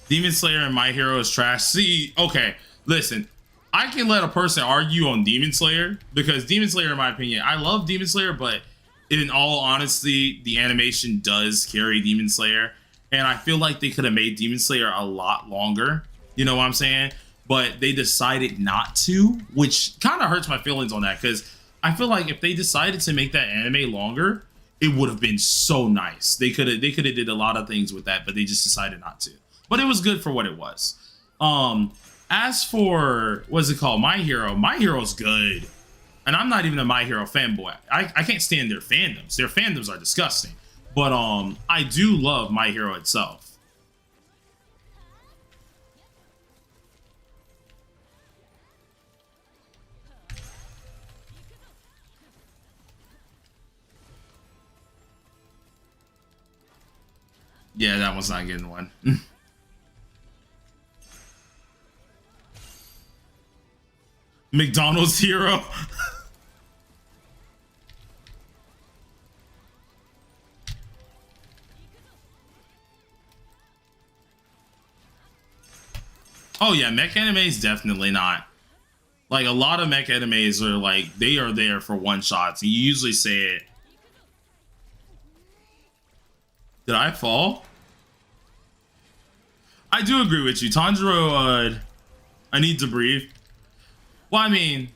Demon Slayer and My Hero is trash. See, okay, listen. I can let a person argue on Demon Slayer because Demon Slayer, in my opinion, I love Demon Slayer, but in all honesty, the animation does carry Demon Slayer, and I feel like they could have made Demon Slayer a lot longer. You know what I'm saying? But they decided not to, which kind of hurts my feelings on that because I feel like if they decided to make that anime longer, it would have been so nice. They could have did a lot of things with that, but they just decided not to. But it was good for what it was. As for what's it called, My Hero's good, and I'm not even a My Hero fanboy. I can't stand their fandoms. Their fandoms are disgusting. But I do love My Hero itself. Yeah, that one's not getting one. McDonald's hero. Oh yeah, mech animes definitely not. Like a lot of mech animes are like they are there for one shots. And you usually say it. Did I fall? I do agree with you, Tanjiro. I need to breathe. Well, I mean,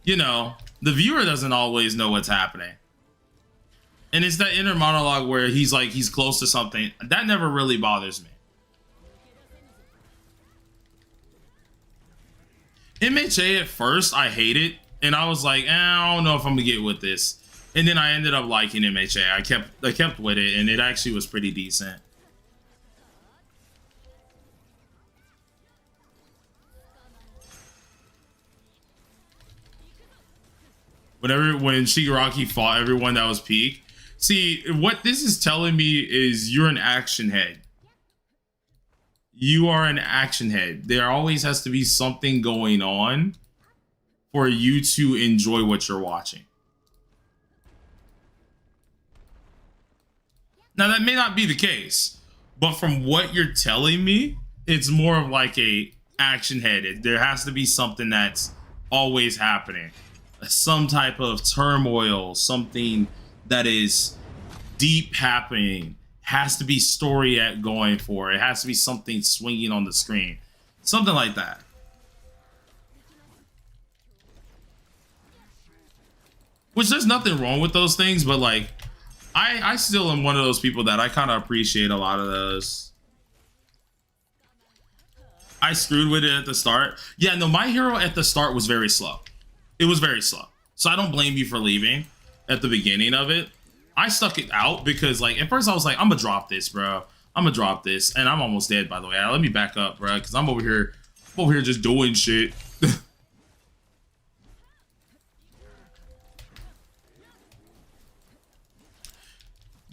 you know, the viewer doesn't always know what's happening. And it's that inner monologue where he's like, he's close to something. That never really bothers me. MHA at first, I hate it. And I was like, I don't know if I'm gonna get with this. And then I ended up liking MHA. I kept with it, and it actually was pretty decent. When Shigaraki fought everyone that was peak. See, what this is telling me is you're an action head. You are an action head. There always has to be something going on for you to enjoy what you're watching. Now, that may not be the case, but from what you're telling me, it's more of like a action head. There has to be something that's always happening. Some type of turmoil, something that is deep happening, has to be story going for it. It has to be something swinging on the screen. Something like that. Which there's nothing wrong with those things, but like, I still am one of those people that I kind of appreciate a lot of those. I screwed with it at the start. Yeah, no, My Hero at the start was very slow. It was very slow. So I don't blame you for leaving at the beginning of it. I stuck it out because like at first I was like, I'm gonna drop this, bro. I'm gonna drop this, and I'm almost dead, by the way. Let me back up, bro, because I'm over here just doing shit.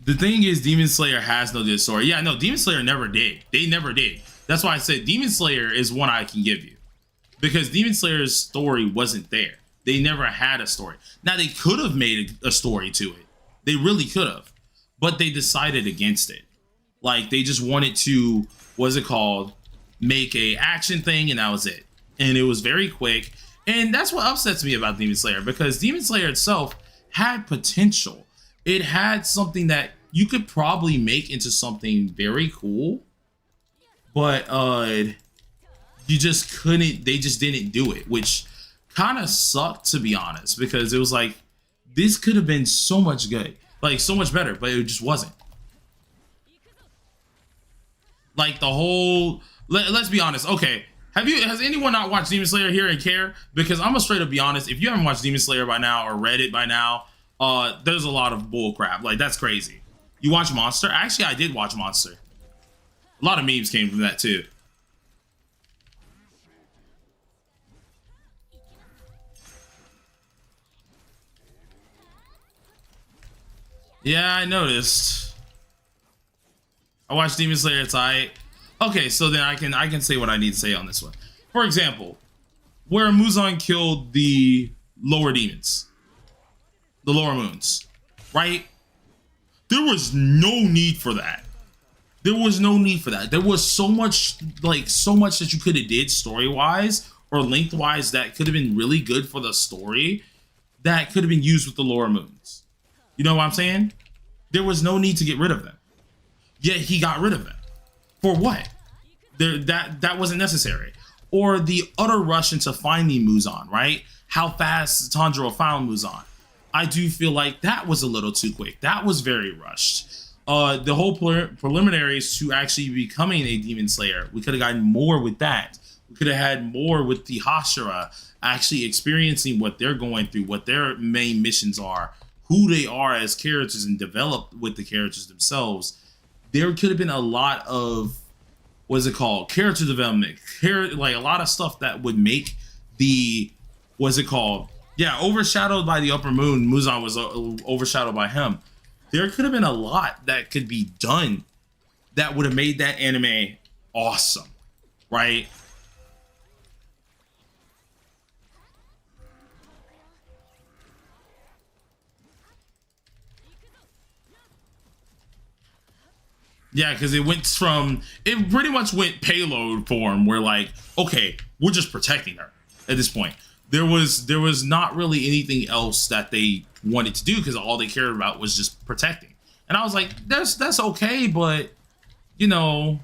The thing is, Demon Slayer has no good story. Yeah, no, Demon Slayer never did. They never did. That's why I said Demon Slayer is one I can give you. Because Demon Slayer's story wasn't there. They never had a story. Now, they could have made a story to it. They really could have. But they decided against it. Like, they just wanted to, what's it called, make a action thing, and that was it. And it was very quick. And that's what upsets me about Demon Slayer. Because Demon Slayer itself had potential. It had something that you could probably make into something very cool. But, you just couldn't, they just didn't do it, which kind of sucked, to be honest, because it was like, this could have been so much good, like so much better, but it just wasn't. Like the whole, let's be honest. Okay, has anyone not watched Demon Slayer here and care? Because I'm gonna straight up be honest, if you haven't watched Demon Slayer by now or read it by now, there's a lot of bull crap. Like, that's crazy. You watch Monster? Actually, I did watch Monster. A lot of memes came from that too. Yeah, I noticed. I watched Demon Slayer. It's alright. Okay, so then I can say what I need to say on this one. For example, where Muzan killed the lower demons, the lower moons, right? There was no need for that. There was no need for that. There was so much that you could have did story-wise or lengthwise that could have been really good for the story that could have been used with the lower moons. You know what I'm saying? There was no need to get rid of them. Yet he got rid of them. For what? That wasn't necessary. Or the utter rush into finding Muzan, right? How fast Tanjiro found Muzan. I do feel like that was a little too quick. That was very rushed. The whole preliminaries to actually becoming a Demon Slayer, we could have gotten more with that. We could have had more with the Hashira actually experiencing what they're going through, what their main missions are, who they are as characters, and develop with the characters themselves. There could have been a lot of, what is it called, character development, like a lot of stuff that would make the, what is it called, yeah, overshadowed by the upper moon. Muzan was overshadowed by him. There could have been a lot that could be done that would have made that anime awesome, right? Yeah, because it pretty much went payload form where like, okay, we're just protecting her at this point. There was not really anything else that they wanted to do because all they cared about was just protecting. And I was like, that's okay, but you know,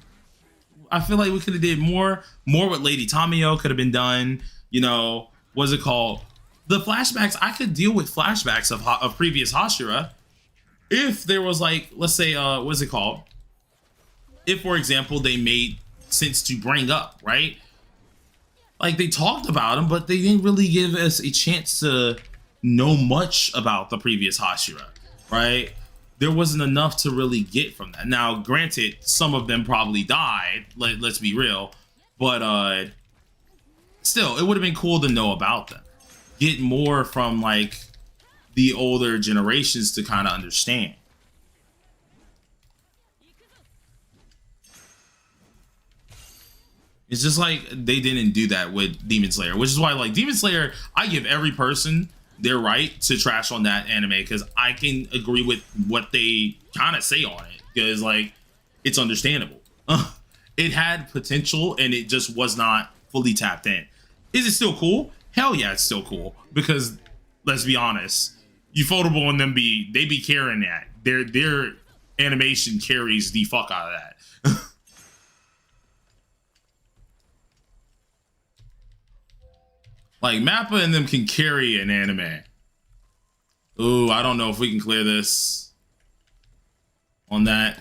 I feel like we could have did more with Lady Tamio could have been done. You know, what's it called? The flashbacks, I could deal with flashbacks of previous Hashira if there was like, let's say, what's it called? If, for example, they made sense to bring up, right? Like they talked about him, but they didn't really give us a chance to know much about the previous Hashira, right? There wasn't enough to really get from that. Now, granted, some of them probably died, let's be real, but still, it would have been cool to know about them. Get more from like the older generations to kind of understand. It's just like they didn't do that with Demon Slayer, which is why, like, Demon Slayer, I give every person their right to trash on that anime because I can agree with what they kind of say on it because, like, it's understandable. It had potential and it just was not fully tapped in. Is it still cool? Hell yeah, it's still cool because let's be honest, Ufotable and them they be carrying that. Their animation carries the fuck out of that. Like, Mappa and them can carry an anime. Ooh, I don't know if we can clear this on that.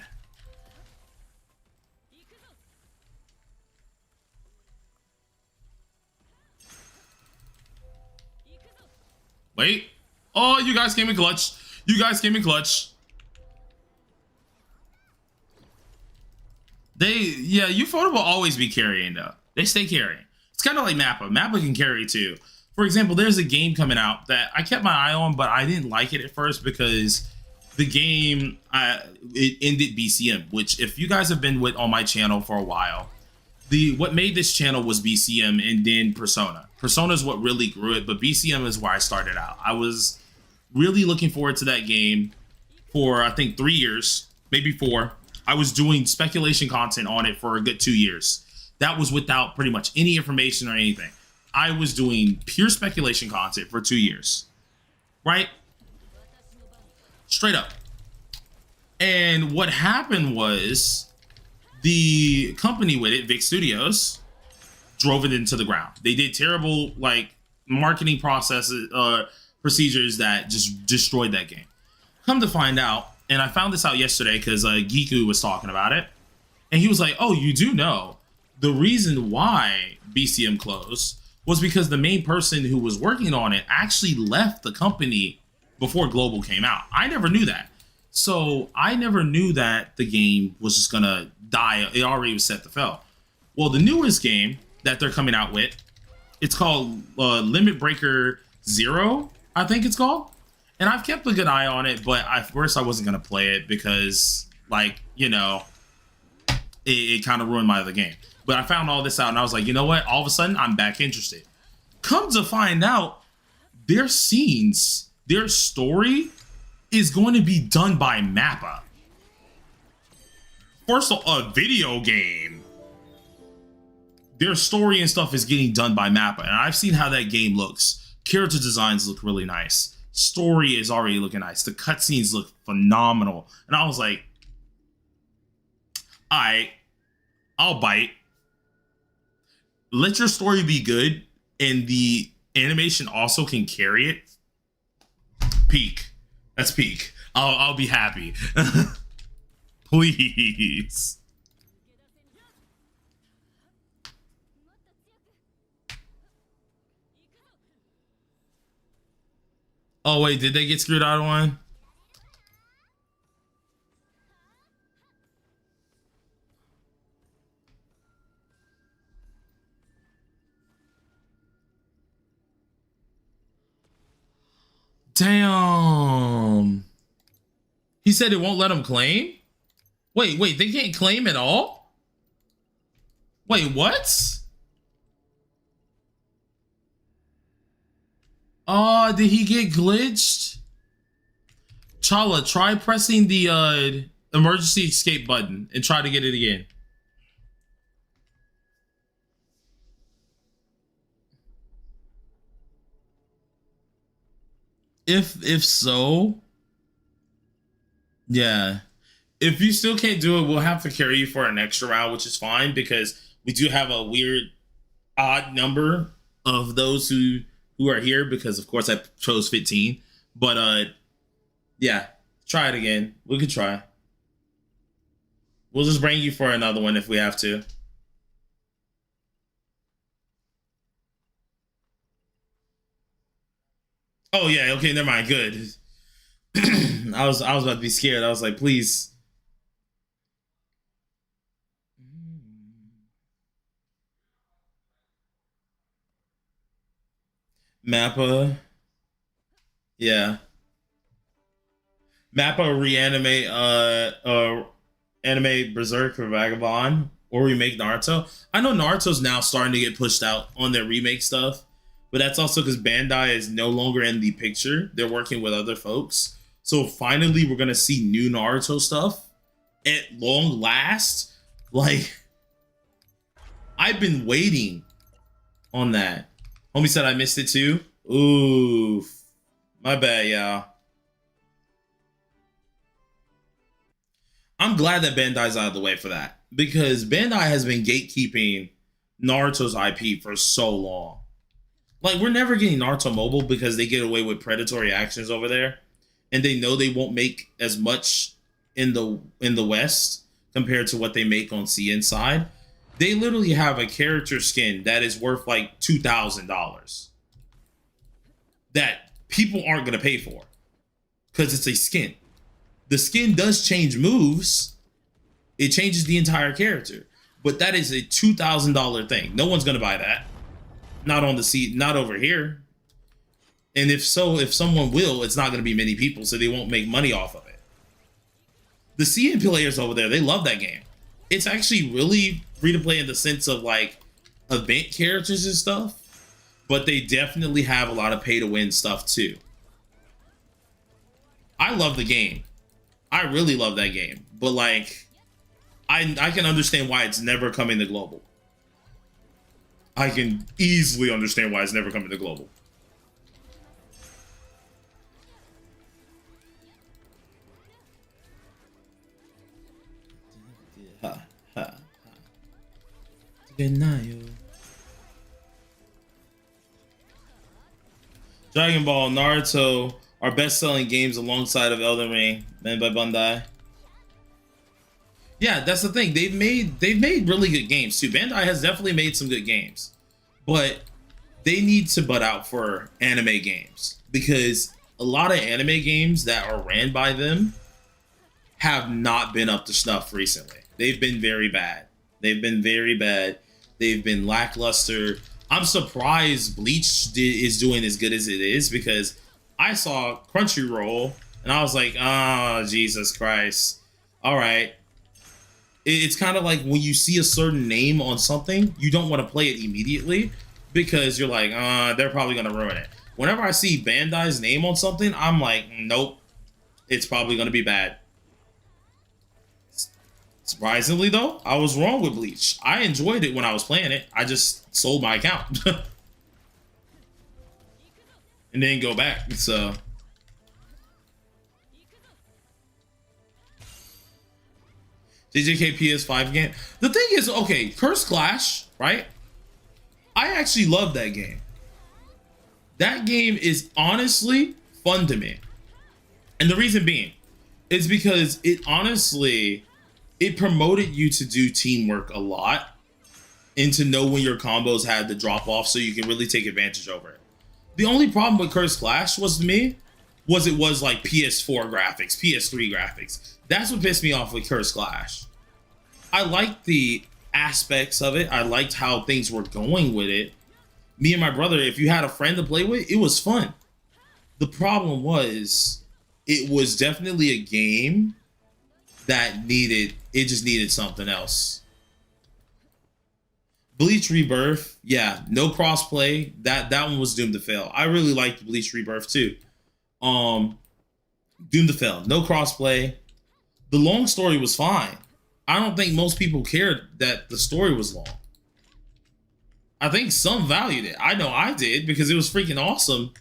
Wait. Oh, you guys came in clutch. You guys came in clutch. Ufotable will always be carrying, though. They stay carrying. It's kind of like Mappa. Mappa can carry too. For example, there's a game coming out that I kept my eye on, but I didn't like it at first because the game, it ended BCM, which if you guys have been on my channel for a while, what made this channel was BCM and then Persona. Persona is what really grew it, but BCM is where I started out. I was really looking forward to that game for, I think, 3 years, maybe 4. I was doing speculation content on it for a good 2 years. That was without pretty much any information or anything. I was doing pure speculation content for 2 years, right? Straight up. And what happened was the company with it, Vic Studios, drove it into the ground. They did terrible like marketing processes, procedures that just destroyed that game. Come to find out, and I found this out yesterday because Giku was talking about it, and he was like, "Oh, you do know the reason why BCM closed was because the main person who was working on it actually left the company before Global came out." I never knew that. So I never knew that the game was just gonna die. It already was set to fail. Well, the newest game that they're coming out with, it's called Limit Breaker Zero, I think it's called. And I've kept a good eye on it, but at first I wasn't gonna play it because, like, you know, it kind of ruined my other game. But I found all this out and I was like, you know what? All of a sudden, I'm back interested. Come to find out, their scenes, their story is going to be done by Mappa. First of all, a video game. their story and stuff is getting done by Mappa, and I've seen how that game looks. Character designs look really nice. Story is already looking nice. The cutscenes look phenomenal, and I was like, I'll bite. Let your story be good, and the animation also can carry it. Peak. That's peak. I'll be happy. Please. Oh wait, did they get screwed out of one? Damn. He said it won't let him claim? Wait, they can't claim at all? Wait, what? Did he get glitched? Chala, try pressing the emergency escape button and try to get it again. If so, yeah. If you still can't do it, we'll have to carry you for an extra round, which is fine because we do have a weird odd number of those who are here because of course I chose 15. But yeah, try it again. We could try. We'll just bring you for another one if we have to. Oh yeah, okay, never mind. Good. I was about to be scared. I was like, please. Mappa. Yeah. Mappa reanimate anime Berserk for Vagabond or remake Naruto. I know Naruto's now starting to get pushed out on their remake stuff, but that's also because Bandai is no longer in the picture. They're working with other folks. So finally we're gonna see new Naruto stuff at long last. Like, I've been waiting on that. Homie said I missed it too. Ooh, my bad, y'all. I'm glad that Bandai's out of the way for that because Bandai has been gatekeeping Naruto's IP for so long. Like, we're never getting Naruto mobile because they get away with predatory actions over there, and they know they won't make as much in the West compared to what they make on CN side. They literally have a character skin that is worth like $2,000 that people aren't going to pay for because it's a skin. The skin does change moves. It changes the entire character, but that is a $2,000 thing. No one's going to buy that. Not on the seat, not over here. And if so, if someone will, it's not going to be many people, so they won't make money off of it. The CN players over there, they love that game. It's actually really free to play in the sense of like event characters and stuff, but they definitely have a lot of pay to win stuff too. I love the game. I really love that game, but like, I can understand why it's never coming to global. I can easily understand why it's never coming to global. Dragon Ball, Naruto are best-selling games alongside of Elden Ring, made by Bandai. Yeah, that's the thing. They've made really good games too. Bandai has definitely made some good games, but they need to butt out for anime games because a lot of anime games that are ran by them have not been up to snuff recently. They've been very bad. They've been very bad. They've been lackluster. I'm surprised Bleach is doing as good as it is because I saw Crunchyroll and I was like, oh, Jesus Christ. All right. It's kind of like when you see a certain name on something, you don't want to play it immediately because you're like, they're probably going to ruin it. Whenever I see Bandai's name on something, I'm like, nope, it's probably going to be bad. Surprisingly, though, I was wrong with Bleach. I enjoyed it when I was playing it. I just sold my account and then go back. So JJK PS5 game. The thing is, okay, Curse Clash, right? I actually love that game. That game is honestly fun to me. And the reason being is because it promoted you to do teamwork a lot and to know when your combos had to drop off so you can really take advantage over it. The only problem with Curse Clash was to me was it was like PS4 graphics, PS3 graphics. That's what pissed me off with Curse Clash. I liked the aspects of it. I liked how things were going with it. Me and my brother, if you had a friend to play with, it was fun. The problem was it was definitely a game that just needed something else. Bleach Rebirth, yeah, no crossplay. That one was doomed to fail. I really liked Bleach Rebirth too. Doomed to fail. No crossplay. The long story was fine. I don't think most people cared that the story was long. I think some valued it. I know I did because it was freaking awesome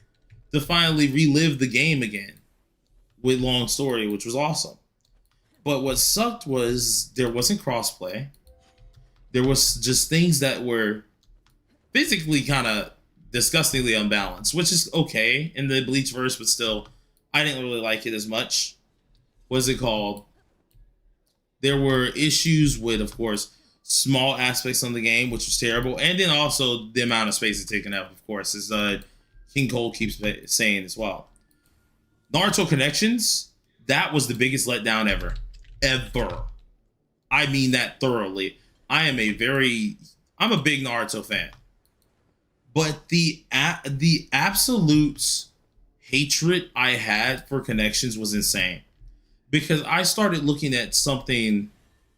to finally relive the game again with long story, which was awesome. But what sucked was there wasn't crossplay. There was just things that were physically kind of disgustingly unbalanced, which is okay in the Bleach verse, but still, I didn't really like it as much. What's it called? There were issues with, of course, small aspects on the game, which was terrible, and then also the amount of space it's taken up, of course, as King Cole keeps saying as well. Naruto Connections, that was the biggest letdown ever. I mean that thoroughly. I'm a big Naruto fan. But the absolute hatred I had for Connections was insane. Because I started looking at something,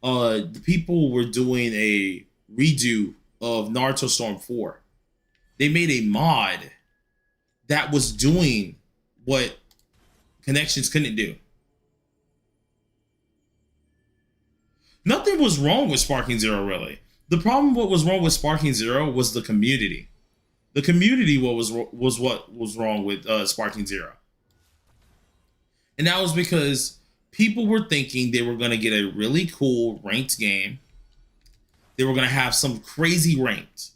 the people were doing a redo of Naruto Storm 4. They made a mod that was doing what Connections couldn't do. Nothing was wrong with Sparking Zero, really. The problem, what was wrong with Sparking Zero was the community. The community was what was wrong with Sparking Zero. And that was because people were thinking they were going to get a really cool ranked game. They were going to have some crazy ranked.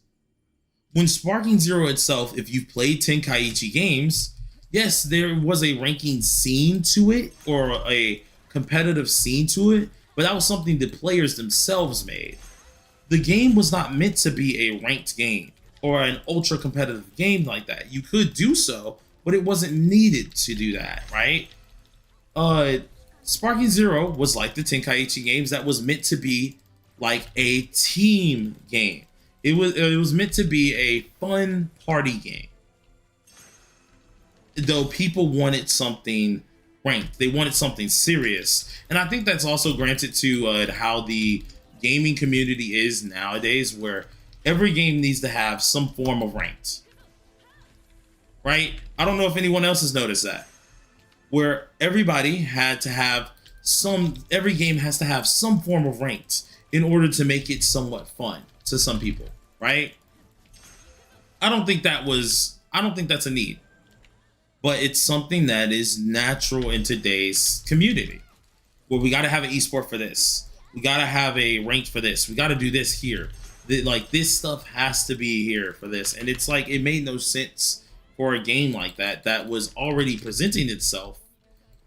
When Sparking Zero itself, if you've played Tenkaichi games, yes, there was a ranking scene to it or a competitive scene to it, but that was something the players themselves made. The game was not meant to be a ranked game or an ultra competitive game like that. You could do so, but it wasn't needed to do that, right? Sparking Zero was like the Tenkaichi games that was meant to be like a team game. It was meant to be a fun party game. Though people wanted something ranked. They wanted something serious. And I think that's also granted to how the gaming community is nowadays, where every game needs to have some form of ranked. Right? I don't know if anyone else has noticed that. Where every game has to have some form of ranked in order to make it somewhat fun to some people, right? I don't think that's a need. But it's something that is natural in today's community. Where we gotta have an esport for this. We gotta have a ranked for this. We gotta do this here. Like, this stuff has to be here for this. And it's like, it made no sense for a game like that was already presenting itself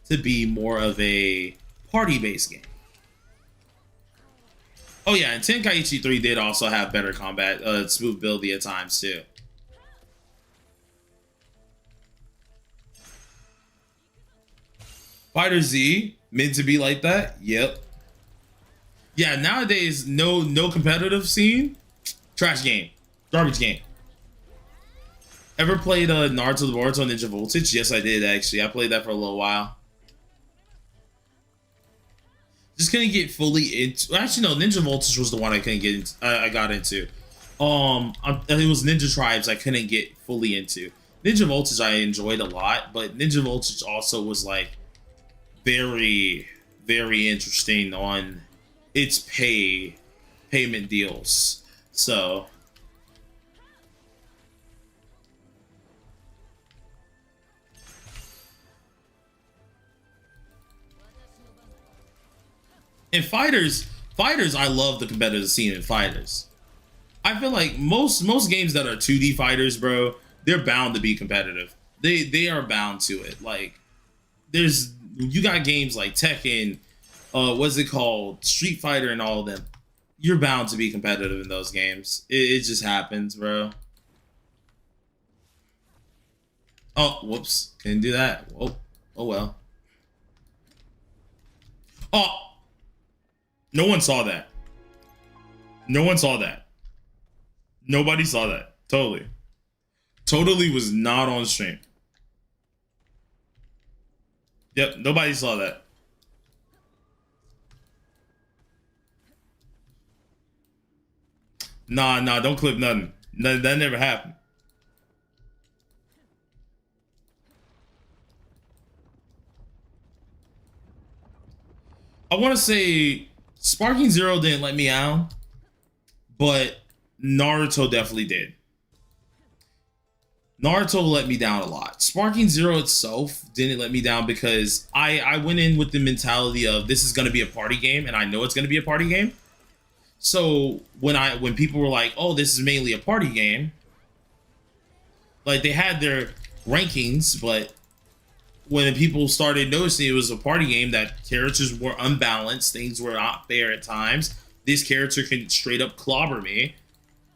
to be more of a party-based game. Oh yeah, and Tenkaichi 3 did also have better combat, smooth buildy at times too. Fighter Z, meant to be like that? Yep. Yeah, nowadays, no competitive scene. Trash game. Garbage game. Ever played Naruto the Boruto Ninja Voltage? Yes, I did, actually. I played that for a little while. Just couldn't get fully into... Actually, no, Ninja Voltage was the one I couldn't get into. I got into. It was Ninja Tribes I couldn't get fully into. Ninja Voltage I enjoyed a lot, but Ninja Voltage also was like very, very interesting on it's payment deals. So in fighters, I love the competitive scene in fighters. I feel like most games that are 2D fighters, bro, they're bound to be competitive. They are bound to it. Like there's you got games like Tekken, what's it called, Street Fighter, and all of them. You're bound to be competitive in those games. It just happens, bro. Oh, whoops, couldn't do that. Oh well. Oh, no one saw that. No one saw that. Nobody saw that. Totally was not on stream. Yep, nobody saw that. Nah, don't clip nothing. That never happened. I want to say Sparking Zero didn't let me out, but Naruto definitely did. Naruto let me down a lot. Sparking Zero itself didn't let me down because I went in with the mentality of this is going to be a party game, and I know it's going to be a party game. So when people were like, "Oh, this is mainly a party game," like they had their rankings, but when people started noticing it was a party game, that characters were unbalanced, things were not fair at times. This character can straight up clobber me.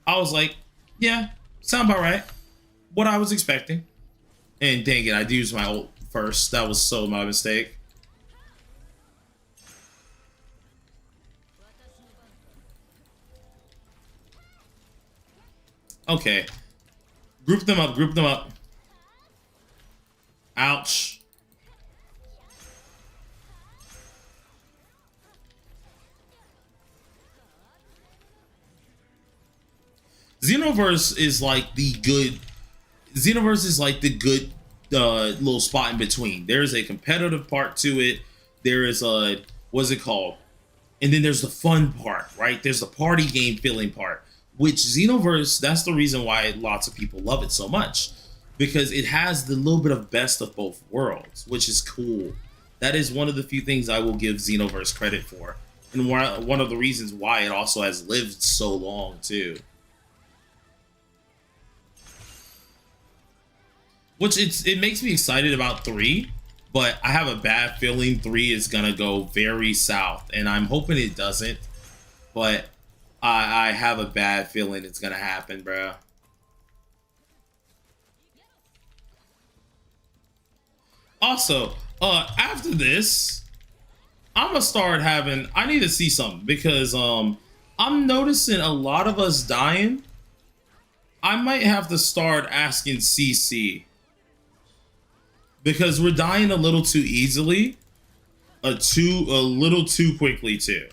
I was like, yeah, sound about right. What I was expecting. And dang it, I used my ult first. That was so my mistake. Okay. Group them up. Ouch. Xenoverse is like the good little spot in between. There is a competitive part to it. There is a, what's it called? And then there's the fun part, right? There's the party game feeling part, which Xenoverse, that's the reason why lots of people love it so much, because it has the little bit of best of both worlds, which is cool. That is one of the few things I will give Xenoverse credit for. And one of the reasons why it also has lived so long too. Which it makes me excited about 3, but I have a bad feeling 3 is gonna go very south, and I'm hoping it doesn't. But I have a bad feeling it's gonna happen, bro. Also, after this, I'm gonna start having. I need to see something because I'm noticing a lot of us dying. I might have to start asking CC. Because we're dying a little too easily, a little too quickly too.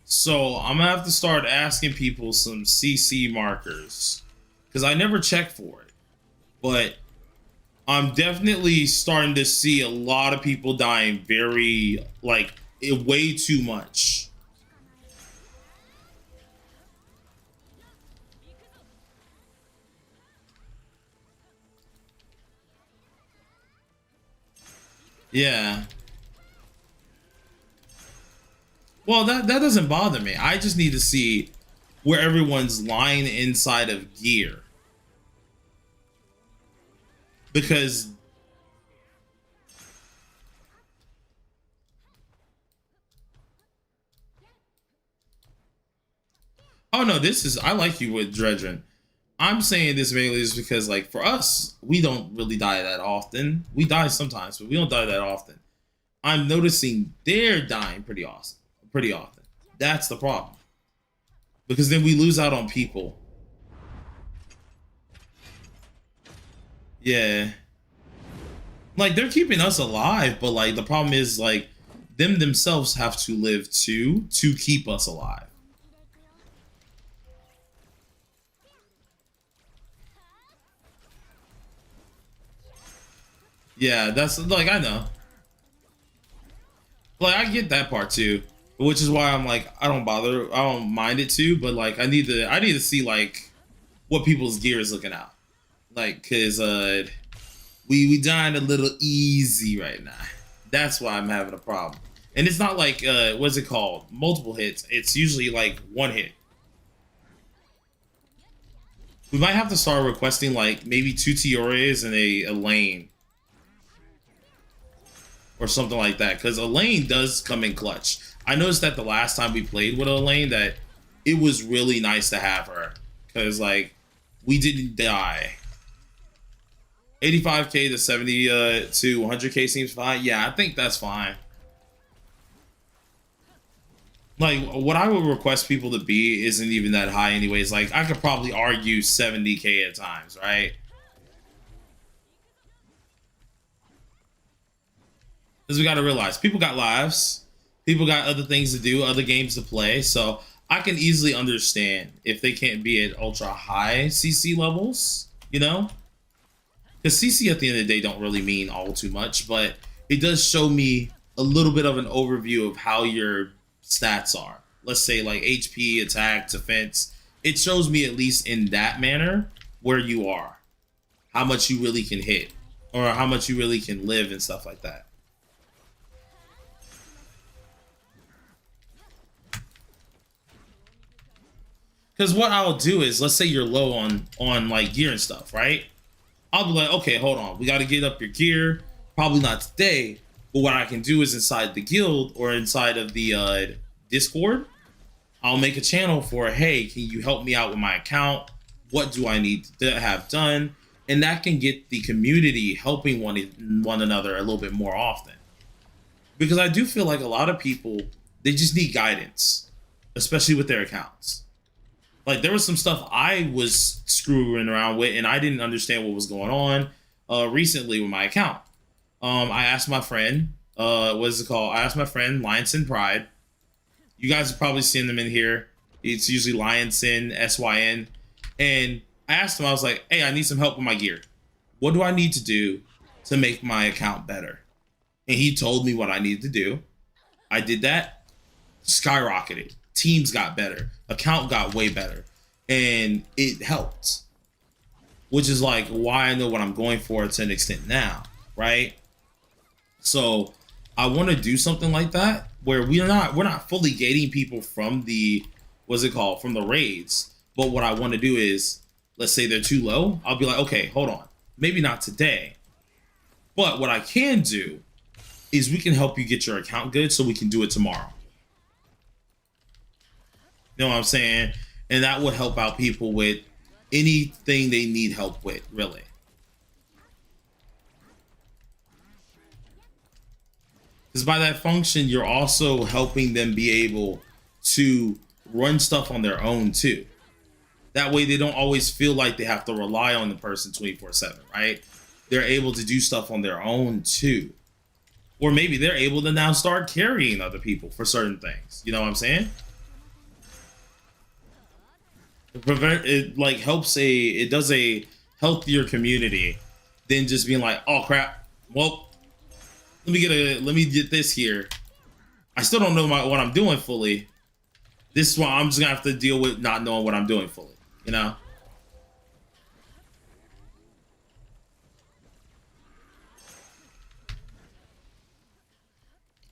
So I'm gonna have to start asking people some CC markers, because I never check for it. But I'm definitely starting to see a lot of people dying very, like, way too much. Yeah. Well, that doesn't bother me. I just need to see where everyone's lying inside of gear. Because oh no, this is, I like you with Dredgen. I'm saying this mainly is because, like, for us, we don't really die that often. We die sometimes, but we don't die that often. I'm noticing they're dying pretty often. That's the problem. Because then we lose out on people. Yeah. Like, they're keeping us alive, but, like, the problem is, like, them themselves have to live too to keep us alive. Yeah, that's, like, I know. Like, I get that part too. which is why I'm like, I don't bother, I don't mind it too, but like I need to see like what people's gear is looking out. Like, cause we dying a little easy right now. That's why I'm having a problem. And it's not like what's it called? Multiple hits. It's usually like one hit. We might have to start requesting like maybe 2 Tiores and a lane. Or something like that. Because a lane does come in clutch. I noticed that the last time we played with a lane that it was really nice to have her. Because like we didn't die. 85k to 70 to 100k seems fine. Yeah, I think that's fine. Like, what I would request people to be isn't even that high anyways. Like, I could probably argue 70k at times, right? Because we got to realize, people got lives. People got other things to do, other games to play. So, I can easily understand if they can't be at ultra high CC levels, you know? Because CC at the end of the day don't really mean all too much, but it does show me a little bit of an overview of how your stats are. Let's say like HP, attack, defense. It shows me at least in that manner where you are, how much you really can hit, or how much you really can live and stuff like that. Because what I'll do is, let's say you're low on like gear and stuff, right? I'll be like, okay, hold on. We got to get up your gear. Probably not today. But what I can do is inside the guild or inside of the Discord, I'll make a channel for, hey, can you help me out with my account? What do I need to have done? And that can get the community helping one another a little bit more often. Because I do feel like a lot of people, they just need guidance, especially with their accounts. Like, there was some stuff I was screwing around with, and I didn't understand what was going on recently with my account. I asked my friend, what is it called? I asked my friend, Lionson Pride. You guys have probably seen them in here. It's usually Lionson, SYN. And I asked him, I was like, hey, I need some help with my gear. What do I need to do to make my account better? And he told me what I needed to do. I did that, skyrocketed. Teams got better. Account got way better. And it helped. Which is like why I know what I'm going for to an extent now, right? So I want to do something like that where we're not fully gating people from the, what's it called, from the raids. But what I want to do is, let's say they're too low. I'll be like, okay, hold on. Maybe not today. But what I can do is we can help you get your account good so we can do it tomorrow. You know what I'm saying? And that would help out people with anything they need help with, really. Because by that function, you're also helping them be able to run stuff on their own too. That way they don't always feel like they have to rely on the person 24/7, right? They're able to do stuff on their own too. Or maybe they're able to now start carrying other people for certain things. You know what I'm saying? It like it does a healthier community than just being like, oh crap, well, let me get this here. I still don't know what I'm doing fully. This is why I'm just gonna have to deal with not knowing what I'm doing fully, you know?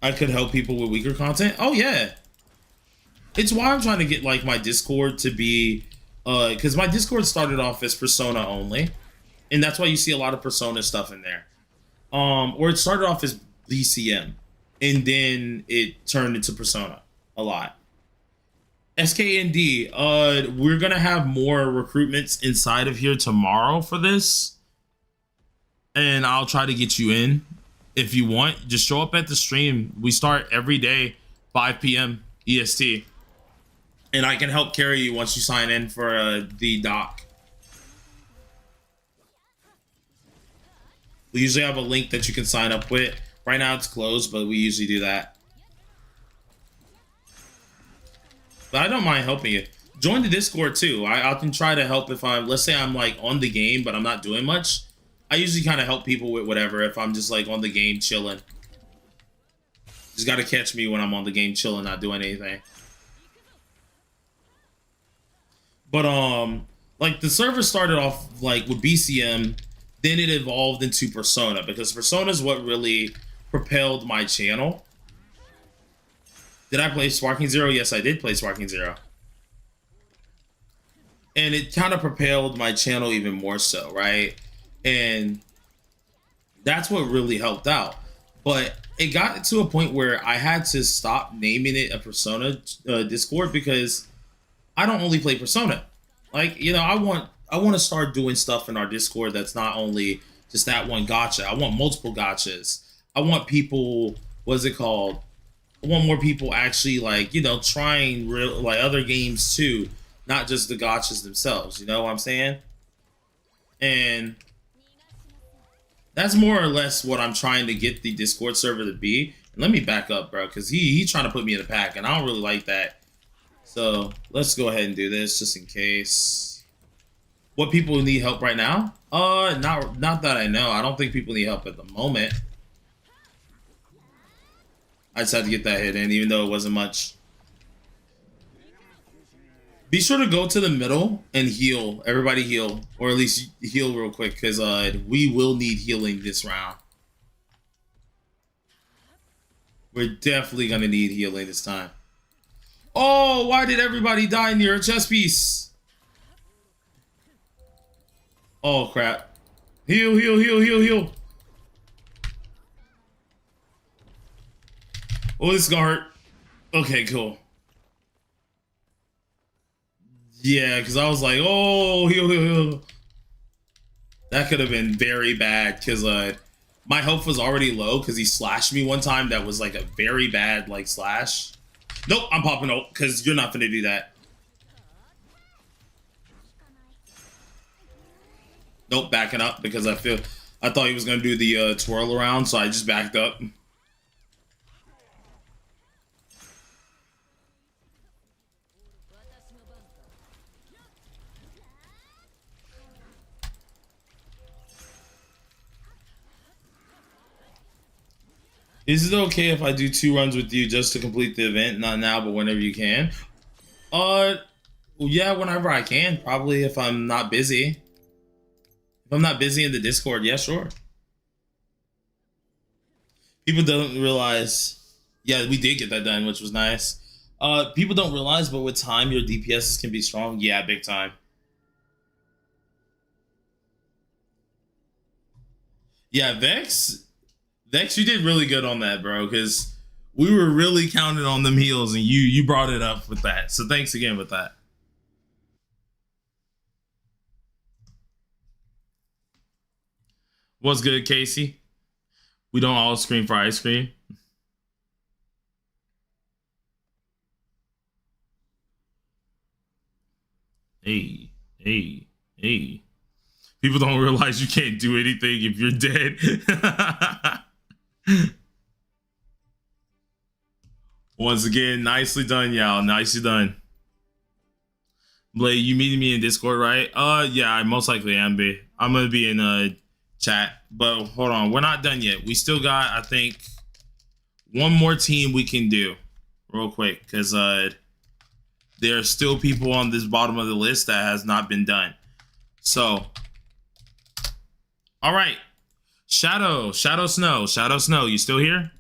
I could help people with weaker content. Oh yeah. It's why I'm trying to get like my Discord to be because my Discord started off as Persona only, and that's why you see a lot of Persona stuff in there. Or it started off as BCM, and then it turned into Persona a lot. SKND, we're gonna have more recruitments inside of here tomorrow for this, and I'll try to get you in if you want. Just show up at the stream. We start every day, 5 p.m. EST. And I can help carry you once you sign in for the doc. We usually have a link that you can sign up with. Right now it's closed, but we usually do that. But I don't mind helping you. Join the Discord too. I can try to help if let's say I'm like on the game, but I'm not doing much. I usually kind of help people with whatever if I'm just like on the game chilling. Just got to catch me when I'm on the game chilling, not doing anything. But like the server started off like with BCM, then it evolved into Persona because Persona is what really propelled my channel. Did I play Sparking Zero? Yes, I did play Sparking Zero. And it kind of propelled my channel even more so, right? And that's what really helped out. But it got to a point where I had to stop naming it a Persona Discord because I don't only play Persona. Like, you know, I want to start doing stuff in our Discord that's not only just that one gotcha. I want multiple gotchas. I want people, what's it called? I want more people actually like, you know, trying real like other games too, not just the gotchas themselves. You know what I'm saying? And that's more or less what I'm trying to get the Discord server to be. And let me back up, bro, because he trying to put me in a pack, and I don't really like that. So let's go ahead and do this just in case. What people need help right now? Not that I know. I don't think people need help at the moment. I just had to get that hit in, even though it wasn't much. Be sure to go to the middle and heal. Everybody heal, or at least heal real quick, because we will need healing this round. We're definitely gonna need healing this time. Oh, why did everybody die near a chest piece? Oh crap! Heal, heal, heal, heal, heal. Oh, this is gonna hurt. Okay, cool. Yeah, because I was like, oh, heal, heal, heal. That could have been very bad because my health was already low because he slashed me one time. That was like a very bad like slash. Nope, I'm popping out because you're not gonna do that. Nope, backing up because I thought he was gonna do the twirl around, so I just backed up. Is it okay if I do 2 runs with you just to complete the event? Not now, but whenever you can. Yeah, whenever I can. Probably if I'm not busy. If I'm not busy in the Discord, yeah, sure. People don't realize. Yeah, we did get that done, which was nice. People don't realize, but with time, your DPSs can be strong. Yeah, big time. Yeah, Vex, you did really good on that, bro. Because we were really counting on them heals, and you brought it up with that. So thanks again with that. What's good, Casey? We don't all scream for ice cream. Hey, hey, hey. People don't realize you can't do anything if you're dead. Once again, nicely done, y'all. Nicely done. Blade, you meeting me in Discord, right? Yeah, I most likely am. I'm gonna be in chat, but hold on, we're not done yet. We still got, I think, one more team we can do, real quick, because there are still people on this bottom of the list that has not been done. So, all right, Shadow Snow, you still here?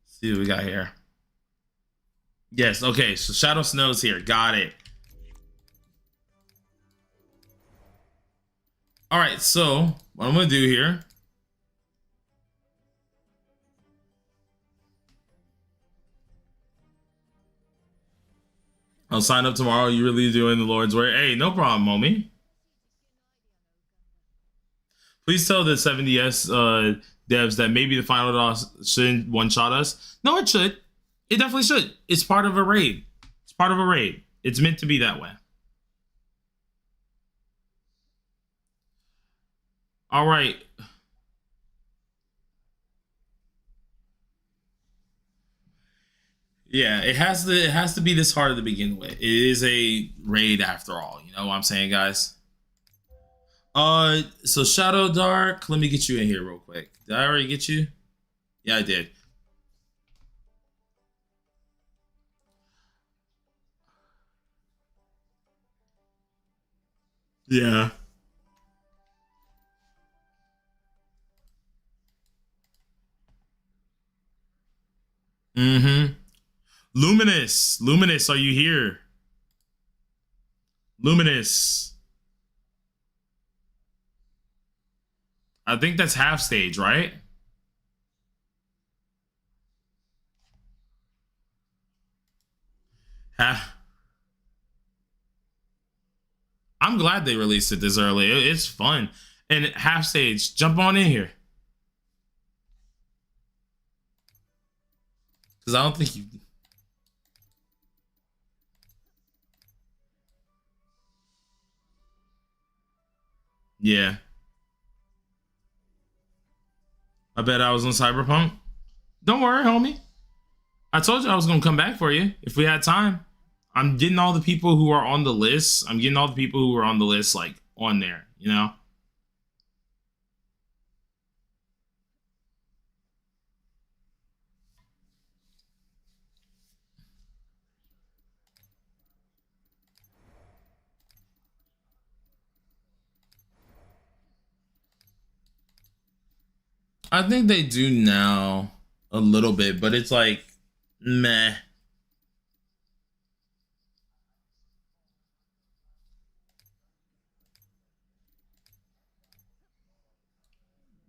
See what we got here. Yes, okay, so Shadow Snow's here. Got it. All right, so what I'm gonna do here. I'll sign up tomorrow. You really doing the Lord's work? Hey, no problem, Momi. Please tell the 70S devs that maybe the final DOS shouldn't one-shot us. No, it should. It definitely should. It's part of a raid. It's part of a raid. It's meant to be that way. All right. Yeah, it has to be this hard to begin with. It is a raid after all. You know what I'm saying, guys? So Shadow Dark, let me get you in here real quick. Did I already get you? Yeah, I did. Yeah. Mm-hmm. Luminous. Luminous, are you here? Luminous. I think that's half stage, right? Half. I'm glad they released it this early. It's fun. And half stage, jump on in here. Because I don't think you. Yeah. I bet I was on Cyberpunk. Don't worry, homie. I told you I was gonna come back for you if we had time. I'm getting all the people who are on the list. I'm getting all the people who are on the list like on there, you know? I think they do now a little bit, but it's like meh.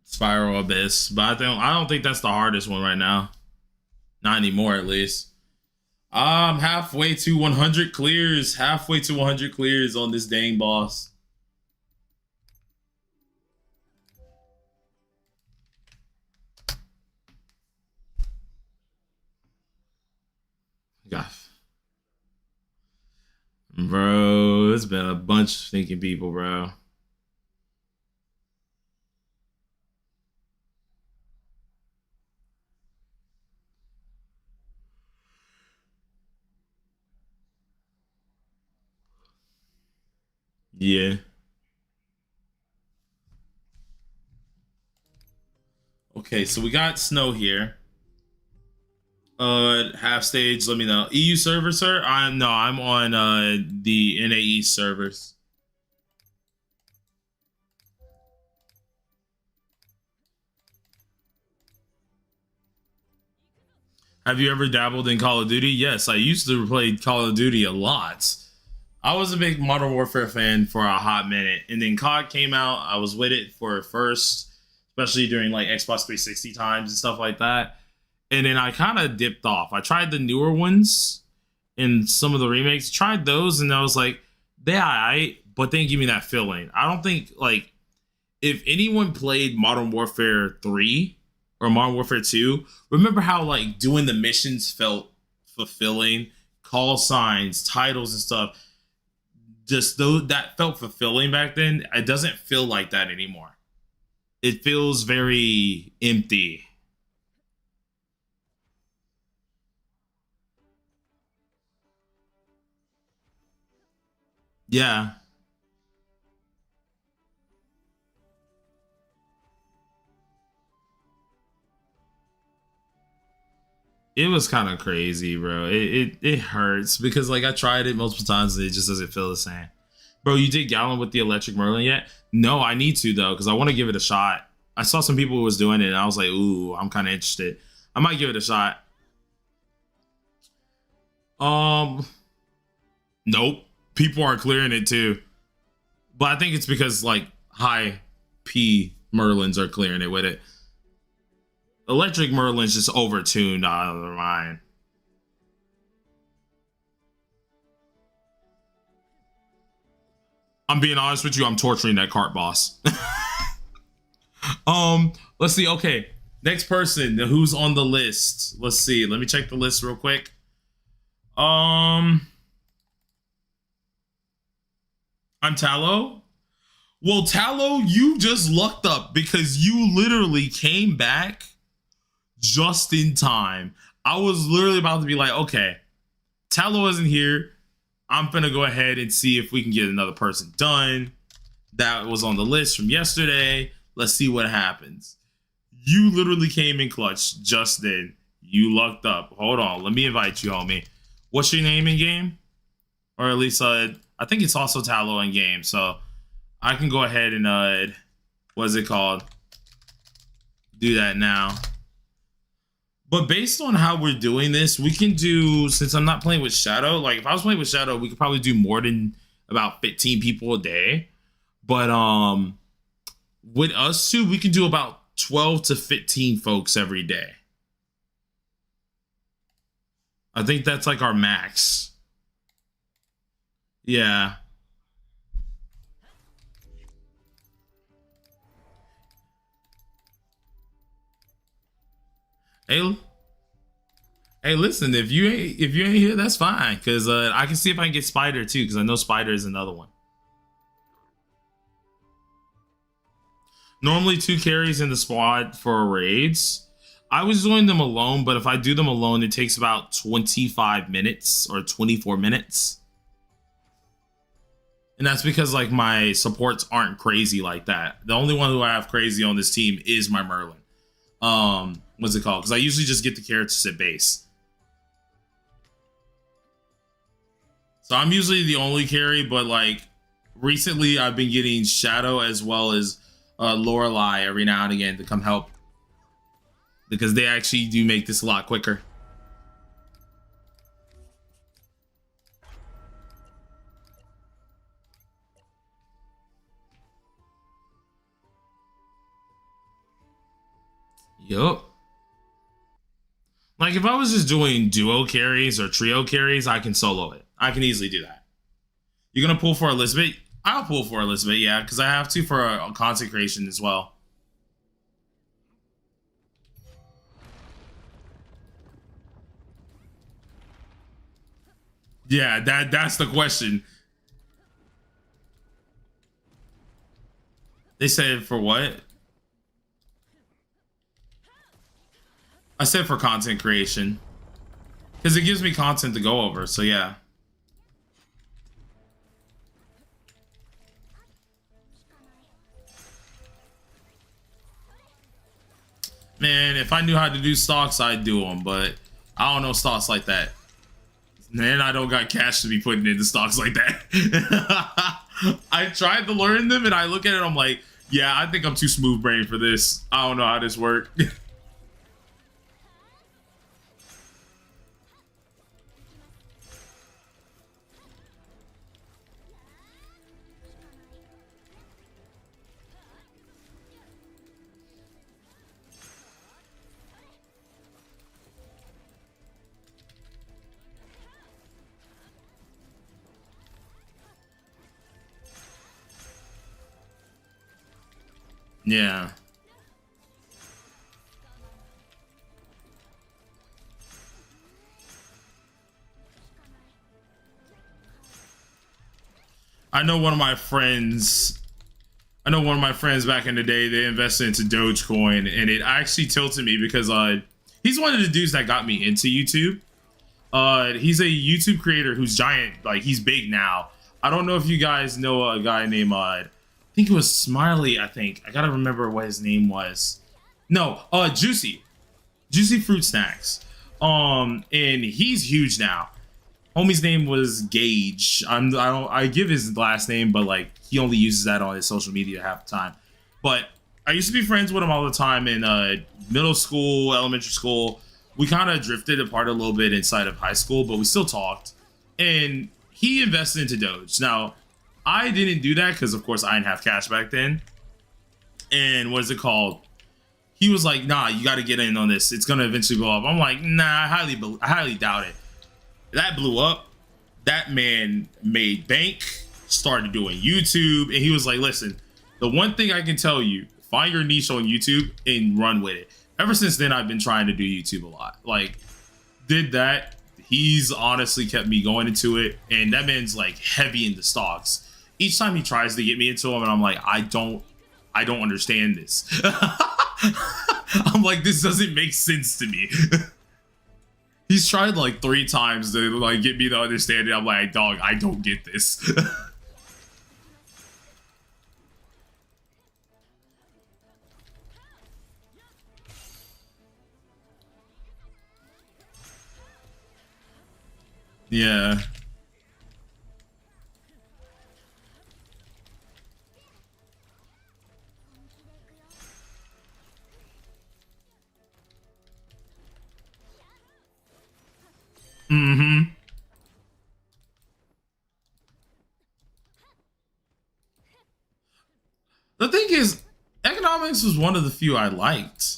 Spiral Abyss. But I don't think that's the hardest one right now. Not anymore at least. I'm halfway to 100 clears. Halfway to 100 clears on this dang boss. God. Bro, it's been a bunch of thinking people, bro. Yeah. Okay, so we got Snow here. Half stage, let me know. EU server, sir? I'm on the NAE servers. Have you ever dabbled in Call of Duty? Yes, I used to play Call of Duty a lot. I was a big Modern Warfare fan for a hot minute, and then COD came out. I was with it for first, especially during like Xbox 360 times and stuff like that. And then I kind of dipped off. I tried the newer ones and some of the remakes. Tried those, and I was like, they alright, but they didn't give me that feeling. I don't think like if anyone played Modern Warfare 3 or Modern Warfare 2, remember how like doing the missions felt fulfilling, call signs, titles and stuff. Just though that felt fulfilling back then, it doesn't feel like that anymore. It feels very empty. Yeah, it was kind of crazy, bro. It hurts because like I tried it multiple times and it just doesn't feel the same. Bro, you did Gallon with the electric Merlin yet? No, I need to though because I want to give it a shot. I saw some people who was doing it and I was like, ooh, I'm kind of interested. I might give it a shot. Um, nope. People are clearing it too, but I think it's because like high P Merlins are clearing it with it. Electric Merlin's just overtuned out of their mind. I'm being honest with you. I'm torturing that cart boss. Let's see. Okay, next person who's on the list. Let's see. Let me check the list real quick. Um, I'm Tallow. Well, Tallow, you just lucked up because you literally came back just in time. I was literally about to be like, okay, Tallow isn't here. I'm gonna go ahead and see if we can get another person done. That was on the list from yesterday. Let's see what happens. You literally came in clutch just then. You lucked up. Hold on, let me invite you, homie. What's your name in game? Or at least I think it's also Tallow in game. So I can go ahead and what is it called? Do that now. But based on how we're doing this, we can do, since I'm not playing with Shadow, like if I was playing with Shadow, we could probably do more than about 15 people a day. But with us two, we can do about 12 to 15 folks every day. I think that's like our max. Yeah. Hey, listen, if you ain't here, that's fine. Cause I can see if I can get Spider too, because I know Spider is another one. Normally 2 carries in the squad for raids. I was doing them alone, but if I do them alone, it takes about 25 minutes or 24 minutes. And that's because like my supports aren't crazy like that. The only one who I have crazy on this team is my Merlin. What's it called? Because I usually just get the characters at base. So I'm usually the only carry, but like recently I've been getting Shadow as well as Lorelei every now and again to come help. Because they actually do make this a lot quicker. Yup. Like if I was just doing duo carries or trio carries, I can solo it. I can easily do that. You're gonna pull for Elizabeth? I'll pull for Elizabeth, yeah, because I have to for a consecration as well. Yeah, that's the question. They said for what? I said for content creation. Because it gives me content to go over, so yeah. Man, if I knew how to do stocks, I'd do them, but I don't know stocks like that. And I don't got cash to be putting into stocks like that. I tried to learn them and I look at it, I'm like, yeah, I think I'm too smooth brain for this. I don't know how this works. Yeah. I know one of my friends back in the day, they invested into Dogecoin and it actually tilted me because he's one of the dudes that got me into YouTube. He's a YouTube creator who's giant, like he's big now. I don't know if you guys know a guy named I think it was Smiley, I think. I gotta remember what his name was. No, Juicy Fruit Snacks. And he's huge now. Homie's name was Gage. I give his last name, but like he only uses that on his social media half the time. But I used to be friends with him all the time in middle school, elementary school. We kind of drifted apart a little bit inside of high school, but we still talked. And he invested into Doge. Now, I didn't do that because, of course, I didn't have cash back then. And what is it called? He was like, nah, you got to get in on this. It's going to eventually blow up. I'm like, nah, I highly doubt it. That blew up. That man made bank, started doing YouTube. And he was like, listen, the one thing I can tell you, find your niche on YouTube and run with it. Ever since then, I've been trying to do YouTube a lot. Like, did that. He's honestly kept me going into it. And that man's like heavy into stocks. Each time he tries to get me into them, and I'm like, I don't understand this. I'm like, this doesn't make sense to me. He's tried like 3 times to like get me to understand it. I'm like, dog, I don't get this. Yeah. Mm-hmm. The thing is, economics was one of the few I liked.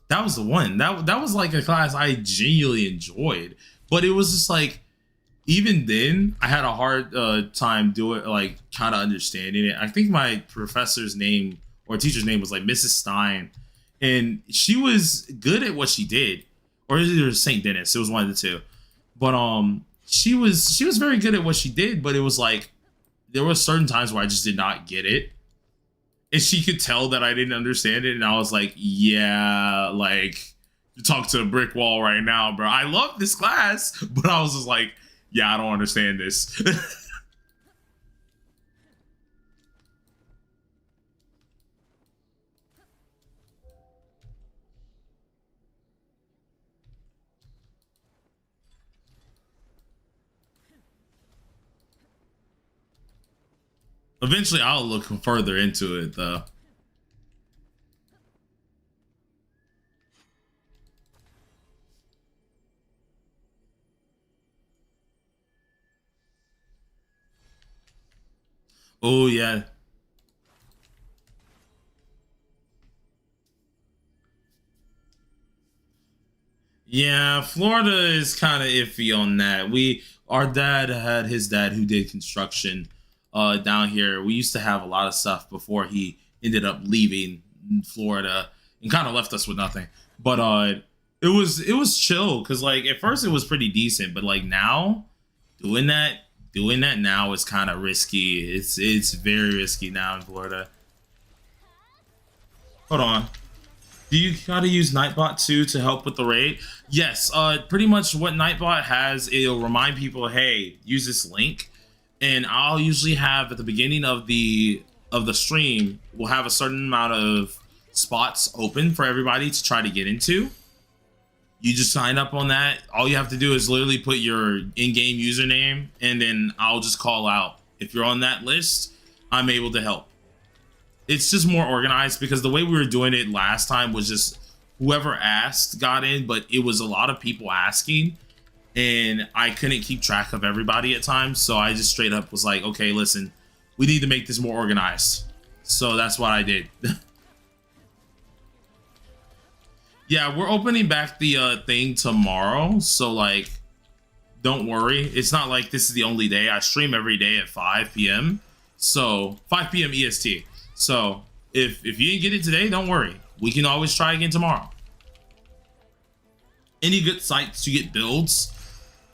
That was the one. That was like a class I genuinely enjoyed. But it was just like, even then, I had a hard time doing, like, kind of understanding it. I think my professor's name or teacher's name was like Mrs. Stein, and she was good at what she did, or either Saint Dennis. It was one of the two. But she was very good at what she did. But it was like there were certain times where I just did not get it, and she could tell that I didn't understand it, and I was like, yeah, like you talk to a brick wall right now, bro. I love this class, but I was just like, yeah, I don't understand this. Eventually, I'll look further into it, though. Oh yeah, yeah. Florida is kind of iffy on that. Our dad had his dad who did construction down here. We used to have a lot of stuff before he ended up leaving Florida and kind of left us with nothing. But it was chill because like at first it was pretty decent, but like now doing that doing that now is kind of risky. It's very risky now in Florida. Hold on. Do you gotta use Nightbot 2 to help with the raid? Yes, pretty much what Nightbot has, it'll remind people, hey, use this link. And I'll usually have at the beginning of the stream, we'll have a certain amount of spots open for everybody to try to get into. You just sign up on that. All you have to do is literally put your in-game username, and then I'll just call out. If you're on that list, I'm able to help. It's just more organized because the way we were doing it last time was just whoever asked got in, but it was a lot of people asking, and I couldn't keep track of everybody at times. So I just straight up was like, okay, listen, we need to make this more organized. So that's what I did. Yeah, we're opening back the thing tomorrow, so like don't worry. It's not like this is the only day. I stream every day at 5 p.m. So 5 p.m. EST. So if you didn't get it today, don't worry. We can always try again tomorrow. Any good sites to get builds?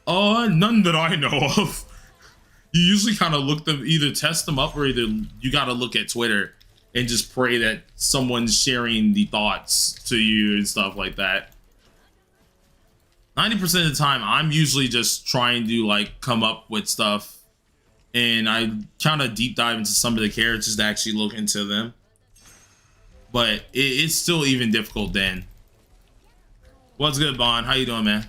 None that I know of. You usually kind of look them, either test them up or either you got to look at Twitter and just pray that someone's sharing the thoughts to you and stuff like that. 90% of the time, I'm usually just trying to like come up with stuff, and I kind of deep dive into some of the characters to actually look into them. But it's still even difficult then. What's good, Bond? How you doing, man?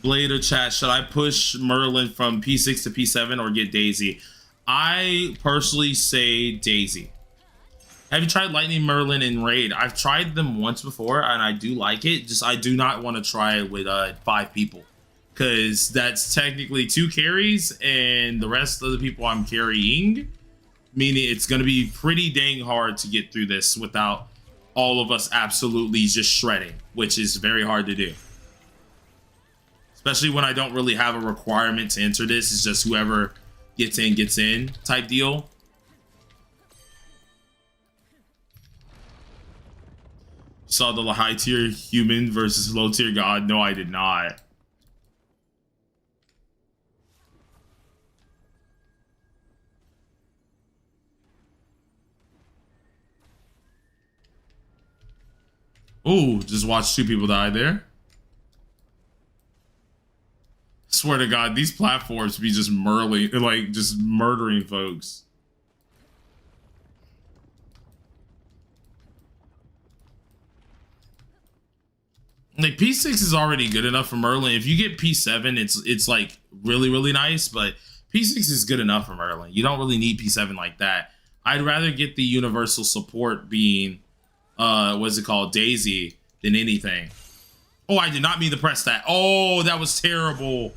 Blade or chat, should I push Merlin from P6 to P7 or get Daisy? I personally say Daisy. Have you tried Lightning Merlin in Raid? I've tried them once before and I do like it. Just I do not want to try it with 5 people, because that's technically 2 carries and the rest of the people I'm carrying, meaning it's going to be pretty dang hard to get through this without all of us absolutely just shredding, which is very hard to do. Especially when I don't really have a requirement to enter this. It's just whoever gets in type deal. Saw the high tier human versus low tier god? No, I did not. Oh, just watch two people die there. Swear to God, these platforms be just Merlin, like just murdering folks. Like P6 is already good enough for Merlin. If you get P7, it's like really nice, but P6 is good enough for Merlin. You don't really need P7 like that. I'd rather get the universal support being what's it called, Daisy, than anything. Oh, I did not mean to press that. Oh, that was terrible.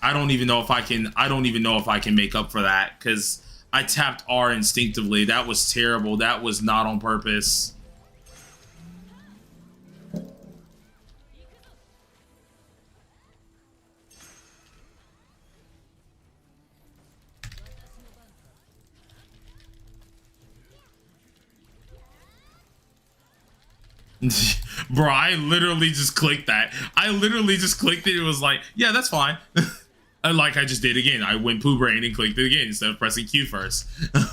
I don't even know if I can make up for that because I tapped R instinctively. That was terrible. That was not on purpose. Bro, I literally just clicked that. I literally just clicked it. It was like, yeah, that's fine. Like I just did again. I went poo brain and clicked it again instead of pressing Q first. I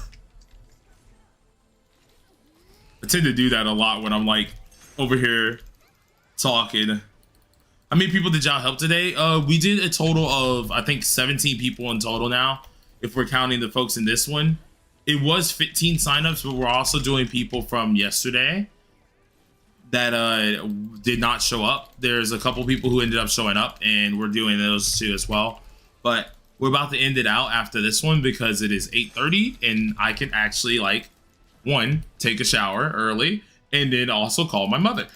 tend to do that a lot when I'm like over here talking. How many people did y'all help today? We did a total of, I think, 17 people in total now, if we're counting the folks in this one. It was 15 signups, but we're also doing people from yesterday that did not show up. There's a couple people who ended up showing up, and we're doing those too as well. But we're about to end it out after this one because it is 8:30, and I can actually, like, one, take a shower early, and then also call my mother.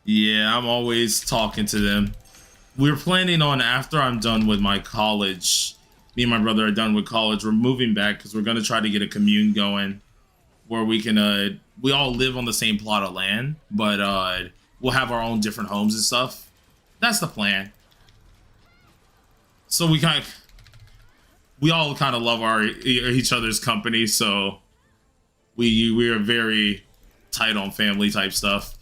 Yeah, I'm always talking to them. We're planning on, after I'm done with my college, me and my brother are done with college, we're moving back because we're going to try to get a commune going where we can, we all live on the same plot of land, but we'll have our own different homes and stuff. That's the plan. So we all kind of love each other's company, so we are very tight on family type stuff.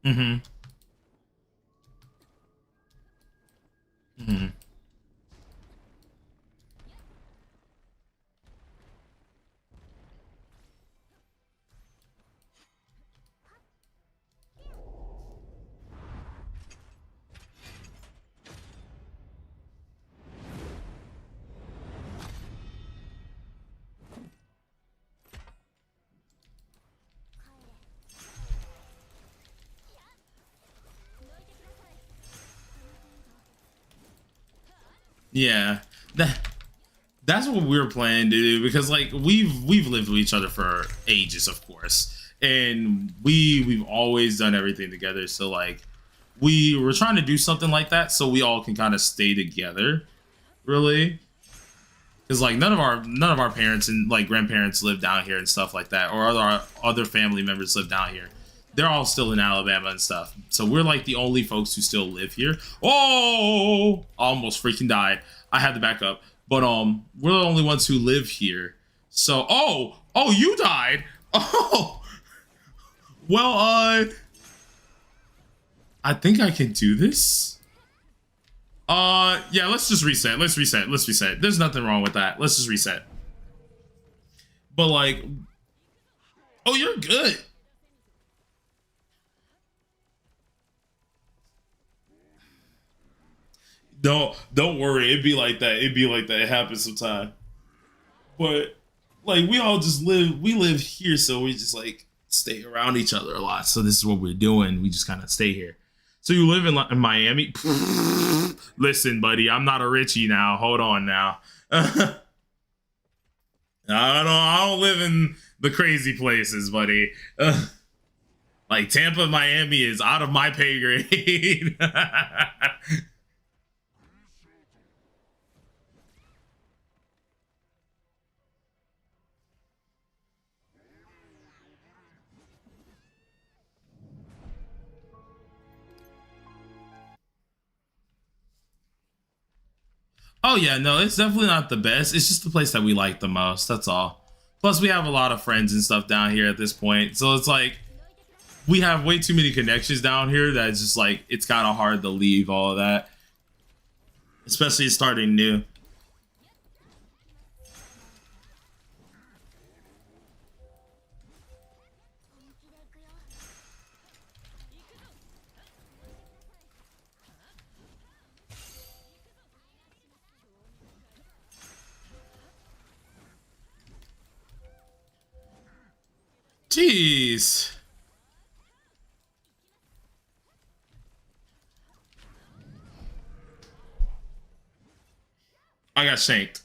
Mm-hmm. Mm-hmm. Yeah, that's what we're planning to do because like we've lived with each other for ages, of course, and we've always done everything together. So like we were trying to do something like that so we all can kind of stay together, really, because like none of our parents and like grandparents live down here and stuff like that, or other family members live down here. They're all still in Alabama and stuff. So we're like the only folks who still live here. Oh, almost freaking died. I had to back up. But we're the only ones who live here. So oh, you died. Oh. Well, I think I can do this. Yeah, let's just reset. Let's reset. There's nothing wrong with that. Let's just reset. But like, oh, you're good. Don't worry. It'd be like that. It'd be like that. It happens sometime. But like we live here, so we just like stay around each other a lot. So this is what we're doing. We just kind of stay here. So you live in Miami? Listen, buddy, I'm not a Richie now. Hold on now. I don't live in the crazy places, buddy. Like Tampa, Miami is out of my pay grade. Oh yeah, no, it's definitely not the best. It's just the place that we like the most. That's all. Plus, we have a lot of friends and stuff down here at this point, so it's like we have way too many connections down here that it's just like it's kind of hard to leave all of that, especially starting new. Jeez. I got shanked.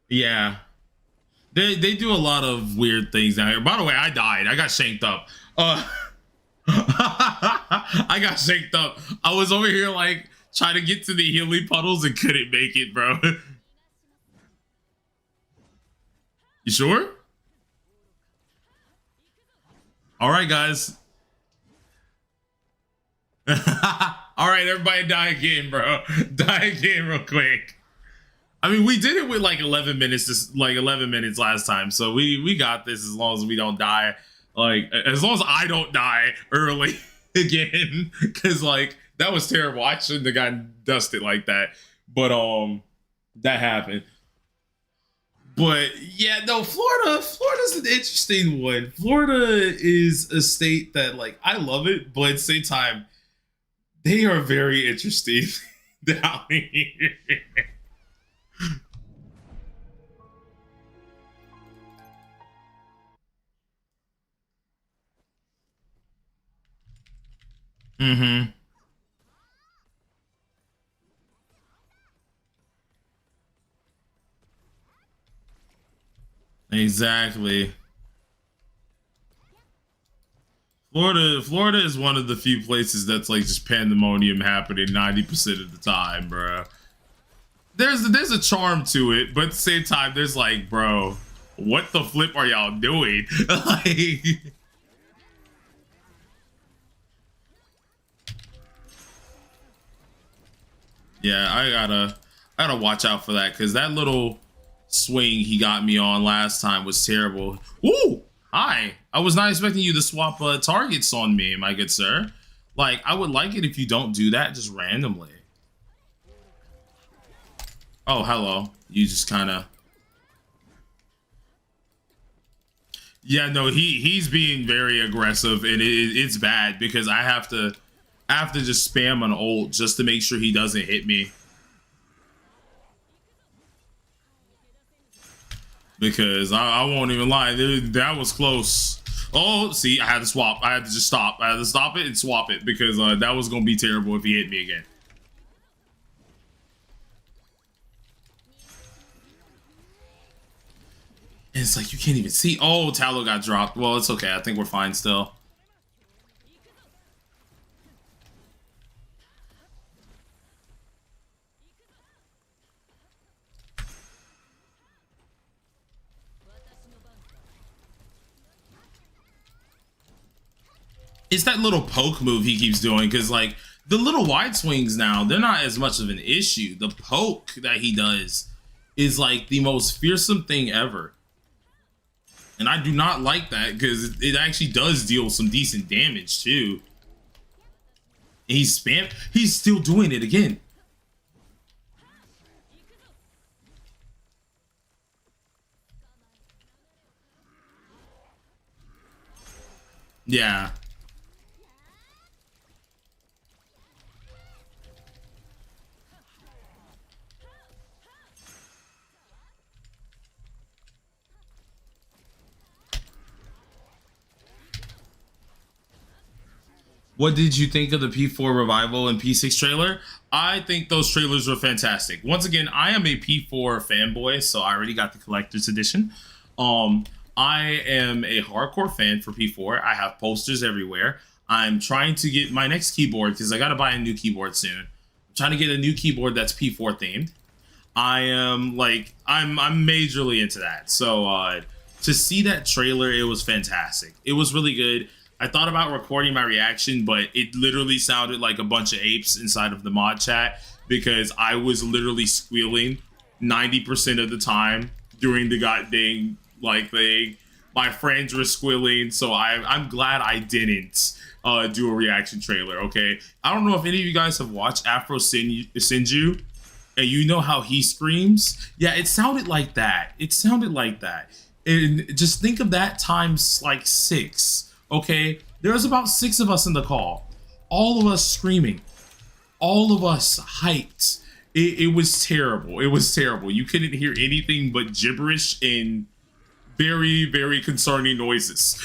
Yeah. They do a lot of weird things down here. By the way, I died. I got shanked up. I got shanked up. I was over here like trying to get to the healing puddles and couldn't make it, bro. You sure? All right, guys. All right, everybody die again, bro. Die again real quick. I mean, we did it with like 11 minutes, like 11 minutes last time. So we got this as long as we don't die. Like, as long as I don't die early again. Because, like, that was terrible. I shouldn't have gotten dusted like that. But, that happened. But, yeah, no, Florida's an interesting one. Florida is a state that, like, I love it. But at the same time, they are very interesting down here. Mm-hmm. Exactly. Florida is one of the few places that's like just pandemonium happening 90% of the time, bro. There's a charm to it, but at the same time, there's like, bro, what the flip are y'all doing? Like, yeah, I gotta watch out for that because that little swing he got me on last time was terrible. Ooh, hi. I was not expecting you to swap targets on me, my good sir. Like, I would like it if you don't do that just randomly. Oh, hello. You just kind of. Yeah, no, he's being very aggressive, and it's bad because I have to just spam an ult just to make sure he doesn't hit me. Because I won't even lie, that was close. Oh, see, I had to swap. I had to just stop. I had to stop it and swap it because that was gonna be terrible if he hit me again. And it's like you can't even see. Oh, Tallow got dropped. Well, it's okay. I think we're fine still. It's that little poke move he keeps doing because like the little wide swings now, they're not as much of an issue. The poke that he does is like the most fearsome thing ever. And I do not like that because it actually does deal some decent damage too. And he's still doing it again. Yeah. What did you think of the P4 revival and P6 trailer? I think those trailers were fantastic. Once again, I am a P4 fanboy, so I already got the collector's edition. I am a hardcore fan for P4. I have posters everywhere. I'm trying to get my next keyboard because I got to buy a new keyboard soon. I'm trying to get a new keyboard that's P4 themed. I am like I'm majorly into that. So to see that trailer, it was fantastic. It was really good. I thought about recording my reaction, but it literally sounded like a bunch of apes inside of the mod chat because I was literally squealing 90% of the time during the goddamn like thing. My friends were squealing, so I'm glad I didn't do a reaction trailer. Okay, I don't know if any of you guys have watched Afro Sinju, and you know how he screams. Yeah, it sounded like that. It sounded like that. And just think of that times like 6. Okay, there was about 6 of us in the call, all of us screaming, all of us hyped. It was terrible. It was terrible. You couldn't hear anything but gibberish and very, very concerning noises.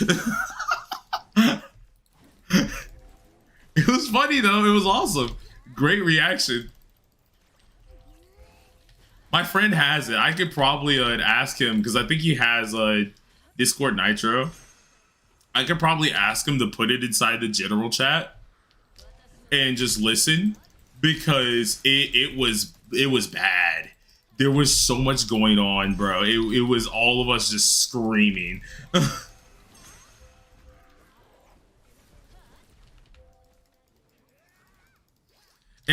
It was funny though. It was awesome. Great reaction. My friend has it. I could probably ask him because I think he has Discord Nitro. I could probably ask him to put it inside the general chat and just listen because it was bad. There was so much going on, bro. It was all of us just screaming. And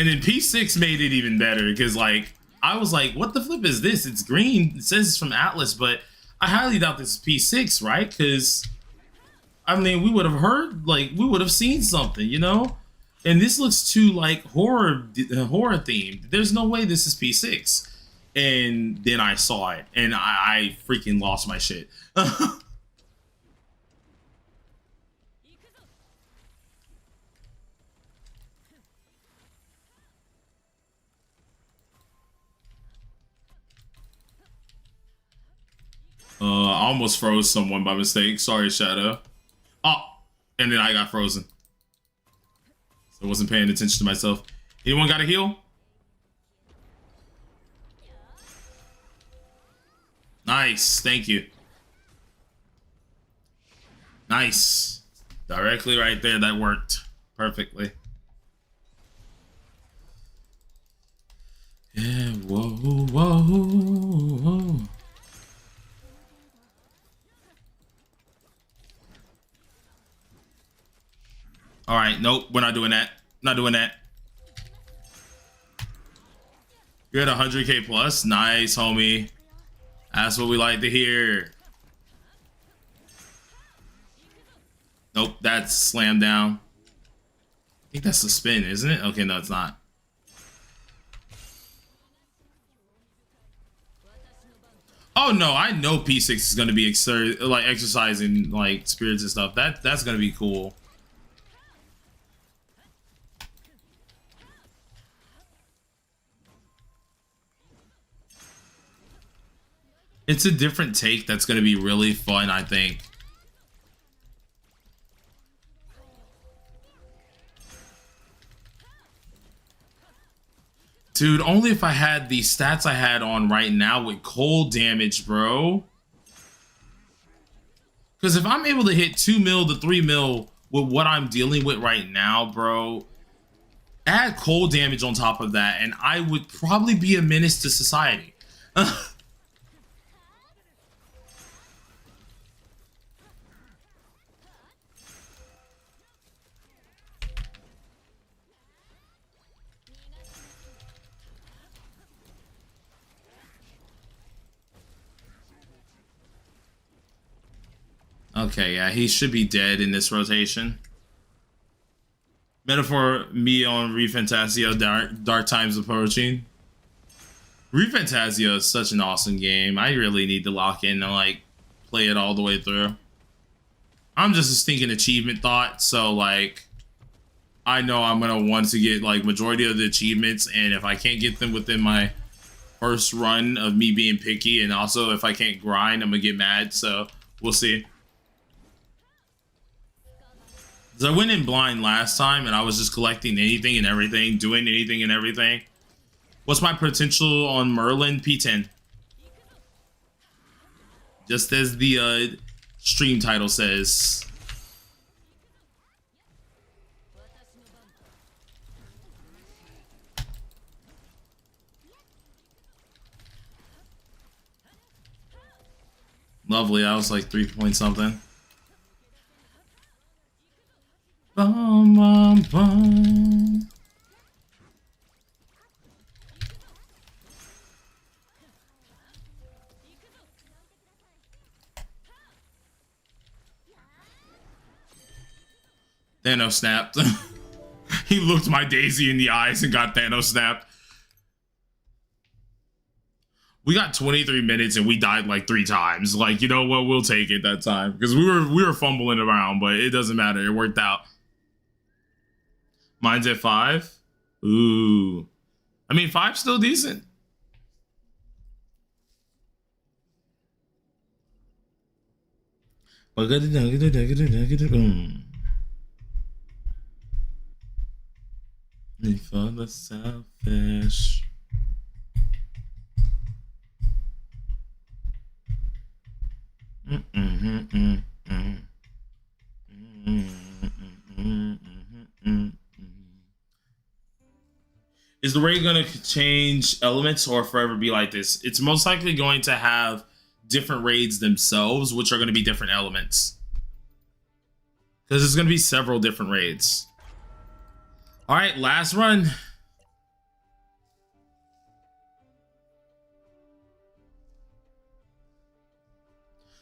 then P6 made it even better because like I was like, what the flip is this? It's green. It says it's from Atlas, but I highly doubt this is P6, right? Because I mean, we would have heard, like, we would have seen something, you know? And this looks too like horror themed. There's no way this is P6. And then I saw it, and I freaking lost my shit. I almost froze someone by mistake. Sorry, Shadow. Oh, and then I got frozen. So I wasn't paying attention to myself. Anyone got a heal? Nice, thank you. Nice. Directly right there, that worked perfectly. Yeah, whoa, whoa, whoa. All right, nope, we're not doing that. Not doing that. You're at 100K plus. Nice, homie. That's what we like to hear. Nope, that's slammed down. I think that's the spin, isn't it? Okay, no, it's not. Oh no, I know P6 is gonna be like exercising like spirits and stuff. That's gonna be cool. It's a different take that's gonna be really fun, I think. Dude, only if I had the stats I had on right now with cold damage, bro. Because if I'm able to hit 2 mil to 3 mil with what I'm dealing with right now, bro, add cold damage on top of that, and I would probably be a menace to society. Okay, yeah, he should be dead in this rotation. Metaphor me on ReFantazio, dark times approaching. ReFantazio is such an awesome game. I really need to lock in and like play it all the way through. I'm just a stinking achievement thought, so like I know I'm gonna want to get like majority of the achievements, and if I can't get them within my first run of me being picky, and also if I can't grind, I'm gonna get mad, so we'll see. I went in blind last time and I was just collecting anything and everything, doing anything and everything. What's my potential on Merlin? P10. Just as the stream title says. Lovely. I was like 3 point something. Bum, bum, bum. Thanos snapped. He looked my Daisy in the eyes and got Thanos snapped. We got 23 minutes and we died like 3 times. Like, you know what? We'll take it that time because we were fumbling around, but it doesn't matter. It worked out. Mine's at 5. Ooh, I mean 5's still decent. For the selfish. Is the raid going to change elements or forever be like this? It's most likely going to have different raids themselves, which are going to be different elements. Because there's going to be several different raids. All right, last run.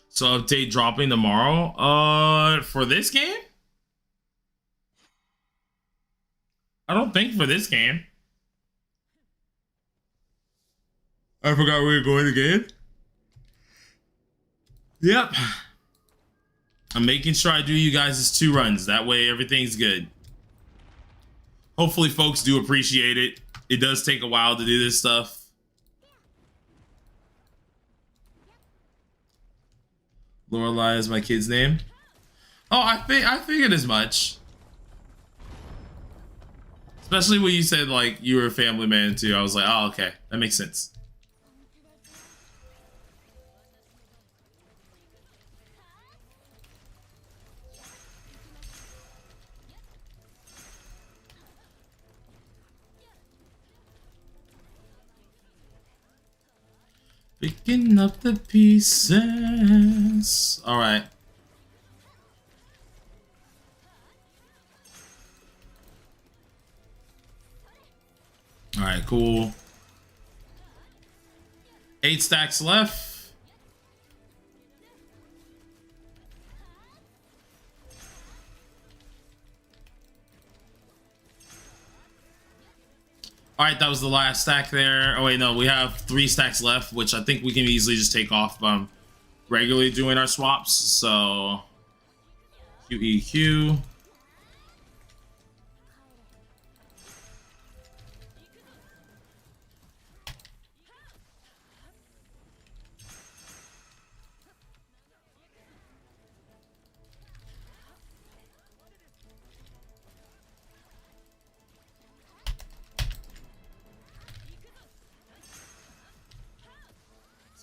So update dropping tomorrow. For this game? I don't think for this game. I forgot we were going again. Yep. I'm making sure I do you guys' 2 runs. That way everything's good. Hopefully folks do appreciate it. It does take a while to do this stuff. Lorelai is my kid's name. Oh, I figured as much. Especially when you said like you were a family man too. I was like, oh, okay, that makes sense. Picking up the pieces. All right. All right, cool. 8 stacks left. All right, that was the last stack there. Oh wait, no, we have 3 stacks left, which I think we can easily just take off regularly doing our swaps. So QEQ.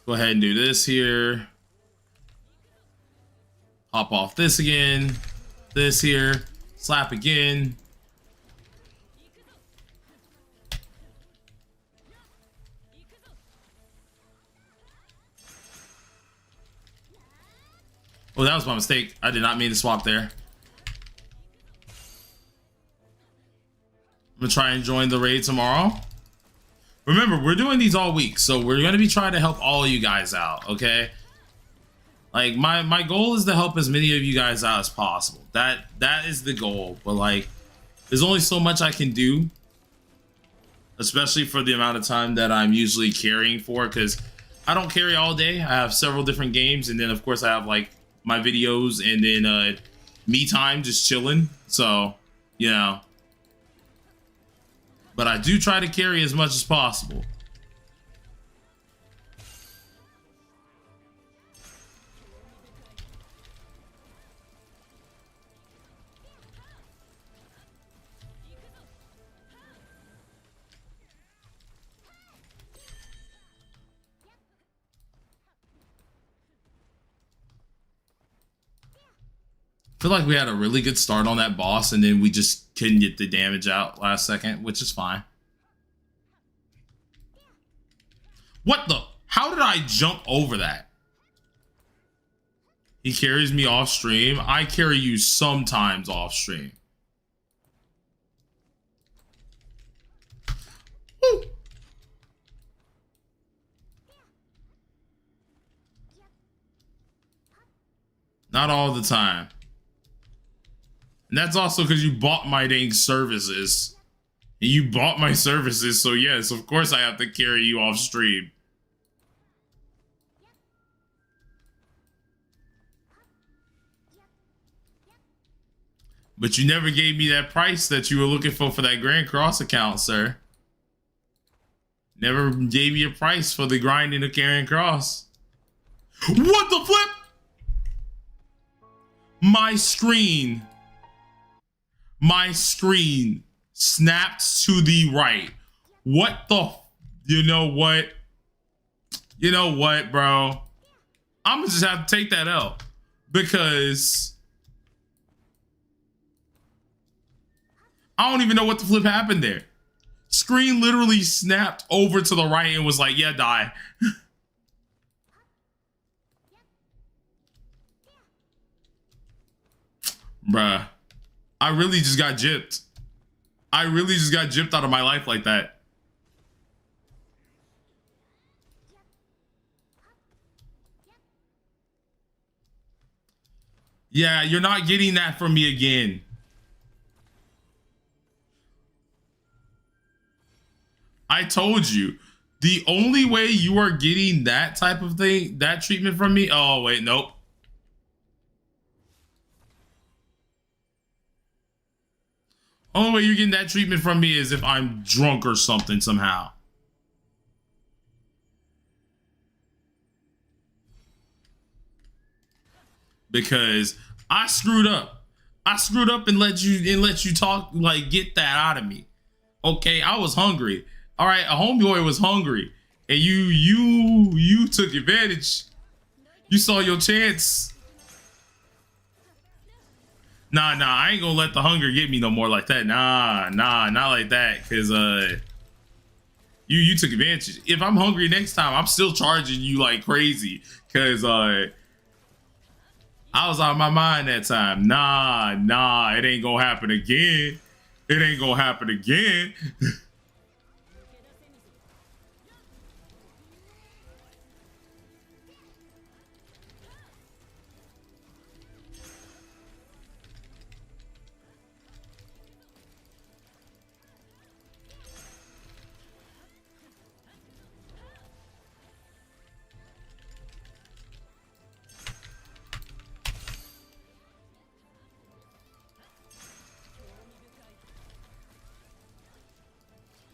Go ahead and do this here. Hop off this again. This here. Slap again. Oh, that was my mistake. I did not mean to swap there. I'm gonna try and join the raid tomorrow. Remember, we're doing these all week, so we're gonna be trying to help all you guys out, okay? Like my goal is to help as many of you guys out as possible. That is the goal. But like, there's only so much I can do, especially for the amount of time that I'm usually carrying for, because I don't carry all day. I have several different games, and then of course I have like my videos and then me time just chilling. So, you know. But I do try to carry as much as possible. I feel like we had a really good start on that boss, and then we just couldn't get the damage out last second, which is fine. What the? How did I jump over that? He carries me off stream. I carry you sometimes off stream. Woo. Not all the time. And that's also because you bought my dang services. And you bought my services, so yes, of course I have to carry you off stream. But you never gave me that price that you were looking for that Grand Cross account, sir. Never gave me a price for the grinding of Grand Cross. What the flip? My screen snapped to the right. What the? You know what? You know what, bro? I'm gonna just have to take that L because I don't even know what the flip happened there. Screen literally snapped over to the right and was like, yeah, die. Bruh. I really just got gypped. I really just got gypped out of my life like that. Yeah, you're not getting that from me again. I told you, the only way you are getting that type of thing, that treatment from me. Oh, wait, nope. Only way you're getting that treatment from me is if I'm drunk or something somehow. Because I screwed up. I screwed up and let you talk, like, get that out of me. Okay, I was hungry. All right, a homeboy was hungry, and you took advantage. You saw your chance. Nah, I ain't gonna let the hunger get me no more like that. Nah, not like that. Cause you took advantage. If I'm hungry next time, I'm still charging you like crazy. Cause I was out of my mind that time. Nah, it ain't gonna happen again. It ain't gonna happen again.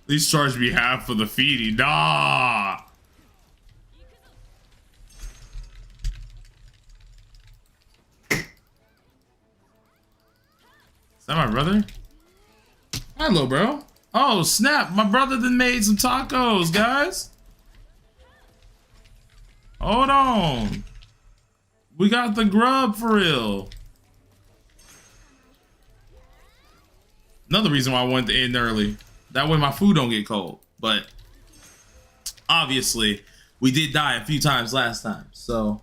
Please charge me half for the feeding. Nah. Is that my brother? Hello, bro. Oh, snap. My brother done made some tacos, guys. Hold on. We got the grub for real. Another reason why I wanted to end early. That way my food don't get cold. But obviously, we did die a few times last time, so.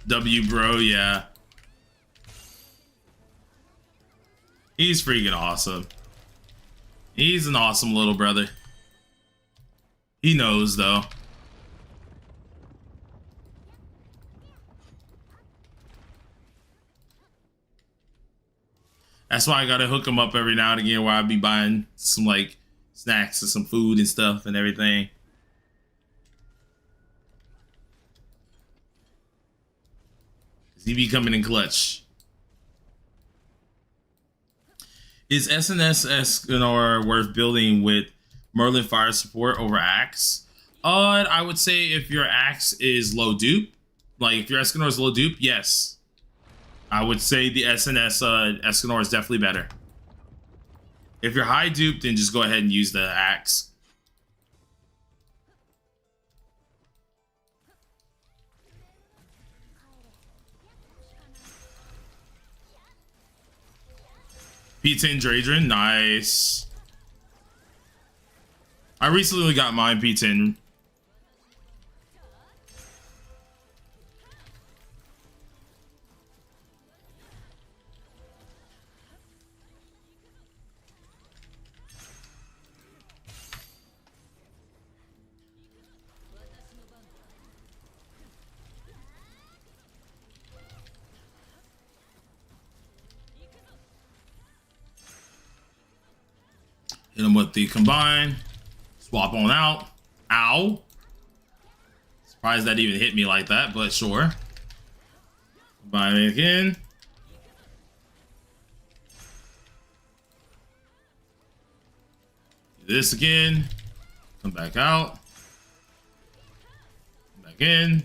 W, bro, yeah. He's freaking awesome. He's an awesome little brother. He knows, though. That's why I gotta hook him up every now and again where I'd be buying some, like, snacks and some food and stuff and everything. He be coming in clutch. Is SNS Escanor worth building with Merlin fire support over Axe? I would say if your Axe is low dupe, like if your Escanor is low dupe, yes. I would say the SNS Escanor is definitely better. If you're high dupe, then just go ahead and use the Axe. P10 Dradron, nice. I recently got mine P10. Hit him with the combine. Swap on out. Ow. Surprised that even hit me like that, but sure. Combine it again. Do this again. Come back out. Come back in.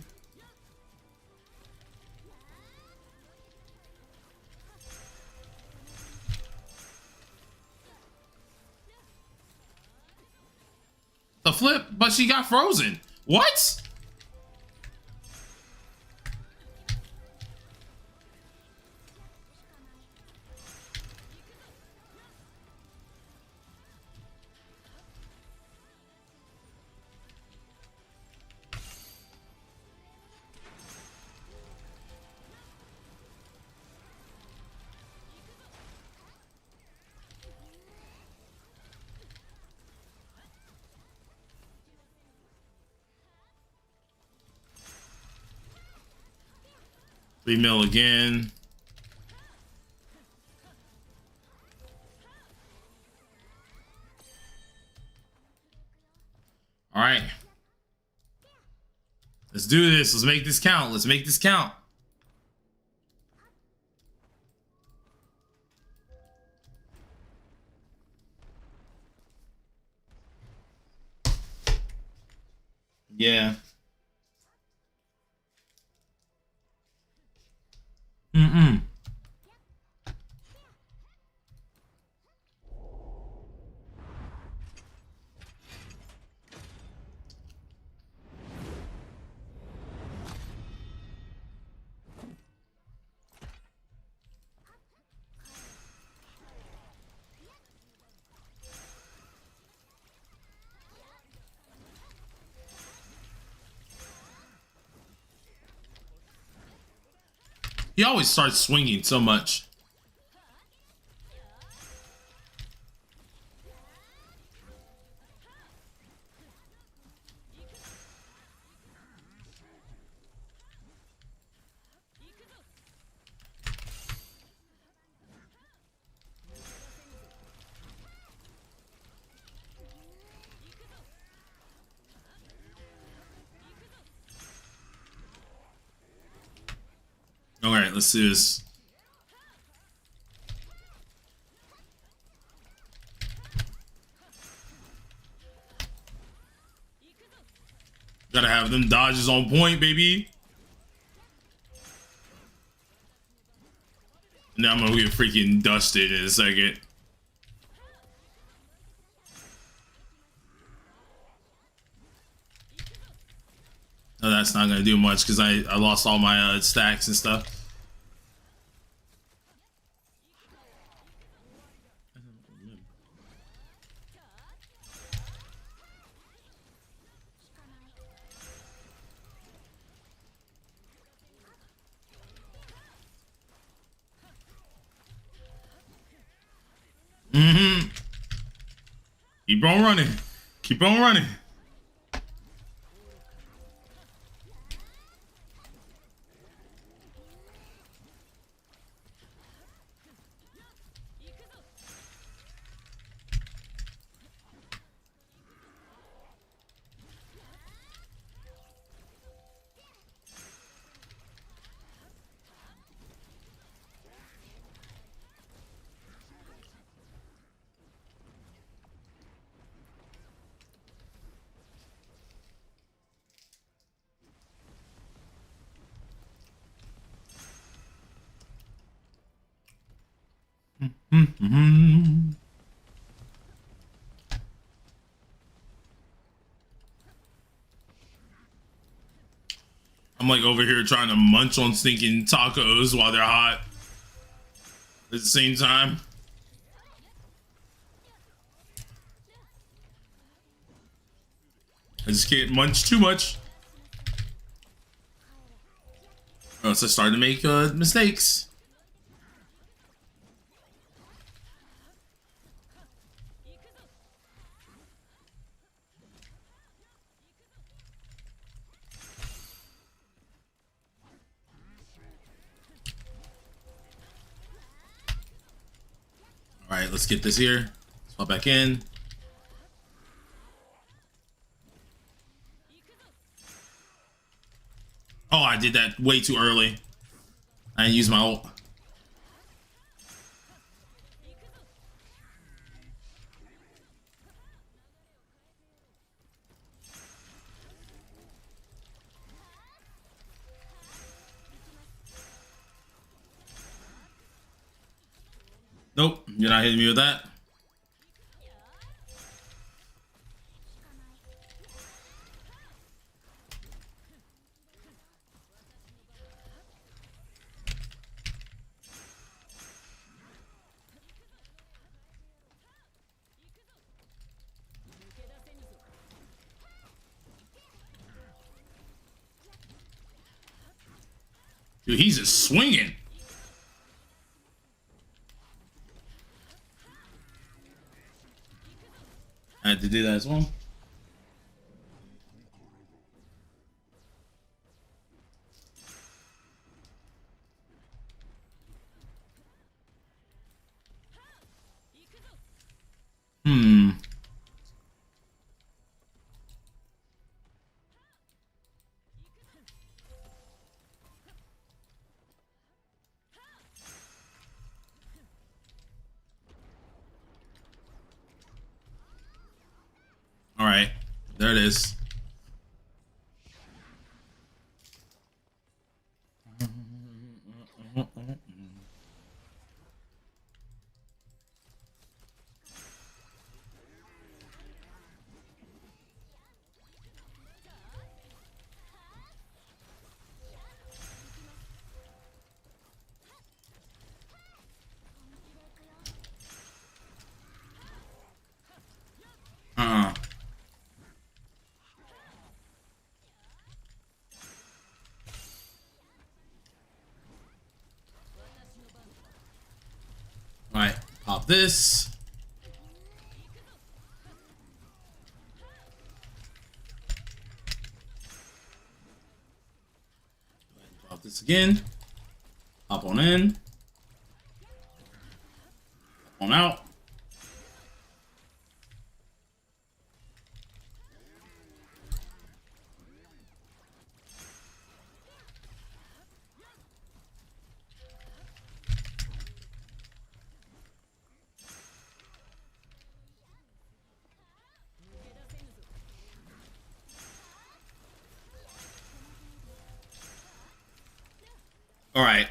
The flip, but she got frozen. What? $3 mil again. All right. Let's do this. Let's make this count. Let's make this count. Yeah. Mm-mm. He always starts swinging so much. All right, let's do this. Gotta have them dodges on point, baby. Now I'm gonna get freaking dusted in a second. No, that's not gonna do much because I lost all my stacks and stuff. Mm-hmm. Keep on running. Keep on running. Mm-hmm. I'm like over here trying to munch on stinking tacos while they're hot at the same time. I just can't munch too much. Oh, so I started to make mistakes. All right, let's get this here. Let's pop back in. Oh, I did that way too early. I didn't use my ult. Nope, you're not hitting me with that. Dude, he's just swinging. I had to do that as well. All right, there it is. All right, pop this. Go ahead and pop this again. Hop on in. Hop on out. All right.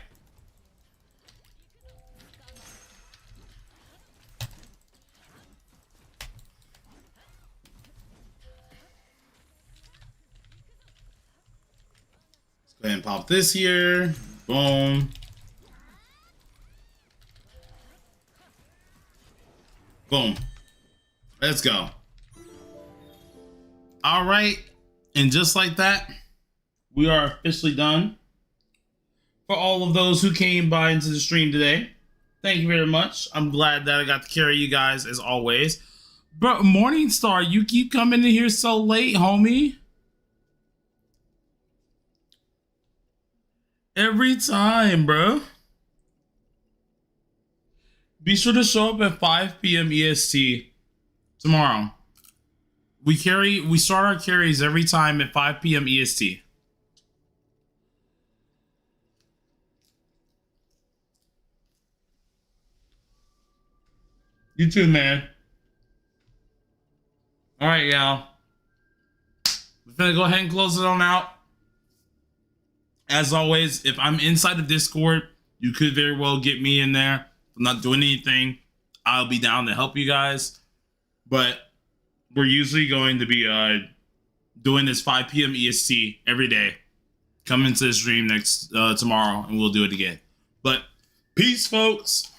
Let's go ahead and pop this here. Boom. Boom. Let's go. All right. And just like that, we are officially done. For all of those who came by into the stream today, thank you very much. I'm glad that I got to carry you guys as always. But Morningstar, you keep coming in here so late, homie. Every time, bro. Be sure to show up at 5 p.m. EST tomorrow. We start our carries every time at 5 p.m. EST. You too, man. All right, y'all. We're gonna go ahead and close it on out. As always, if I'm inside of Discord, you could very well get me in there. If I'm not doing anything, I'll be down to help you guys. But we're usually going to be doing this 5 p.m. EST every day. Come into the stream next tomorrow, and we'll do it again. But peace, folks.